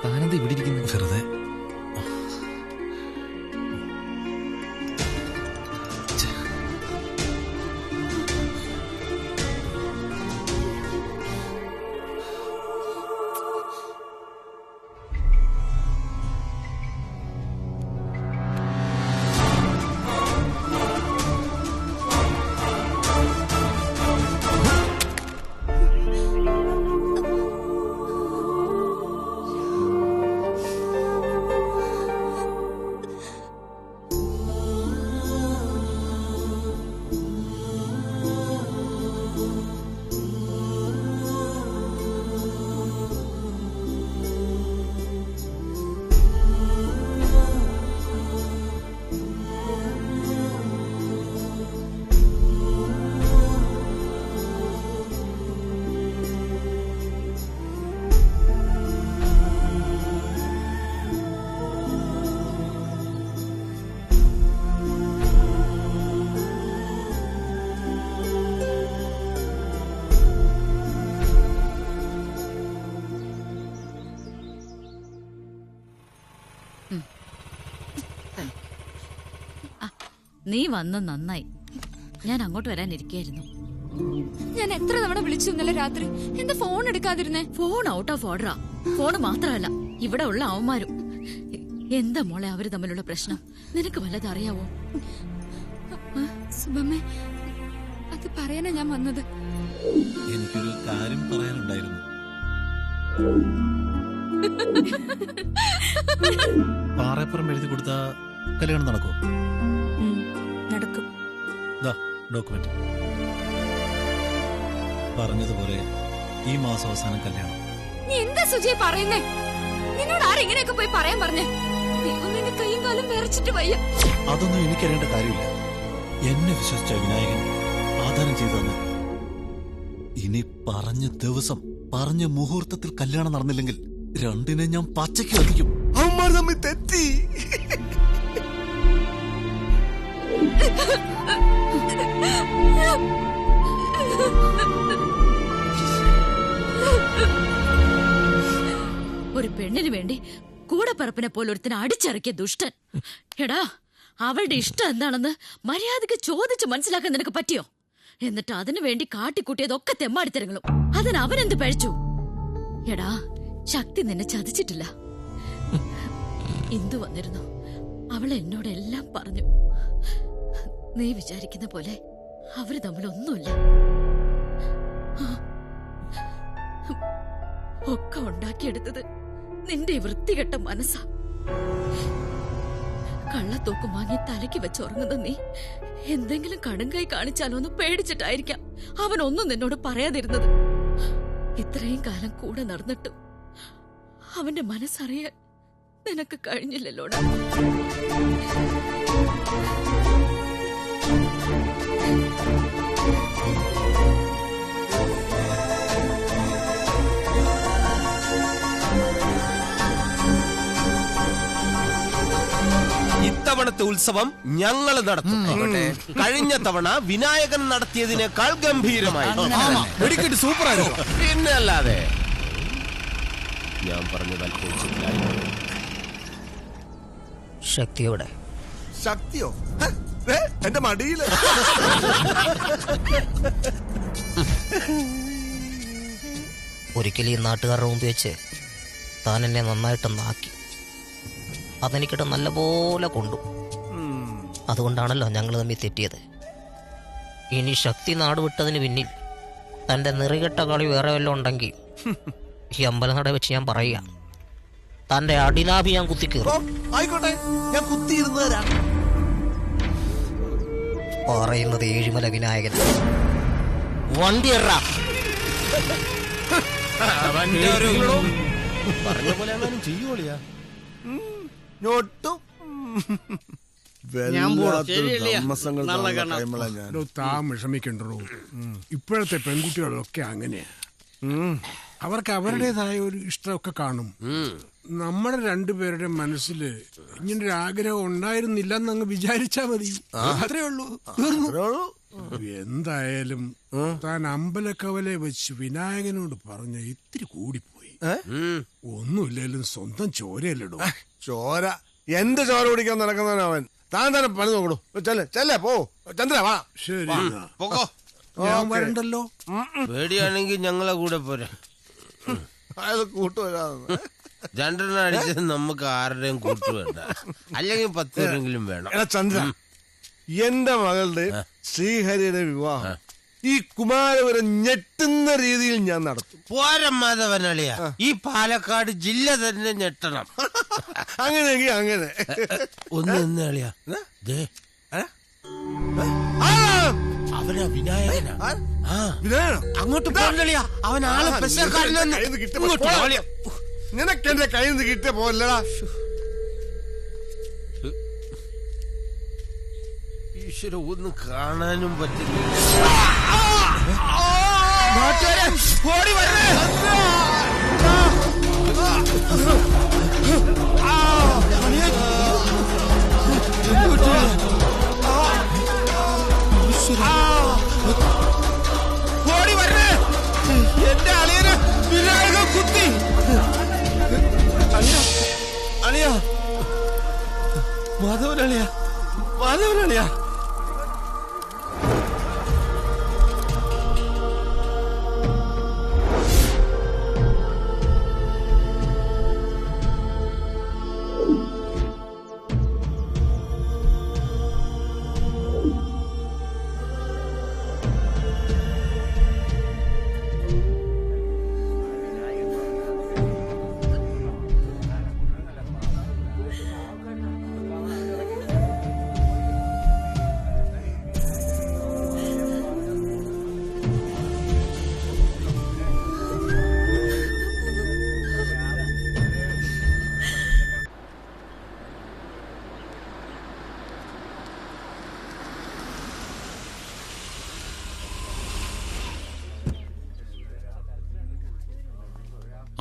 താനെന്താ ഇവിടെ ഇരിക്കുന്നു? വെറുതെ. നീ വന്ന് നന്നായി. ഞാൻ അങ്ങോട്ട് വരാനിരിക്കായിരുന്നു. ഞാൻ എത്ര തവണ വിളിച്ചു ഇന്നലെ രാത്രി. എന്താ ഫോൺ എടുക്കാതിരുന്നേ? ഫോൺ ഔട്ട് ഓഫ് ഓർഡറാ. ഫോണ് മാത്രമല്ല, ഇവിടെ ഉള്ള അവന്മാരും. എന്താ മോളെ അവര് തമ്മിലുള്ള പ്രശ്നം? നിനക്ക് വല്ലത് അറിയാവോ? സുബമ്മേ, അത് പറയാനാ ഞാൻ വന്നത്. എനിക്കൊരു കാര്യം പറയാനുണ്ടായിരുന്നു. പാറപ്പുറം എഴുതി കൊടുത്ത കല്യാണം നടക്കുമോ? നടക്കും. ഡോക്യുമെന്റ് പറഞ്ഞതുപോലെ ഈ മാസം അവസാനം കല്യാണം. നീ എന്താ സുജി പറയുന്നേ? നിന്നോട് ആരെങ്ങനെയൊക്കെ പോയി പറയാൻ പറഞ്ഞേ? നിന്റെ കൈയും കാലും വിറച്ചിട്ട് വയ്യ. അതൊന്നും എനിക്കറിയേണ്ട കാര്യമില്ല. എന്നെ വിശ്വസിച്ച വിനായകൻ ആധാരം ചെയ്തു തന്നെ. ഇനി പറഞ്ഞ ദിവസം പറഞ്ഞ മുഹൂർത്തത്തിൽ കല്യാണം നടന്നില്ലെങ്കിൽ രണ്ടിനെ ഞാൻ പച്ചയ്ക്ക് വധിക്കും. അവന്മാർ തമ്മിൽ തെറ്റി. ഒരു പെണ്ണിന് വേണ്ടി കൂടപ്പറപ്പിനെ പോലെ ഒരുത്തിനെ അടിച്ചിറക്കിയ ദുഷ്ടൻ. എടാ, അവളുടെ ഇഷ്ടം എന്താണെന്ന് മര്യാദക്ക് ചോദിച്ച് മനസ്സിലാക്കാൻ നിനക്ക് പറ്റിയോ? എന്നിട്ട് അതിനു വേണ്ടി കാട്ടിക്കൂട്ടിയതൊക്കെ തെമ്മാടിത്തരങ്ങളും. അതിന് അവനെന്ത് പഴിച്ചു? എടാ, ശക്തി നിന്നെ ചതിച്ചിട്ടില്ല. ഇന്ദു വന്നിരുന്നു. അവൾ എന്നോടെല്ലാം പറഞ്ഞു. നീ വിചാരിക്കുന്ന പോലെ അവര് തമ്മിലൊന്നുമില്ല. ഒക്കെ ഉണ്ടാക്കിയെടുത്തത് നിന്റെ വൃത്തികെട്ട മനസ്സാ. കള്ളത്തോക്കും വാങ്ങി തലയ്ക്ക് വെച്ചുറങ്ങുന്ന നീ എന്തെങ്കിലും കടുങ്കൈ കാണിച്ചാലോ എന്ന് പേടിച്ചിട്ടായിരിക്കാം അവനൊന്നും നിന്നോട് പറയാതിരുന്നത്. ഇത്രയും കാലം കൂടെ നടന്നിട്ടും അവന്റെ മനസ്സറിയാൻ നിനക്ക് കഴിഞ്ഞില്ലല്ലോടാ. ഇത്തവണത്തെ ഉത്സവം ഞങ്ങൾ നടത്തും. കഴിഞ്ഞ തവണ വിനായകൻ നടത്തിയതിനേക്കാൾ ഗംഭീരമായി. സൂപ്പറായിരുന്നു. പിന്നെ അല്ലാതെ ഞാൻ പറഞ്ഞത് അല്പം ശക്തിയോടെ. ശക്തിയോ? എന്റെ മടിയില്. ഒരിക്കലും ഈ നാട്ടുകാരുടെ മുമ്പ് വെച്ച് താൻ എന്നെ നന്നായിട്ടൊന്നാക്കി. അതെനിക്കിട്ട് നല്ലപോലെ കൊണ്ടു. അതുകൊണ്ടാണല്ലോ ഞങ്ങൾ തമ്മിൽ തെറ്റിയത്. ഇനി ശക്തി നാട് വിട്ടതിന് പിന്നിൽ തന്റെ നിറികെട്ട കളി വേറെ വല്ലതും ഉണ്ടെങ്കിൽ ഈ അമ്പലനട വെച്ച് ഞാൻ പറയുക, തന്റെ അടിനാഭി ഞാൻ കുത്തിക്കേറും. ആയിക്കോട്ടെ, ഞാൻ കുത്തിയിരുന്നവരാ. പറയുന്നത് ഏഴിമല വിനായകൻ. വണ്ടി പറഞ്ഞ പോലെ ചെയ്യോളിയാ. താൻ വിഷമിക്കണ്ടോ. ഇപ്പോഴത്തെ പെൺകുട്ടികളൊക്കെ അങ്ങനെയാ. അവർക്ക് അവരുടേതായ ഒരു ഇഷ്ടമൊക്കെ കാണും. നമ്മുടെ രണ്ടുപേരുടെ മനസ്സിൽ ഇങ്ങനൊരു ആഗ്രഹം ഉണ്ടായിരുന്നില്ല എന്നങ്ങ് വിചാരിച്ചാ മതി. അത്രേ ഉള്ളൂ. എന്തായാലും താൻ അമ്പലക്കവലെ വെച്ച് വിനായകനോട് പറഞ്ഞ ഇത്തിരി കൂടിപ്പോയി. ഒന്നുമില്ലേലും സ്വന്തം ചോരയല്ലടോ. ചോര എന്റെ ചോര കുടിക്കാൻ നടക്കുന്നവൻ അവൻ. താൻ തന്നെ പണി നോക്കണു. ചെല്ലേ പോ ചന്ദ്ര, വാ. ശരി, ഞാൻ വരണ്ടല്ലോ. പേടിയാണെങ്കിൽ ഞങ്ങളെ കൂടെ പോരാ. അത് കൂട്ടുവരാ. രണ്ടെണ്ണം അടിച്ചത് നമുക്ക് ആരുടെയും കൂട്ടുവേണ്ട. അല്ലെങ്കിൽ 10 പേരെങ്കിലും വേണം. എടാ ചന്ദ്ര, എന്റെ മകളുടെ ശ്രീഹരിയുടെ വിവാഹം ഈ കുമാരപുരം ഞെട്ടുന്ന രീതിയിൽ ഞാൻ നടത്തും. പോരമാധവനളിയ, ഈ പാലക്കാട് ജില്ല തന്നെ ഞെട്ടണം. അങ്ങനെയെങ്കിൽ അങ്ങനെ. ഒന്ന് നിന്നളിയ, അവനാ വിനായകനാ. അങ്ങോട്ട് പോകണ്ടളിയാ. അവൻ ആളെ നിനക്ക് എന്റെ കയ്യിൽ നിന്ന് കിട്ടിയ പോലടാ. ഈശ്വര, ഒന്നും കാണാനും പറ്റില്ല. ഓടി വരണേ. ഓടി വരണേ. എന്റെ അളിയനെ വിനായകൻ കുത്തി. അളിയ, മാധവനളിയ, മാധവനളിയ,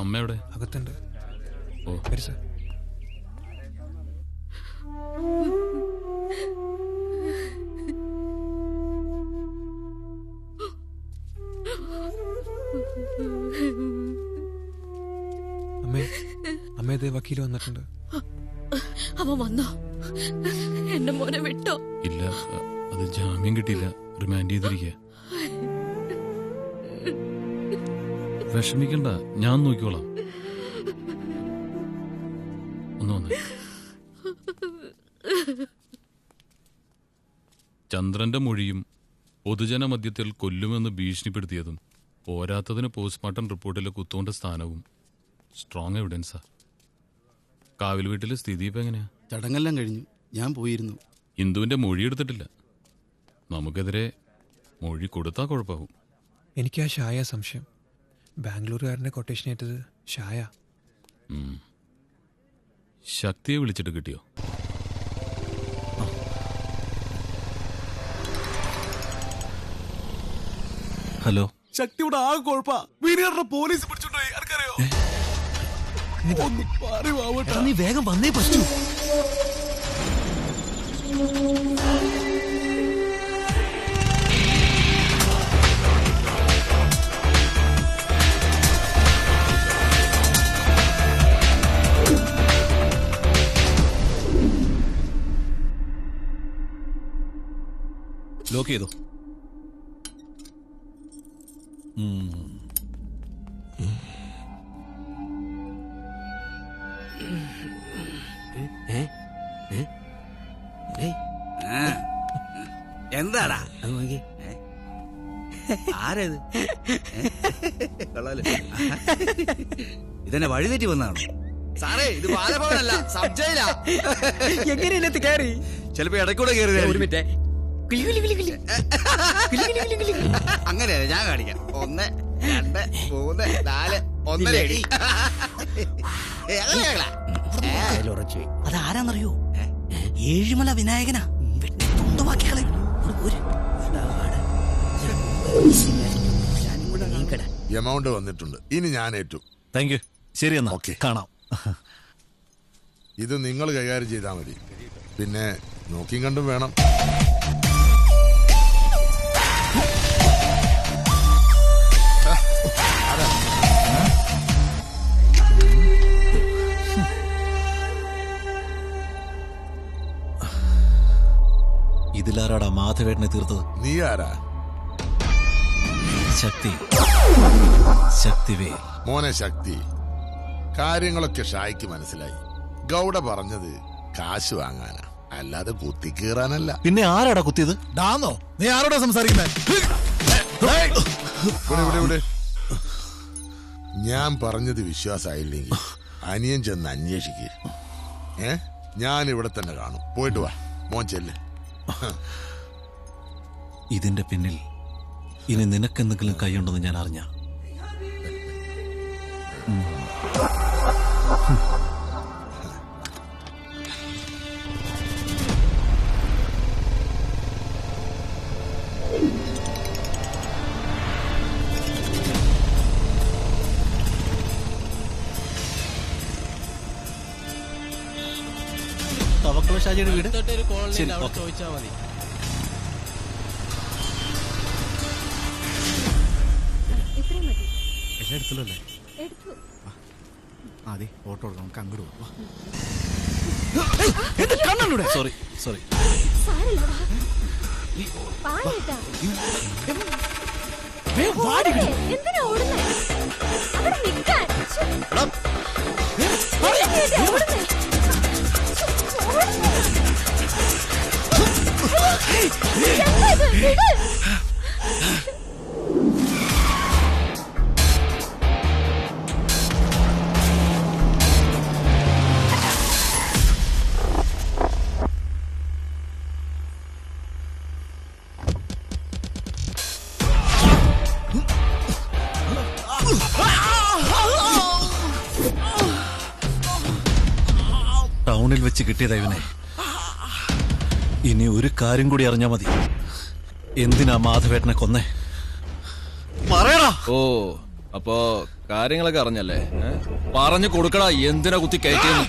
അമ്മ എവിടെ? അകത്തുണ്ട്. ഓ വരൂ സാർ. അമ്മേ, അമ്മേ ദേ വക്കീൽ വന്നിട്ടുണ്ട്. അവൻ വന്നോ? എന്റെ മോനെ വിട്ടോ? ഇല്ല, അത് ജാമ്യം കിട്ടിയില്ല, റിമാൻഡ് ചെയ്തിരിക്കുക. വിഷമിക്കണ്ട, ഞാൻ നോക്കിക്കോളാം. ഒന്ന് വന്നേ. ചന്ദ്രന്റെ മൊഴിയും പൊതുജന മധ്യത്തിൽ കൊല്ലുമെന്ന് ഭീഷണിപ്പെടുത്തിയതും പോരാത്തതിന് പോസ്റ്റ്മോർട്ടം റിപ്പോർട്ടിലെ കുത്തോണ്ട സ്ഥാനവും സ്ട്രോങ് എവിഡൻസാ. കാവിൽ വീട്ടിലെ സ്ഥിതി ഇപ്പൊ എങ്ങനെയാ? ചടങ്ങെല്ലാം കഴിഞ്ഞു, ഞാൻ പോയിരുന്നു. ഇന്ദുവിന്റെ മൊഴി എടുത്തിട്ടില്ല. നമുക്കെതിരെ മൊഴി കൊടുത്താൽ കുഴപ്പമാവും. എനിക്ക് ആ ഷായ സംശയം. ബാംഗ്ലൂരുകാരനെ കൊട്ടേഷൻ ഏറ്റത് ഷായ. ശക്തിയെ വിളിച്ചിട്ട് കിട്ടിയോ? ഹലോ. ശക്തിയുടെ ആകെ കുഴപ്പാ. വീരേറിനെ പോലീസ് പിടിച്ചോണ്ടോയി. ആർക്കറിയോ? ഒന്ന് പാറി വാവട്ടെ. നീ വേഗം വന്നേ പറ്റൂ. ലോക്ക് ചെയ്തോ? എന്താടാ ആരത്? ഇതെന്നെ വഴി തെറ്റി വന്നാണോ? സാറേ, ഇത് ബാലഭവനല്ല, സബ് ജയിലാ. എങ്ങനെ ഇതിനകത്ത് കയറി? ചിലപ്പോ ഇടയ്ക്കൂടെ കയറി. ഒരു മിനിറ്റ്. അങ്ങനെയല്ല, ഞാൻ കാണിക്കാം. 1 2 3 4 1 അടി. അതാരാന്നറിയോ? ഏഴിമല വിനായകനാ. സ്വന്തമാക്കികളെ എമൗണ്ട് വന്നിട്ടുണ്ട്. ഇനി ഞാൻ ഏറ്റു. Thank you. ശരി എന്നാ. ഓക്കെ, കാണാം. ഇത് നിങ്ങൾ കൈകാര്യം ചെയ്താൽ മതി. പിന്നെ നോക്കിയും കണ്ടും വേണം. ഇതിലാരാടാ മാധവേട്ടനെ തീർത്തത്? നീ ആരാ? ശക്തി. ശക്തിവേ മോനെ ശക്തി. കാര്യങ്ങളൊക്കെ ഷായ്ക്ക് മനസ്സിലായി. ഗൗഡ പറഞ്ഞത് കാശ് വാങ്ങാനാ, അല്ലാതെ കുത്തിക്കീറാനല്ല. പിന്നെ ആരാടാ കുത്തിയത്? ഡാന്നോ? നീ ആരോടാ സംസാരിക്കുന്നത്? ഞാൻ പറഞ്ഞത് വിശ്വാസമായില്ലെങ്കിൽ അനിയൻ ചെന്ന് അന്വേഷിക്കുക. ഞാൻ ഇവിടെ തന്നെ കാണും. പോയിട്ട് വാ മോൻ, ചെല്ല്. ഇതിന്റെ പിന്നിൽ ഇനി നിനക്കെന്തെങ്കിലും കൈയുണ്ടെന്ന് ഞാൻ അറിഞ്ഞ. തവക്കള ഷാജിയുടെ വീട് ചോദിച്ചാൽ മതി. എല്ലാം എടുത്തല്ലോ അല്ലേ? അതെ, ഓട്ടോ എടുക്കാം, നമുക്ക് അങ്ങോട്ട് പോവാം. Sorry sorry. ടൗണിൽ വെച്ച് കിട്ടിയതാ ഇവനെ. ഇനി ഒരു കാര്യം കൂടി അറിഞ്ഞാ മതി. എന്തിനാ മാധവേട്ടനെ കൊന്നേ? പറയടാ. ഓ, അപ്പോ കാര്യങ്ങളൊക്കെ അറിഞ്ഞല്ലേ? പറഞ്ഞു കൊടുക്കടാ, എന്തിനാ കുത്തി കയറ്റിയെന്ന്.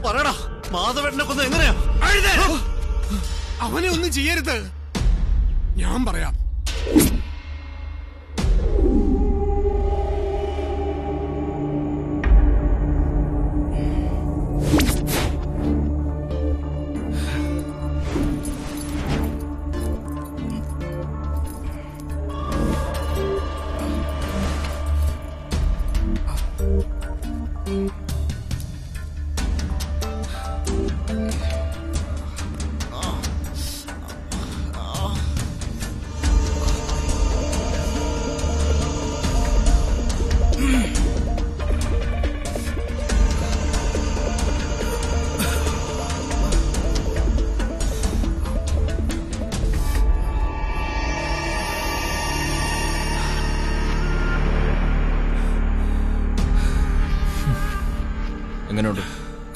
പറയടാ, മാധവേട്ടനെ കൊന്ന് എങ്ങനെയാ? അവനെ ഒന്നും ചെയ്യരുത്, ഞാൻ പറയാം.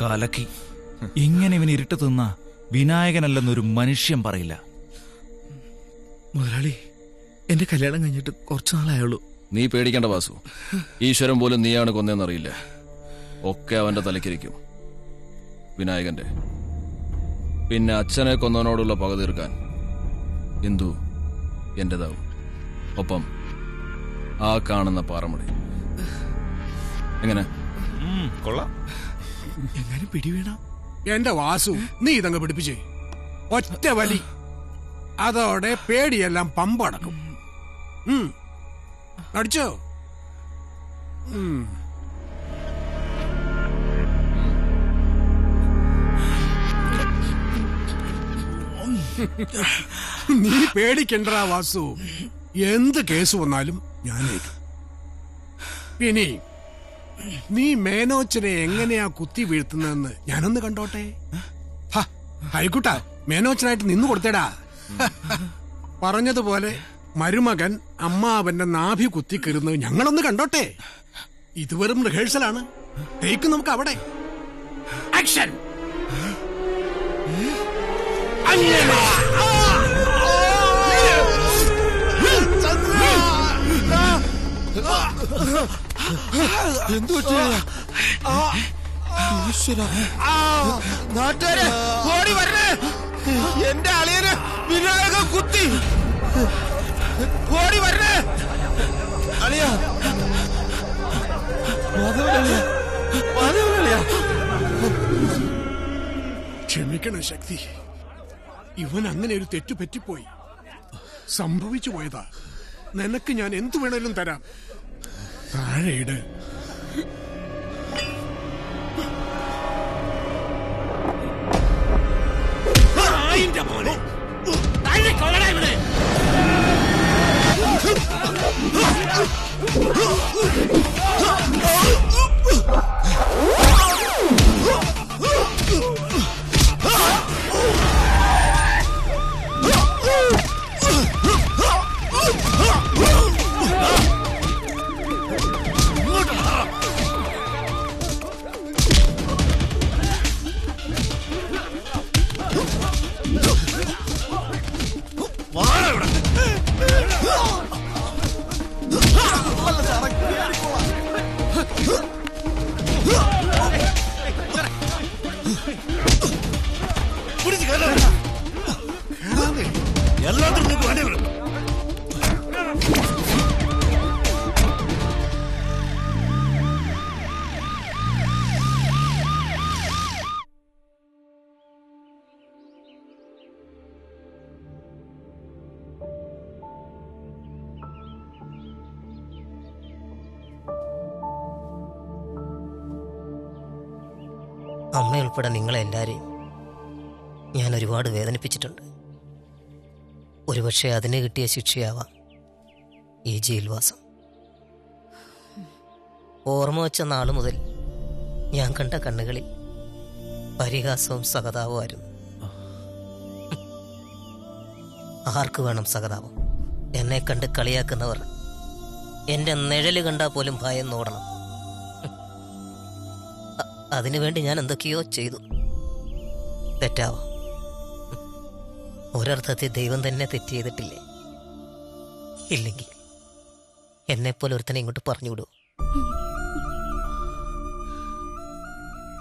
കലക്കി. ഇങ്ങനെ ഇവന് ഇരുട്ട് തിന്ന വിനായകനല്ലെന്നൊരു മനുഷ്യൻ പറയില്ല. മുതലാളി, എന്റെ കല്യാണം കഴിഞ്ഞിട്ട് കുറച്ചു നാളായുള്ളൂ. നീ പേടിക്കേണ്ട വാസു, ഈശ്വരൻ പോലും നീയാണ് കൊന്നതെന്നറിയില്ല. ഒക്കെ അവന്റെ തലക്കിരിക്കും, വിനായകന്റെ. പിന്നെ അച്ഛനെ കൊന്നവനോടുള്ള പക തീർക്കാൻ ഇന്ദു എന്റേതാവും. ഒപ്പം ആ കാണുന്ന പാറമുടി. എങ്ങനെ? കൊള്ളാം. എങ്ങനെ പിടിവീണ? എന്റെ വാസു, നീ ഇതങ്ങ് പിടിപ്പിച്ചേ. ഒറ്റ വലി, അതോടെ പേടിയെല്ലാം പമ്പടക്കും. അടിച്ചോ? നീ പേടിക്കണ്ടാ വാസു, എന്ത് കേസ് വന്നാലും ഞാനേക്കും. പിന്നെ നീ മേനോച്ചനെ എങ്ങനെയാ കുത്തി വീഴ്ത്തുന്നതെന്ന് ഞാനൊന്ന് കണ്ടോട്ടെ. ഹൈക്കുട്ട, മേനോച്ചനായിട്ട് നിന്നു കൊടുത്തേടാ. പറഞ്ഞതുപോലെ മരുമകൻ അമ്മാവന്റെ നാഭി കുത്തിക്കീറുന്നത് ഞങ്ങളൊന്ന് കണ്ടോട്ടെ. ഇത് വെറും റിഹേഴ്സലാണ്. ടേക്ക് നമുക്ക് അവിടെ. ആക്ഷൻ. നാട്ടുകാരെ ഓടി വരണേ, എന്റെ അളിയന് വിനായകൻ കുത്തി. ഓടി വരണേ അളിയ. ക്ഷമിക്കണം ശക്തി, ഇവൻ അങ്ങനെ ഒരു തെറ്റു പറ്റിപ്പോയി. സംഭവിച്ചു പോയതാ. നിനക്ക് ഞാൻ എന്തു വേണേലും തരാം. താഴെയിട്. മോനെ ഇവിടെ. അമ്മയുൾപ്പെടെ നിങ്ങളെല്ലാരെയും ഞാൻ ഒരുപാട് വേദനിപ്പിച്ചിട്ടുണ്ട്. ഒരുപക്ഷെ അതിന് കിട്ടിയ ശിക്ഷയാവാം ഈ ജയിൽവാസം. ഓർമ്മ വെച്ച നാളു മുതൽ ഞാൻ കണ്ട കണ്ണുകളിൽ പരിഹാസവും സഹതാപമായിരുന്നു. ആർക്ക് വേണം സഹതാപം? എന്നെ കണ്ട് കളിയാക്കുന്നവർ എന്റെ നിഴല് കണ്ടാൽ പോലും ഭയം നോടണം. അതിനുവേണ്ടി ഞാൻ എന്തൊക്കെയോ ചെയ്തു. തെറ്റാവാം. ഒരർത്ഥത്തിൽ ദൈവം തന്നെ തെറ്റ് ചെയ്തിട്ടില്ലേ? ഇല്ലെങ്കിൽ എന്നെപ്പോലെ ഒരുത്തനെ ഇങ്ങോട്ട് പറഞ്ഞുവിടുവോ?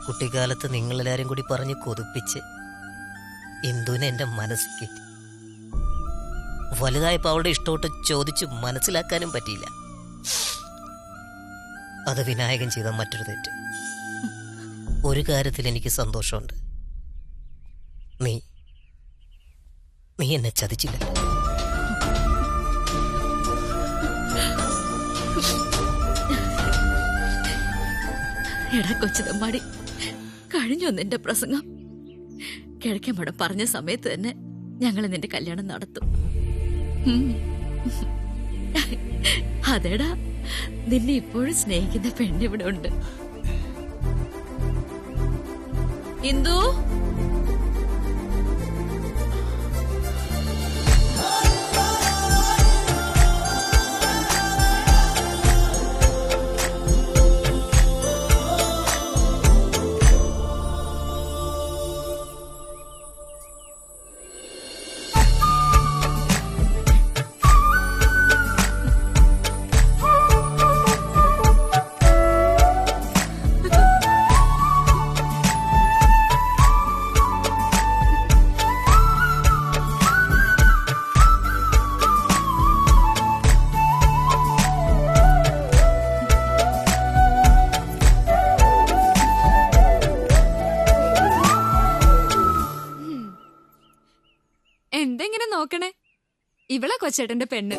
കുട്ടിക്കാലത്ത് നിങ്ങളെല്ലാരും കൂടി പറഞ്ഞ് കൊതിപ്പിച്ച് ഇന്ദുവിനെ എന്റെ മനസ്സിൽ കയറ്റി. വലുതായപ്പോൾ അവളുടെ ഇഷ്ടോട്ട് ചോദിച്ച് മനസ്സിലാക്കാനും പറ്റിയില്ല. അത് വിനായകൻ ചെയ്ത മറ്റൊരു തെറ്റ്. ഒരു കാര്യത്തിൽ എനിക്ക് സന്തോഷമുണ്ട്. നീ എന്നെ ചതിച്ചില്ല. എടാ കൊച്ചുതമ്മാടി, കഴിഞ്ഞു നിന്റെ പ്രസംഗം. കിഴക്കൻ പടം പറഞ്ഞ സമയത്ത് തന്നെ ഞങ്ങൾ നിന്റെ കല്യാണം നടത്തും. അതെടാ, നിന്നെ ഇപ്പോഴും സ്നേഹിക്കുന്ന പെണ്ണിവിടെ ഉണ്ട്. ഇന്ദു, എന്തെങ്ങനെ നോക്കണേ? ഇവളെ കൊച്ചേട്ടന്റെ പെണ്ണ്.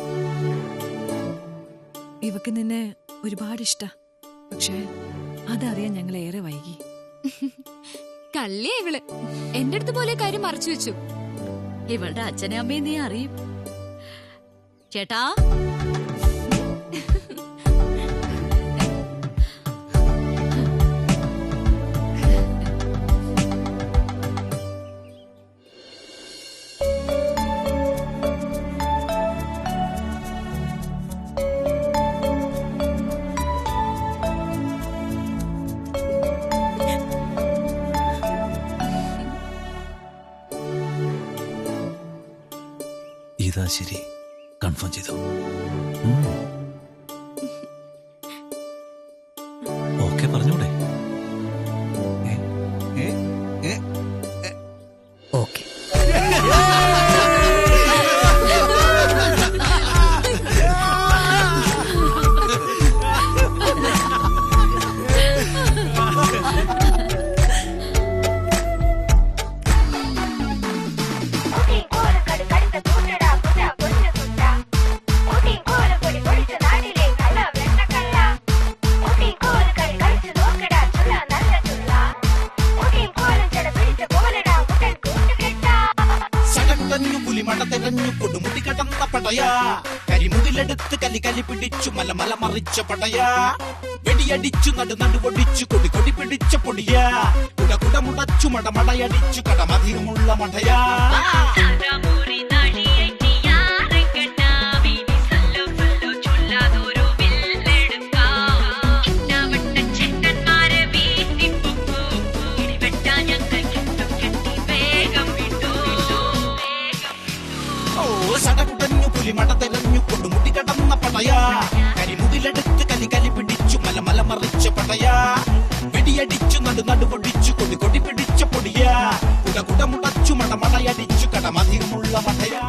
ഇവക്ക് നിന്നെ ഒരുപാട് ഇഷ്ട. പക്ഷേ അതറിയാൻ ഞങ്ങൾ ഏറെ വൈകി. കള്ളിയാ ഇവള്. എന്റെ അടുത്ത് പോലെ കാര്യം മറച്ചു വെച്ചു. ഇവളുടെ അച്ഛനെ അമ്മയെ നീ അറിയും. ചേട്ടാ, ഇതാ ശരി. കൺഫേം ചെയ്തു. ഓക്കെ പറഞ്ഞൂടെ? ഓക്കെ. കരിമുകിലെടുത്ത് കലി കലി പിടിച്ചു മല മല മറിച്ച പടയാ. വെടിയടിച്ചു നടു പൊടിച്ചു കൊടി കൊടി പിടിച്ച പൊടിയാ. കുട കുട മുടച്ചു മടമടയടിച്ചു കടമധികമുള്ള മടയാ. സടകുടഞ്ഞു പുലി മട തെരഞ്ഞു കൊടുമുടി കടന്ന പടയാ. കരിമുകിലെടുത്ത് കലി കലി പിടിച്ചു മല മല മറിച്ച പടയാ. വെടിയടിച്ചു നടു പൊടിച്ചു കൊടി കൊടി പിടിച്ച പൊടിയാ. കുട കുട മുടച്ചു മടമടയടിച്ചു കടമധികമുള്ള മടയാ.